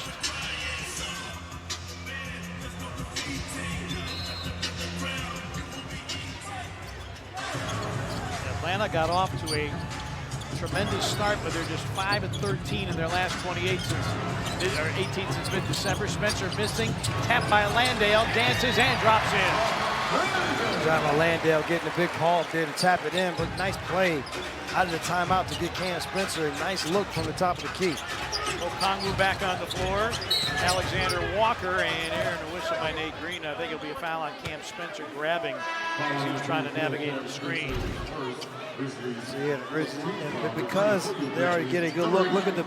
[SPEAKER 2] Atlanta got off to a tremendous start, but they're just 5-13 in their last 18 since mid-December. Spencer missing, tapped by Landale, dances and drops in.
[SPEAKER 15] Job by Landale getting a big call there to tap it in, but nice play out of the timeout to get Cam Spencer. A nice look from the top of the key.
[SPEAKER 2] Okongwu back on the floor. Alexander Walker and Aaron, a whistle by Nate Green. I think it'll be a foul on Cam Spencer grabbing as he was trying to navigate the screen.
[SPEAKER 15] So yeah, and because they already get a good look at the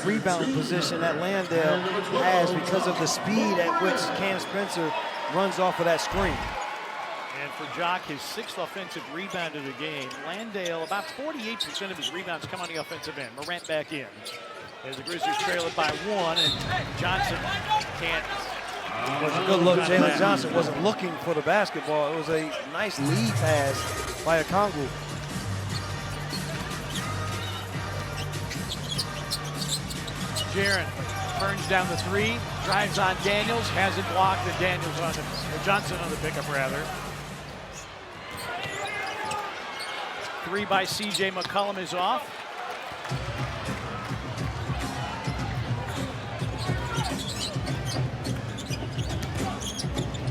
[SPEAKER 15] rebound position that Landale has because of the speed at which Cam Spencer runs off of that screen.
[SPEAKER 2] And for Jock, his 6th offensive rebound of the game. Landale, about 48% of his rebounds come on the offensive end. Morant back in. As the Grizzlies trail it by 1, and Johnson can't.
[SPEAKER 15] It was a good look. Jalen Johnson wasn't looking for the basketball. It was a nice lead pass by Okongwu.
[SPEAKER 2] Jaren turns down the 3, drives on Daniels, has it blocked, and Daniels on the, or Johnson on the pickup rather. 3 by CJ McCollum is off.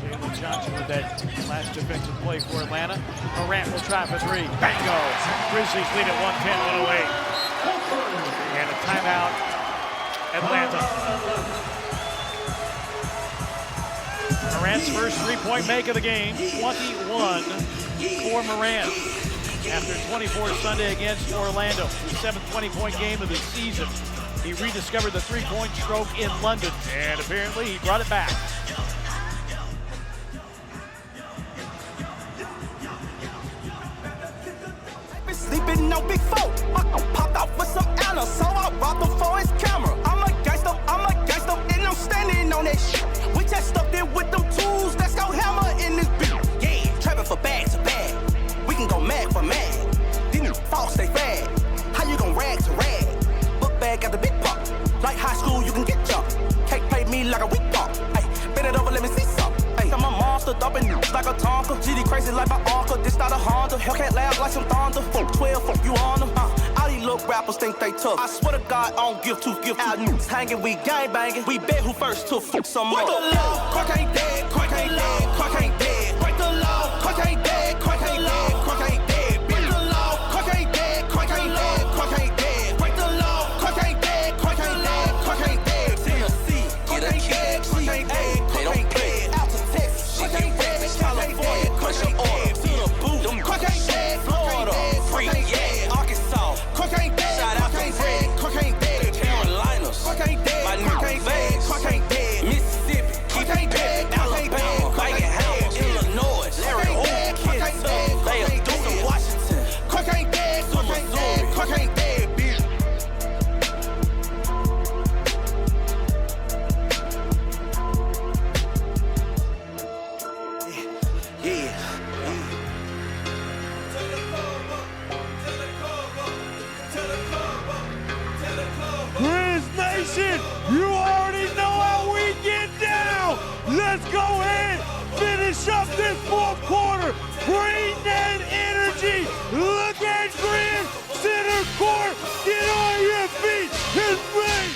[SPEAKER 2] Jalen Johnson with that last defensive play for Atlanta. Morant will try for 3. Bango! Grizzlies lead at 110-108. And a timeout. Atlanta. Morant's first 3-point make of the game, 21 for Morant. After 24 Sunday against Orlando, the 7th 20-point game of the season. He rediscovered the 3-point stroke in London, and apparently he brought it back.
[SPEAKER 6] Sleeping no big folk. Popped out with some Anna, so I robbed him for his camera. I'm a gangster, and I'm standing on that shit. We just stuck there with them tools, let's go hammer in this beat. Yeah, trapping for bag to bag. We can go mad for mad. These false, they fad. How you gon' rag to rag? Book bag got the big pop. Like high school, you can get jumped. Cake paid me like a week pop. Hey, bend it over, let me see some. Hey, I'm a monster, dumping like a Tonka. GD crazy like my uncle, this not a Honda. Hellcat laugh like some thunder. 12, you on them. All these little rappers think they tough. I swear to God, I don't give 2 gifts. Out news hanging, we gang banging. We bet who first to fuck some more. Break the law, Clark ain't dead, Clark ain't dead, Clark ain't dead. Break the law, Clark ain't dead, Clark ain't dead, Clark ain't dead. Break the law, Clark ain't dead, Clark ain't dead, Clark ain't dead. Break the law, Clark ain't dead, Clark ain't dead, Clark ain't dead. Tennessee, Clark ain't dead, Clark ain't dead, Clark ain't dead. Out to Texas, Clark ain't dead, California, Clark ain't dead. To the boot, them Clark ain't dead, Florida, free, yeah, Arkansas. Clark ain't dead, shout out to Fred, Clark ain't dead, Carolinas, Clark ain't dead, Clark ain't dead, Clark ain't dead, Mississippi, Clark ain't dead, Alabama, Clark ain't dead, Illinois, Larry Oak, Kansas, they are doing Washington, Clark ain't dead, Missouri, Clark ain't dead, bitch. Yeah.
[SPEAKER 14] Grizz Nation, you already know how we get down. Let's go ahead, finish up this 4th quarter. Bring that energy. Look at Grizz, center court. Get on your feet and bring.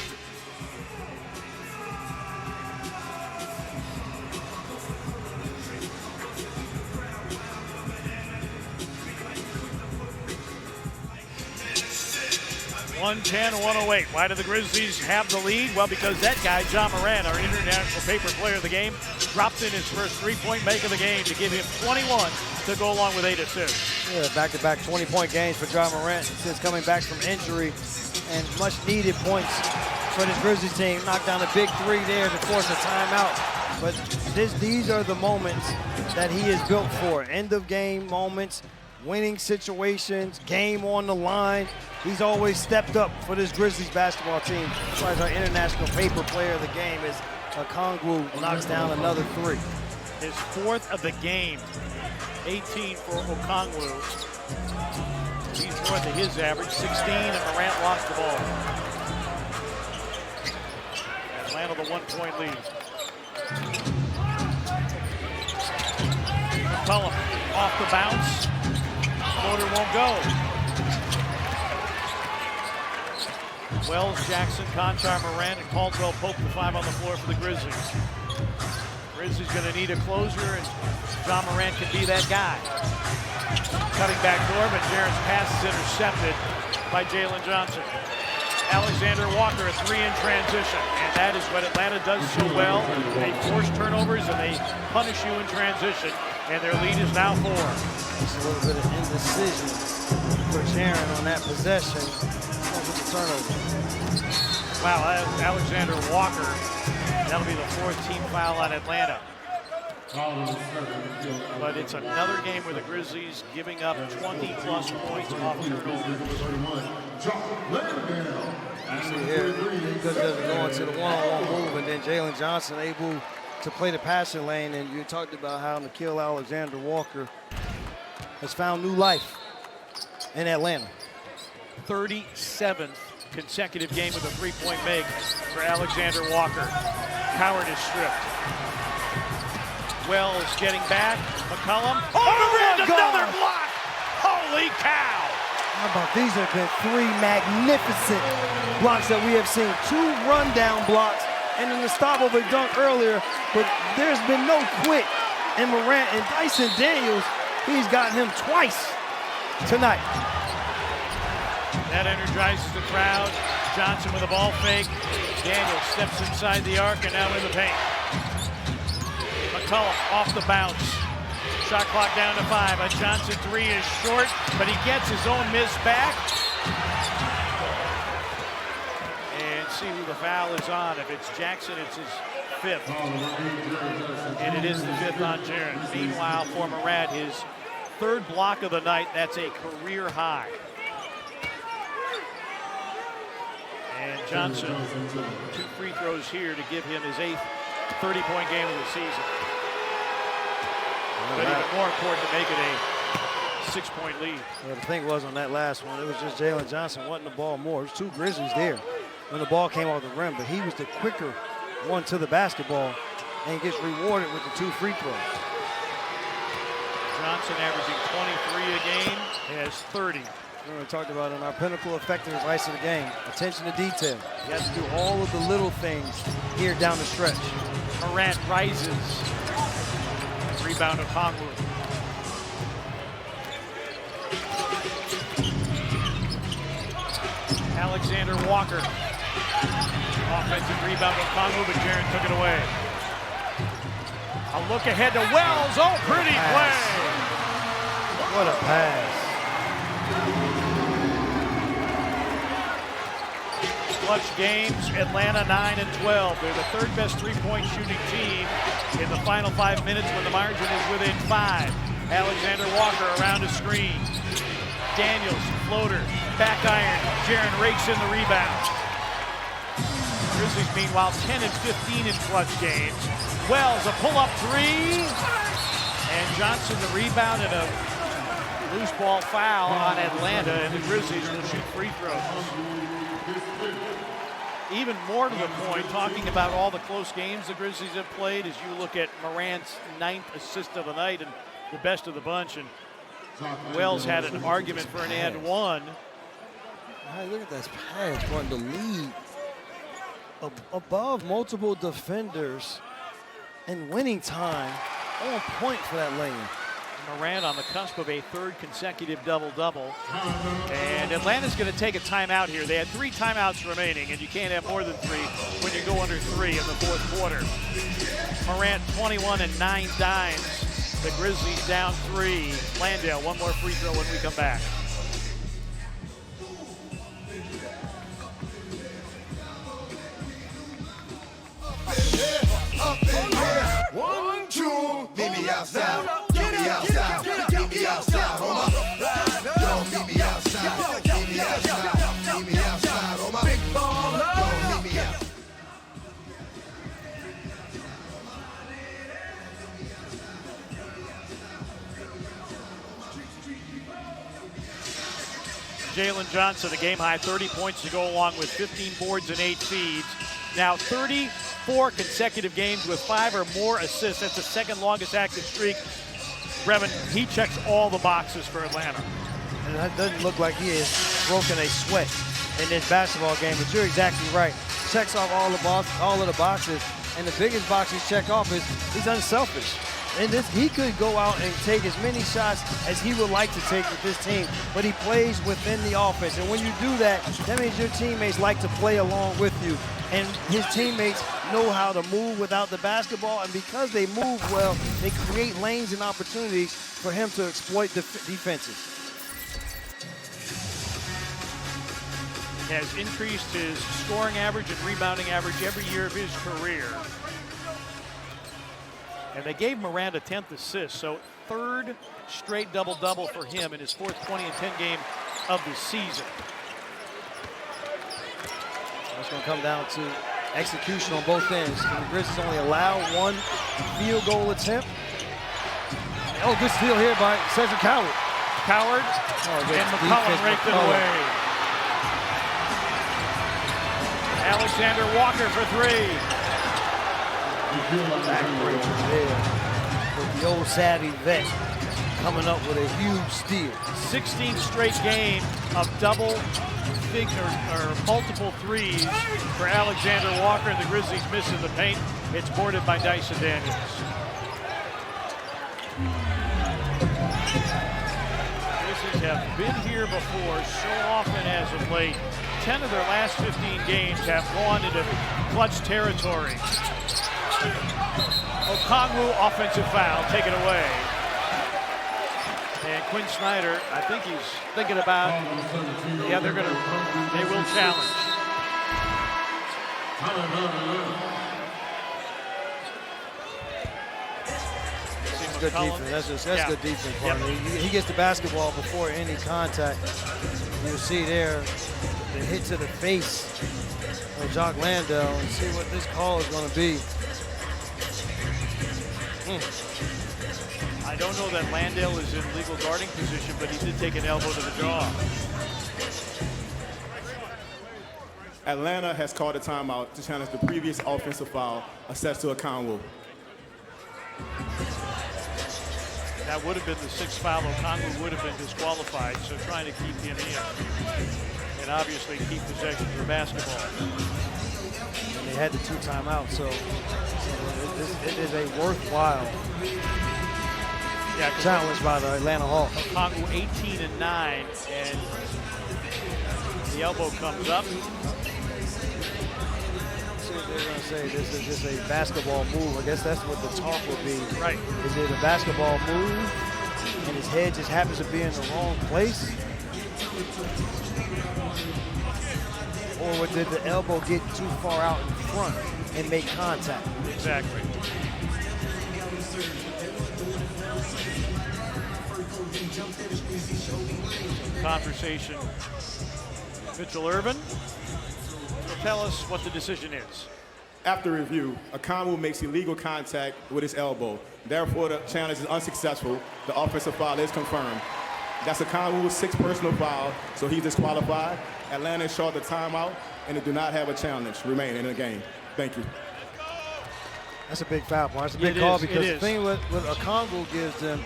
[SPEAKER 2] 110-108. Why do the Grizzlies have the lead? Well, because that guy, Ja Morant, our international paper player of the game, drops in his first three-point make of the game to give him 21 to go along with 8 assists.
[SPEAKER 15] Yeah, back-to-back 20-point games for Ja Morant since coming back from injury, and much-needed points for this Grizzlies team. Knocked down a big three there to force a timeout. But these are the moments that he is built for. End-of-game moments, winning situations, game on the line. He's always stepped up for this Grizzlies basketball team. That's why our international paper player of the game is Okongwu knocks down another three.
[SPEAKER 2] His 4th of the game, 18 for Okongwu. He's north of his average, 16, and Morant lost the ball. Atlanta the 1-point lead. McCollum off the bounce. Floater won't go. Wells, Jackson, Conchar, Morant, and Caldwell Pope, the 5 on the floor for the Grizzlies. Grizzlies going to need a closer, and Ja Morant can be that guy. Cutting back door, but Jaren's pass is intercepted by Jalen Johnson. Alexander Walker, a 3 in transition, and that is what Atlanta does so well. They force turnovers and they punish you in transition, and their lead is now 4.
[SPEAKER 15] Just a little bit of indecision for Jaren on that possession. With the turnover.
[SPEAKER 2] Wow, Alexander Walker, that'll be the 4th team foul on Atlanta. But it's another game where the Grizzlies giving up 20-plus points off turnovers.
[SPEAKER 15] You see here, because they're going to the one-on-one move, and then Jalen Johnson able to play the passing lane, and you talked about how Nickeil Alexander-Walker has found new life in Atlanta.
[SPEAKER 2] 37th consecutive game with a 3-point make for Alexander Walker. Howard is stripped. Wells getting back. McCollum. Another block! Holy cow!
[SPEAKER 15] How about these have been 3 magnificent blocks that we have seen. 2 rundown blocks and then the stop of a dunk earlier, but there's been no quit. And Morant and Dyson Daniels, he's got him twice tonight.
[SPEAKER 2] That energizes the crowd. Johnson with a ball fake. Daniels steps inside the arc and now in the paint. McCollum off the bounce. Shot clock down to 5. A Johnson 3 is short, but he gets his own miss back. And see who the foul is on. If it's Jackson, it's his 5th. And it is the 5th on Jaren. Meanwhile, for Morant, his 3rd block of the night. That's a career high. And Johnson, 2 free throws here to give him his 8th 30-point game of the season. But even more important to make it a 6-point lead.
[SPEAKER 15] Well, the thing was on that last one, it was just Jalen Johnson wanting the ball more. There's 2 Grizzlies there when the ball came off the rim, but he was the quicker one to the basketball and he gets rewarded with the 2 free throws.
[SPEAKER 2] Johnson averaging 23 a game, has 30.
[SPEAKER 15] We talked about in our pinnacle effective advice of the game, attention to detail. You have to do all of the little things here down the stretch.
[SPEAKER 2] Morant rises. Rebound of Okongwu. Alexander Walker. Offensive rebound of Okongwu, but Jaren took it away. A look ahead to Wells. Oh, pretty play.
[SPEAKER 15] What a pass.
[SPEAKER 2] Clutch games, Atlanta 9 and 12. They're the 3rd best 3-point shooting team in the final 5 minutes when the margin is within 5. Alexander Walker around a screen. Daniels, floater, back iron. Jaren rakes in the rebound. Grizzlies, meanwhile, 10 and 15 in clutch games. Wells, a pull-up 3. And Johnson, the rebound, and a loose ball foul on Atlanta, and the Grizzlies will shoot free throws. Even more to the point, talking about all the close games the Grizzlies have played, as you look at Morant's 9th assist of the night and the best of the bunch, and Wells had an argument for an and 1.
[SPEAKER 15] Hey, look at this pass, going to lead above multiple defenders and winning time on point for that lane.
[SPEAKER 2] Morant on the cusp of a third consecutive double-double. And Atlanta's going to take a timeout here. They had 3 timeouts remaining, and you can't have more than 3 when you go under 3 in the fourth quarter. Morant 21 and 9 dimes. The Grizzlies down 3. Landale, one more free throw when we come back.
[SPEAKER 6] Up in here, 1, 2, meet me outside. Meet me outside. Meet me outside on my. Yo, meet me outside. Meet me outside. Meet me outside on my big baller. Yo, meet me outside.
[SPEAKER 2] Jalen Johnson, a game-high 30 points to go along with 15 boards and 8 feeds. Now 34 consecutive games with 5 or more assists. That's the second longest active streak. Brevin, he checks all the boxes for Atlanta.
[SPEAKER 15] And that doesn't look like he has broken a sweat in this basketball game, but you're exactly right. Checks off all of the boxes, and the biggest box he's checked off is he's unselfish. And he could go out and take as many shots as he would like to take with this team, but he plays within the offense. And when you do that, that means your teammates like to play along with you. And his teammates know how to move without the basketball, and because they move well, they create lanes and opportunities for him to exploit the defenses.
[SPEAKER 2] He has increased his scoring average and rebounding average every year of his career. And they gave Morant a 10th assist, so third straight double-double for him in his fourth 20 and 10 game of the season.
[SPEAKER 15] It's going to come down to execution on both ends. And the Grizzlies only allow 1 field goal attempt. Oh, good steal here by Cedric Coward.
[SPEAKER 2] Coward, and McCollum raked it away. Alexander Walker for 3.
[SPEAKER 15] Backbreaker there with the old savvy vet coming up with a huge steal.
[SPEAKER 2] 16 straight game of double or multiple threes for Alexander Walker, and the Grizzlies missing the paint. It's boarded by Dyson Daniels. Grizzlies have been here before so often as of late. 10 of their last 15 games have gone into clutch territory. Okongwu, offensive foul, taken away. And Quinn Snyder, I think he's thinking about, yeah, they will challenge.
[SPEAKER 15] That's good defense. That's good defense, partner. He gets the basketball before any contact. You'll see there the hit to the face of Jock Landale, and see what this call is going to be.
[SPEAKER 2] I don't know that Landale is in legal guarding position, but he did take an elbow to the jaw.
[SPEAKER 16] Atlanta has called a timeout to challenge the previous offensive foul assessed to Okongwu.
[SPEAKER 2] That would have been the 6th foul. Okongwu would have been disqualified, so trying to keep him in and obviously keep possession of the basketball.
[SPEAKER 15] And they had the 2 timeouts, so it is a worthwhile challenge by the Atlanta Hawks.
[SPEAKER 2] Okongwu 18 and 9, and the elbow comes up.
[SPEAKER 15] See what they're going to say. This is just a basketball move. I guess that's what the talk would be.
[SPEAKER 2] Right.
[SPEAKER 15] Is it a basketball move, and his head just happens to be in the wrong place? Or did the elbow get too far out in front and make contact?
[SPEAKER 2] Exactly. Conversation. Mitchell Irvin will tell us what the decision is.
[SPEAKER 16] After review, Okongwu makes illegal contact with his elbow. Therefore, the challenge is unsuccessful. The offensive foul is confirmed. That's Okongwu's 6th personal foul, so he's disqualified. Atlanta is short the timeout, and they do not have a challenge remaining in the game. Thank you.
[SPEAKER 15] That's a big foul, Mark. It's a big call because the thing with Okongwu gives them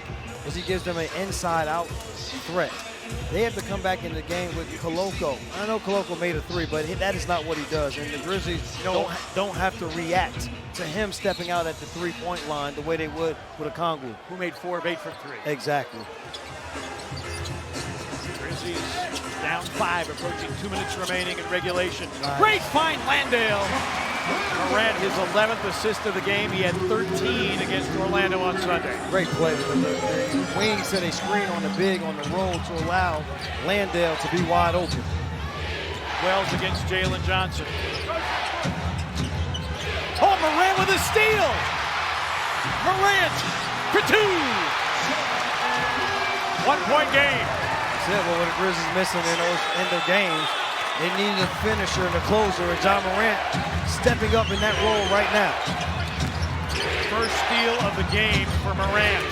[SPEAKER 15] is he gives them an inside-out threat. they have to come back in the game with Koloko. I know Koloko made a 3, but that is not what he does. And the Grizzlies don't have to react to him stepping out at the 3-point line the way they would with a Okongwu.
[SPEAKER 2] Who made 4 of 8 from 3.
[SPEAKER 15] Exactly.
[SPEAKER 2] Grizzlies down 5, approaching 2 minutes remaining in regulation. Nice. Great find, Landale. Morant, his 11th assist of the game. He had 13 against Orlando on Sunday.
[SPEAKER 15] Great play. The wing set a screen on the big on the roll to allow Landale to be wide open.
[SPEAKER 2] Wells against Jalen Johnson. Oh, Morant with a steal. Morant for 2. 1-point game.
[SPEAKER 15] That's it. Well, what the Grizzlies missing in their games, they needed a finisher and a closer, and John Morant stepping up in that role right now.
[SPEAKER 2] First steal of the game for Morant.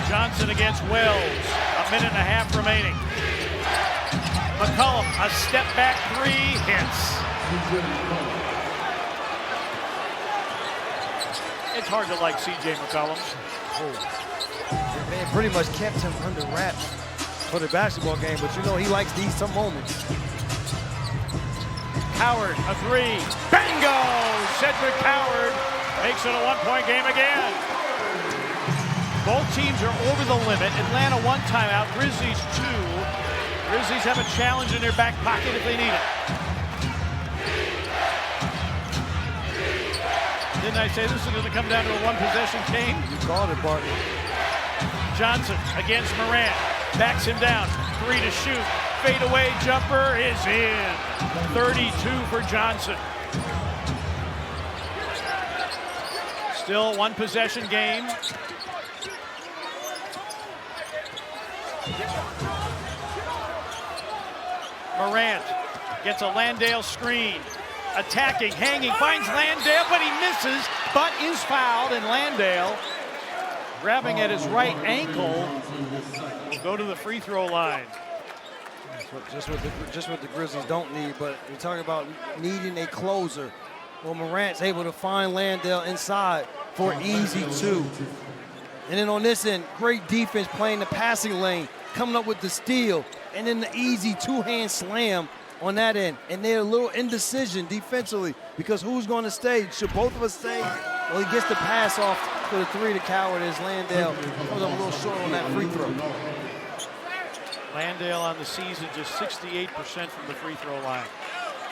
[SPEAKER 2] Johnson against Wells. 1.5 minutes remaining. McCollum, a step back 3, hits. It's hard to like C.J. McCollum.
[SPEAKER 15] Man, pretty much kept him under wraps for the basketball game, but you know he likes these some moments.
[SPEAKER 2] Howard, a 3. Bingo! Cedric Howard makes it a 1-point game again. Both teams are over the limit. Atlanta 1 timeout, Grizzlies 2. Grizzlies have a challenge in their back pocket if they need it. Didn't I say this is going to come down to a 1-possession game?
[SPEAKER 15] You called it, Barton.
[SPEAKER 2] Johnson against Morant. Backs him down. 3 to shoot. Fadeaway jumper is in. 32 for Johnson. Still 1-possession game. Morant gets a Landale screen. Attacking, hanging, finds Landale, but he misses, but is fouled, and Landale, grabbing at his right ankle, will go to the free throw line.
[SPEAKER 15] Just what the Grizzlies don't need, but we're talking about needing a closer. Well, Morant's able to find Landale inside for easy 2. And then on this end, great defense playing the passing lane, coming up with the steal, and then the easy 2-hand slam on that end. And they're a little indecision defensively because who's going to stay? Should both of us stay? Well, he gets the pass off for the 3 to Coward as Landale comes up a little short on that free throw.
[SPEAKER 2] Landale on the season just 68% from the free throw line.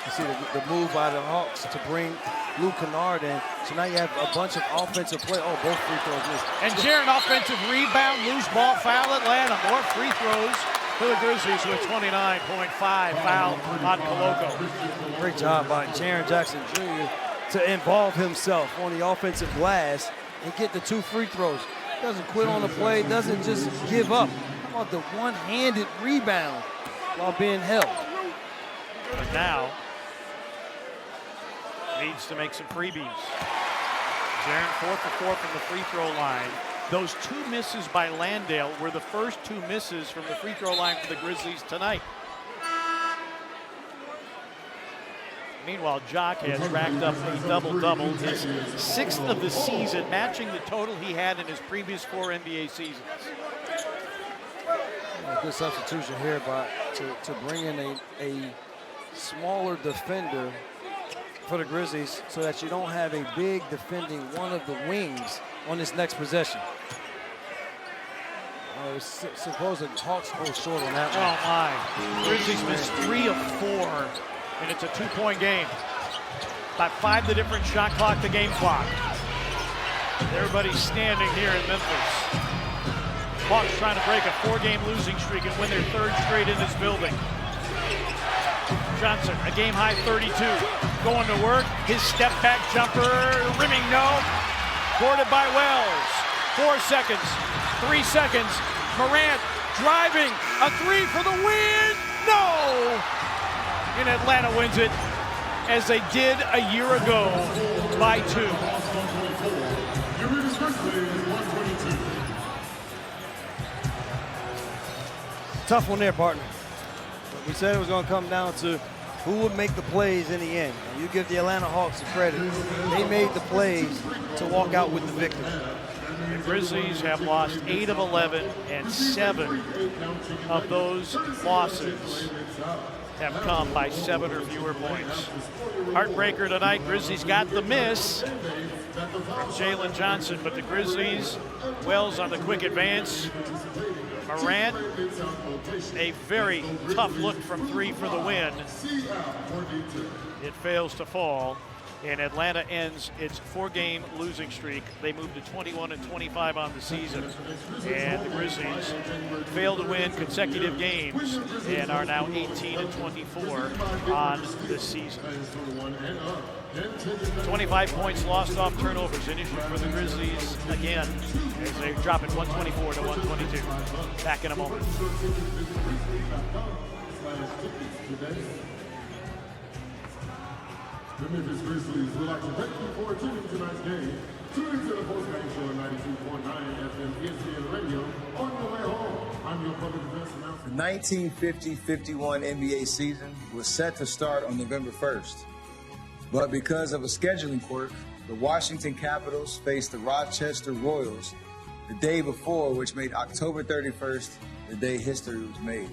[SPEAKER 15] You see the move by the Hawks to bring Luke Kennard in. So now you have a bunch of offensive play. Oh, both free throws missed.
[SPEAKER 2] And Jaren offensive rebound, loose ball foul, Atlanta. More free throws for the Grizzlies with 29.5 foul on Koloko.
[SPEAKER 15] Great job by Jaren Jackson Jr. to involve himself on the offensive glass and get the 2 free throws. Doesn't quit on the play, doesn't just give up. How about the one-handed rebound while being held?
[SPEAKER 2] But now, needs to make some freebies. Jaren 4 for 4 from the free throw line. Those 2 misses by Landale were the first 2 misses from the free throw line for the Grizzlies tonight. Meanwhile, Jock has racked up a double-double, his 6th of the season, matching the total he had in his previous 4 NBA seasons.
[SPEAKER 15] Good substitution here to bring in a smaller defender for the Grizzlies so that you don't have a big defending one of the wings on this next possession. Suppose the Hawks go short on that one.
[SPEAKER 2] Oh my, Grizzlies missed 3 of 4, and it's a 2-point game. About 5 the different shot clock to game clock. Everybody's standing here in Memphis. Hawks trying to break a 4-game losing streak and win their 3rd straight in this building. Johnson, a game-high 32. Going to work, his step-back jumper, rimming no. Boarded by Wells. 4 seconds, 3 seconds. Morant driving, a 3 for the win. No! And Atlanta wins it as they did a year ago by 2.
[SPEAKER 15] Tough one there, partner. But we said it was going to come down to who would make the plays in the end. And you give the Atlanta Hawks the credit. They made the plays to walk out with the victory.
[SPEAKER 2] The Grizzlies have lost 8 of 11, and 7 of those losses have come by 7 or fewer points. Heartbreaker tonight, Grizzlies got the miss from Jalen Johnson, but the Grizzlies, Wells on the quick advance. Morant, a very tough look from 3 for the win. It fails to fall, and Atlanta ends its 4-game losing streak. They moved to 21-25 on the season, and the Grizzlies failed to win consecutive games and are now 18-24 on the season. 25 points lost off turnovers, an issue for the Grizzlies again as they drop it 124 to 122. Back in a moment.
[SPEAKER 3] The Memphis Grizzlies would like to thank you for attending tonight's game. Tune into the postgame show at 92.9 FM ESPN Radio on your way home. I'm your public defense announcer.
[SPEAKER 17] The 1950-51 NBA season was set to start on November 1st. But because of a scheduling quirk, the Washington Capitals faced the Rochester Royals the day before, which made October 31st the day history was made.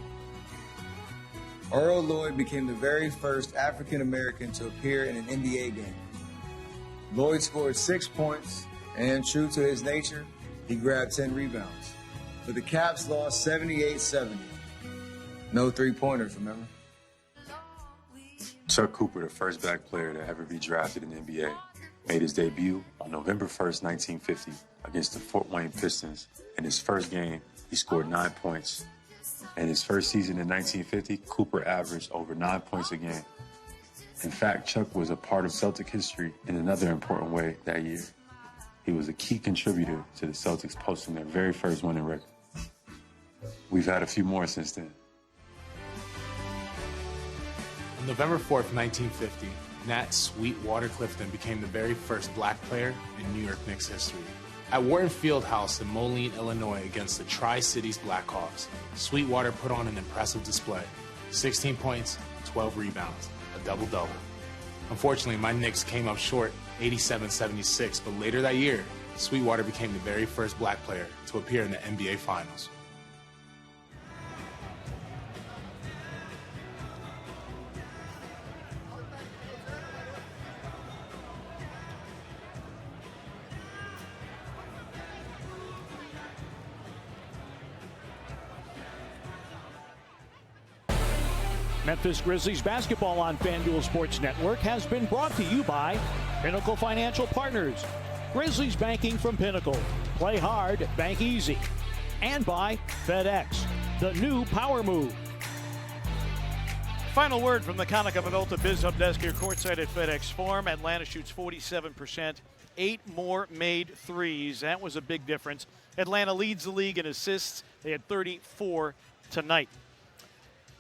[SPEAKER 17] Earl Lloyd became the very first African-American to appear in an NBA game. Lloyd scored 6 points, and true to his nature, he grabbed 10 rebounds. But the Caps lost 78-70. No three-pointers, remember?
[SPEAKER 19] Chuck Cooper, the first black player to ever be drafted in the NBA, made his debut on November 1st, 1950 against the Fort Wayne Pistons. In his first game, he scored 9 points. In his first season in 1950, Cooper averaged over 9 points a game. In fact, Chuck was a part of Celtic history in another important way that year. He was a key contributor to the Celtics posting their very first winning record. We've had a few more since then.
[SPEAKER 20] On November 4th, 1950, Nat Sweetwater Clifton became the very first black player in New York Knicks history. At Wharton Fieldhouse in Moline, Illinois against the Tri-Cities Blackhawks, Sweetwater put on an impressive display. 16 points, 12 rebounds, a double-double. Unfortunately, my Knicks came up short 87-76, but later that year, Sweetwater became the very first black player to appear in the NBA Finals.
[SPEAKER 2] Memphis Grizzlies basketball on FanDuel Sports Network has been brought to you by Pinnacle Financial Partners, Grizzlies banking from Pinnacle, play hard, bank easy, and by FedEx, the new power move. Final word from the Konica Minolta Biz Hub desk here courtside at FedEx Forum. Atlanta shoots 47%, 8 more made threes. That was a big difference. Atlanta leads the league in assists. They had 34 tonight.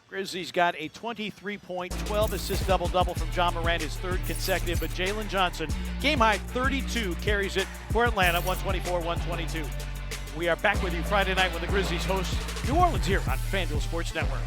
[SPEAKER 2] Grizzlies got a 23-point, 12-assist double-double from John Morant, his 3rd consecutive, but Jalen Johnson, game-high 32, carries it for Atlanta, 124-122. We are back with you Friday night when the Grizzlies host New Orleans here on FanDuel Sports Network.